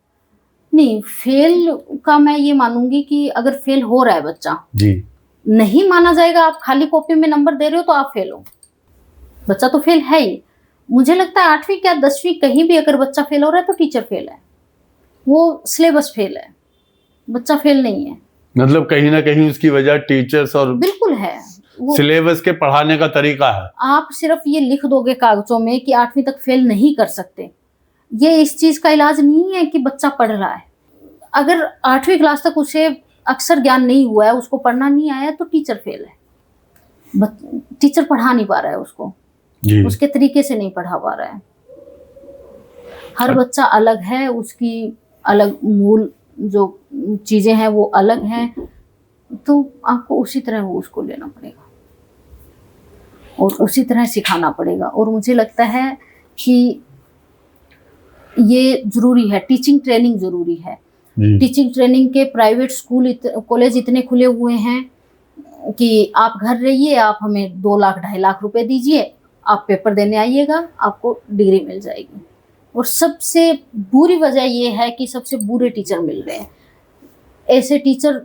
नहीं, फेल का मैं ये मानूंगी कि अगर फेल हो रहा है बच्चा जी, नहीं माना जाएगा। आप खाली कॉपी में नंबर दे रहे हो तो आप फेल हो, बच्चा तो फेल है ही। मुझे लगता है 8वीं क्या 10वीं कहीं भी अगर बच्चा फेल हो रहा है तो टीचर फेल है, वो सिलेबस फेल है, बच्चा फेल नहीं है। मतलब कहीं ना कहीं उसकी वजह टीचर्स और बिल्कुल है, सिलेबस के पढ़ाने का तरीका है। आप सिर्फ ये लिख दोगे कागजों में कि 8वीं तक फेल नहीं कर सकते, ये इस चीज का इलाज नहीं है कि बच्चा पढ़ रहा है। अगर 8वीं क्लास तक उसे अक्षर ज्ञान नहीं हुआ है, उसको पढ़ना नहीं आया, तो टीचर फेल है। टीचर पढ़ा नहीं पा रहा है उसको, उसके तरीके से नहीं पढ़ा पा रहा है। हर बच्चा अलग है, उसकी अलग मूल जो चीजें हैं वो अलग हैं, तो आपको उसी तरह वो उसको लेना पड़ेगा और उसी तरह सिखाना पड़ेगा। और मुझे लगता है कि ये जरूरी है, टीचिंग ट्रेनिंग जरूरी है। टीचिंग ट्रेनिंग के प्राइवेट स्कूल कॉलेज इतने खुले हुए हैं कि आप घर रहिए, आप हमें 2 लाख 2.5 लाख रुपए दीजिए, आप पेपर देने आइएगा, आपको डिग्री मिल जाएगी। और सबसे बुरी वजह ये है कि सबसे बुरे टीचर मिल रहे हैं। ऐसे टीचर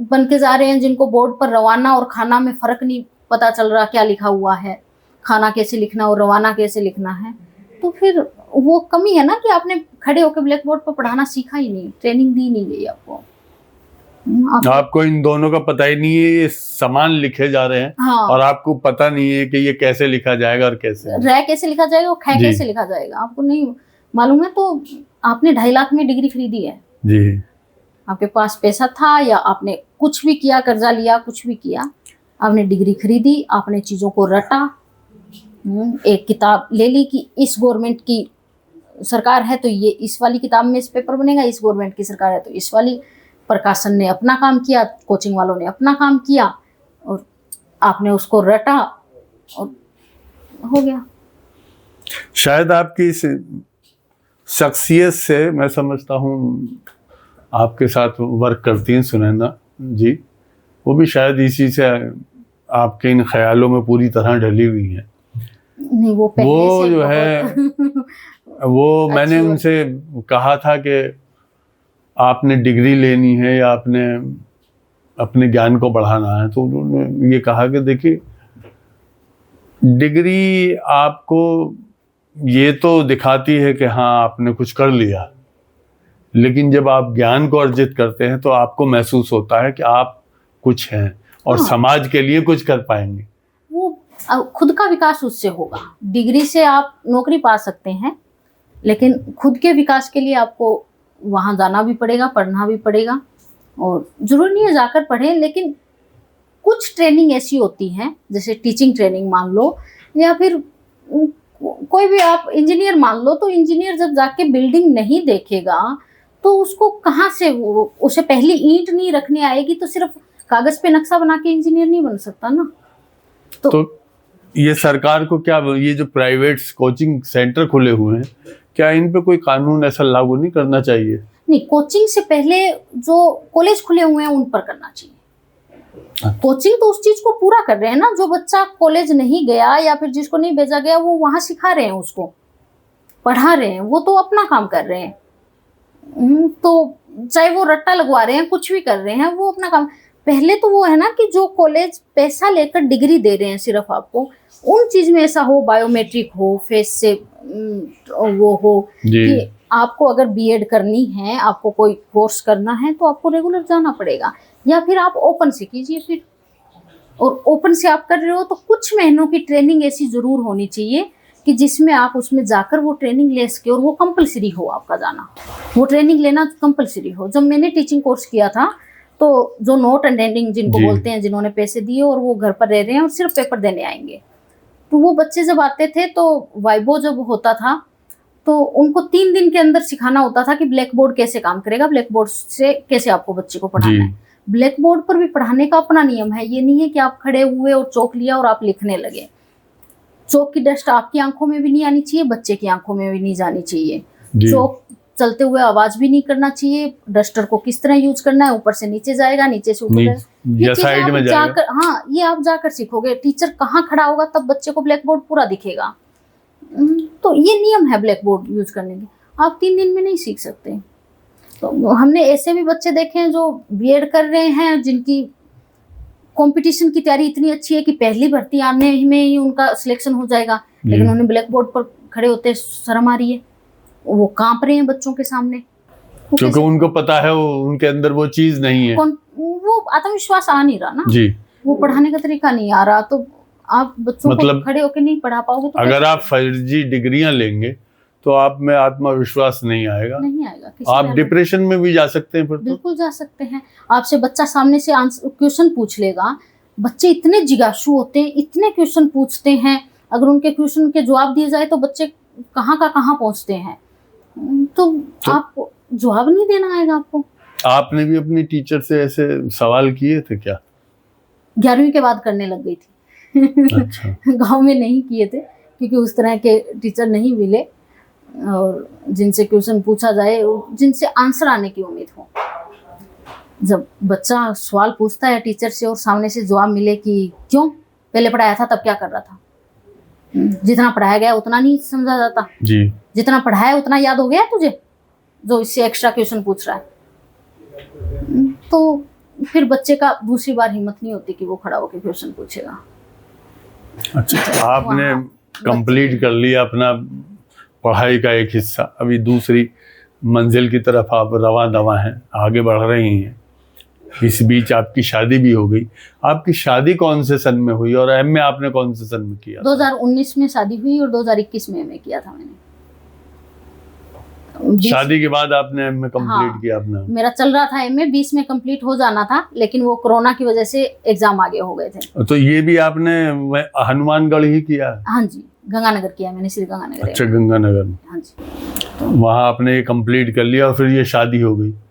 बन के जा रहे हैं जिनको बोर्ड पर रवाना और खाना में फ़र्क नहीं पता चल रहा क्या लिखा हुआ है, खाना कैसे लिखना और रवाना कैसे लिखना है। तो फिर वो कमी है ना कि आपने खड़े होकर ब्लैक बोर्ड पर पढ़ाना सीखा ही नहीं, ट्रेनिंग दी नहीं गई आपको। आपको इन दोनों का पता ही नहीं है, ये समान लिखे जा रहे हैं। हाँ। और आपको पता नहीं है कि ये कैसे लिखा जाएगा और कैसे रह कैसे लिखा जाएगा और ख कैसे लिखा जाएगा, आपको नहीं मालूम है। तो आपने 2.5 लाख में डिग्री खरीदी है जी, आपके पास पैसा था या आपने कुछ भी किया, कर्जा लिया, कुछ भी किया, आपने डिग्री खरीदी, आपने चीजों को रटा, एक किताब ले ली कि इस गवर्नमेंट की सरकार है तो ये इस वाली किताब में इस पेपर बनेगा, इस गवर्नमेंट की सरकार है तो इस वाली। प्रकाशन ने अपना काम किया, कोचिंग वालों ने अपना काम किया, और आपने उसको रटा और हो गया। शायद आपकी इस शख्सियत से मैं समझता हूँ आपके साथ वर्क करती हैं सुनैना जी, वो भी शायद इसी से आपके इन ख्यालों में पूरी तरह ढली हुई हैं। नहीं, वो पहले वो से जो है वो मैंने अच्छी उनसे कहा था कि आपने डिग्री लेनी है या आपने अपने ज्ञान को बढ़ाना है, तो उन्होंने ये कहा कि देखिए डिग्री आपको ये तो दिखाती है कि हाँ आपने कुछ कर लिया, लेकिन जब आप ज्ञान को अर्जित करते हैं तो आपको महसूस होता है कि आप कुछ हैं और हाँ। समाज के लिए कुछ कर पाएंगे। वो खुद का विकास उससे होगा। डिग्री से आप नौकरी पा सकते हैं, लेकिन खुद के विकास के लिए आपको वहां जाना भी पड़ेगा, पढ़ना भी पड़ेगा। और जरूरी नहीं है जाकर पढ़ें, लेकिन कुछ ट्रेनिंग ऐसी होती हैं, जैसे टीचिंग ट्रेनिंग मान लो, या फिर कोई भी आप इंजीनियर मान लो, तो इंजीनियर जब जाके बिल्डिंग नहीं देखेगा तो उसको कहाँ से वो, उसे पहली ईंट नहीं रखने आएगी तो सिर्फ कागज पे नक्शा बना के इंजीनियर नहीं बन सकता ना। तो ये सरकार को क्या, ये जो प्राइवेट कोचिंग सेंटर खुले हुए हैं, क्या इन पे कोई कानून ऐसा लागू नहीं करना चाहिए? नहीं, कोचिंग से पहले जो कॉलेज खुले हुए हैं उन पर करना चाहिए। कोचिंग तो उस चीज को पूरा कर रहे हैं ना, जो बच्चा कॉलेज नहीं गया या फिर जिसको नहीं भेजा गया वो वहां सिखा रहे हैं, उसको पढ़ा रहे हैं, वो तो अपना काम कर रहे हैं। तो चाहे वो रट्टा लगवा रहे हैं, कुछ भी कर रहे हैं, वो अपना काम। पहले तो वो है ना कि जो कॉलेज पैसा लेकर डिग्री दे रहे हैं सिर्फ आपको, उन चीज में ऐसा हो, बायोमेट्रिक हो, फेस से वो हो कि आपको अगर बीएड करनी है, आपको कोई कोर्स करना है तो आपको रेगुलर जाना पड़ेगा, या फिर आप ओपन से कीजिए फिर। और ओपन से आप कर रहे हो तो कुछ महीनों की ट्रेनिंग ऐसी जरूर होनी चाहिए कि जिसमें आप उसमें जाकर वो ट्रेनिंग ले सके, और वो कंपलसरी हो आपका जाना, वो ट्रेनिंग लेना कंपलसरी हो। जब मैंने टीचिंग कोर्स किया था तो जो नोट अटेंडिंग जिनको बोलते हैं, जिन्होंने पैसे दिए और वो घर पर रह रहे हैं और सिर्फ पेपर देने आएंगे, तो वो बच्चे जब आते थे तो वाइबो जब होता था तो उनको 3 दिन के अंदर सिखाना होता था कि ब्लैक बोर्ड कैसे काम करेगा, ब्लैक बोर्ड से कैसे आपको बच्चे को पढ़ाना है। ब्लैक बोर्ड पर भी पढ़ाने का अपना नियम है, ये नहीं है कि आप खड़े हुए और चौक लिया और आप लिखने लगे। चौक की डस्ट आपकी आंखों में भी नहीं आनी चाहिए, बच्चे की आंखों में भी नहीं जानी चाहिए। चौक चलते हुए आवाज भी नहीं करना चाहिए। डस्टर को किस तरह यूज करना है, ऊपर से नीचे जाएगा, नीचे से ऊपर या साइड में जाकर, हाँ ये आप जाकर सीखोगे। टीचर कहाँ खड़ा होगा तब बच्चे को ब्लैक बोर्ड पूरा दिखेगा। तो ये नियम है ब्लैक बोर्ड यूज करने के, आप 3 दिन में नहीं सीख सकते। तो हमने ऐसे भी बच्चे देखे हैं जो बीएड कर रहे हैं, जिनकी कंपटीशन की तैयारी इतनी अच्छी है कि पहली भर्ती आने में ही उनका सिलेक्शन हो जाएगा, लेकिन उन्हें ब्लैक बोर्ड पर खड़े होते शर्म आ रही है, वो कांप रहे हैं बच्चों के सामने, क्योंकि उनको पता है वो उनके अंदर वो चीज नहीं है, वो आत्मविश्वास आ नहीं रहा ना जी, वो पढ़ाने का तरीका नहीं आ रहा। तो आप बच्चों को खड़े होकर नहीं पढ़ा पाओगे तो अगर आप फर्जी डिग्रियां लेंगे तो आप में आत्मविश्वास नहीं आएगा, आप डिप्रेशन में भी जा सकते हैं। फिर बिल्कुल जा सकते हैं। आपसे बच्चा सामने से क्वेश्चन पूछ लेगा, बच्चे इतने जिज्ञासु होते हैं, इतने क्वेश्चन पूछते हैं, अगर उनके क्वेश्चन के जवाब दिए जाए तो बच्चे कहाँ का कहाँ पहुंचते हैं, तो आप जवाब नहीं देना आएगा आपको। आपने भी अपनी टीचर से ऐसे सवाल किए थे क्या? 11वीं के बाद करने लग गई थी। अच्छा। गाँव में नहीं किए थे क्योंकि उस तरह के टीचर नहीं मिले, और जिनसे क्वेश्चन पूछा जाए, जिनसे आंसर आने की उम्मीद हो। जब बच्चा सवाल पूछता है टीचर से और सामने से जवाब मिले कि क्यों, पहले पढ़ाया था तब क्या कर रहा था, जितना पढ़ाया गया उतना नहीं समझा जाता जी, जितना पढ़ाया उतना याद हो गया तुझे, जो इससे एक्स्ट्रा क्वेश्चन पूछ रहा है। तो फिर बच्चे का दूसरी बार हिम्मत नहीं होती कि वो खड़ा होकर क्वेश्चन पूछेगा। अच्छा, आपने कंप्लीट कर लिया अपना पढ़ाई का एक हिस्सा, अभी दूसरी मंजिल की तरफ आप रवा दवा हैं, आगे बढ़ रही हैं। इस बीच आपकी शादी भी हो गई। आपकी शादी कौन से सन में हुई और एमए आपने कौन से सन में किया? 2019 में शादी हुई और 2021 में एमए किया था मैंने। शादी के बाद आपने एमए कंप्लीट किया अपना? मेरा चल रहा था एमए, 20 में कंप्लीट हो जाना था, लेकिन वो कोरोना की वजह से एग्जाम आगे हो गए थे। तो ये भी आपने हनुमानगढ़ ही किया? हाँ जी, गंगानगर किया मैंने, श्री गंगानगर। अच्छा, गंगानगर में। हाँ जी। वहाँ आपने कंप्लीट कर लिया और फिर ये शादी हो गई?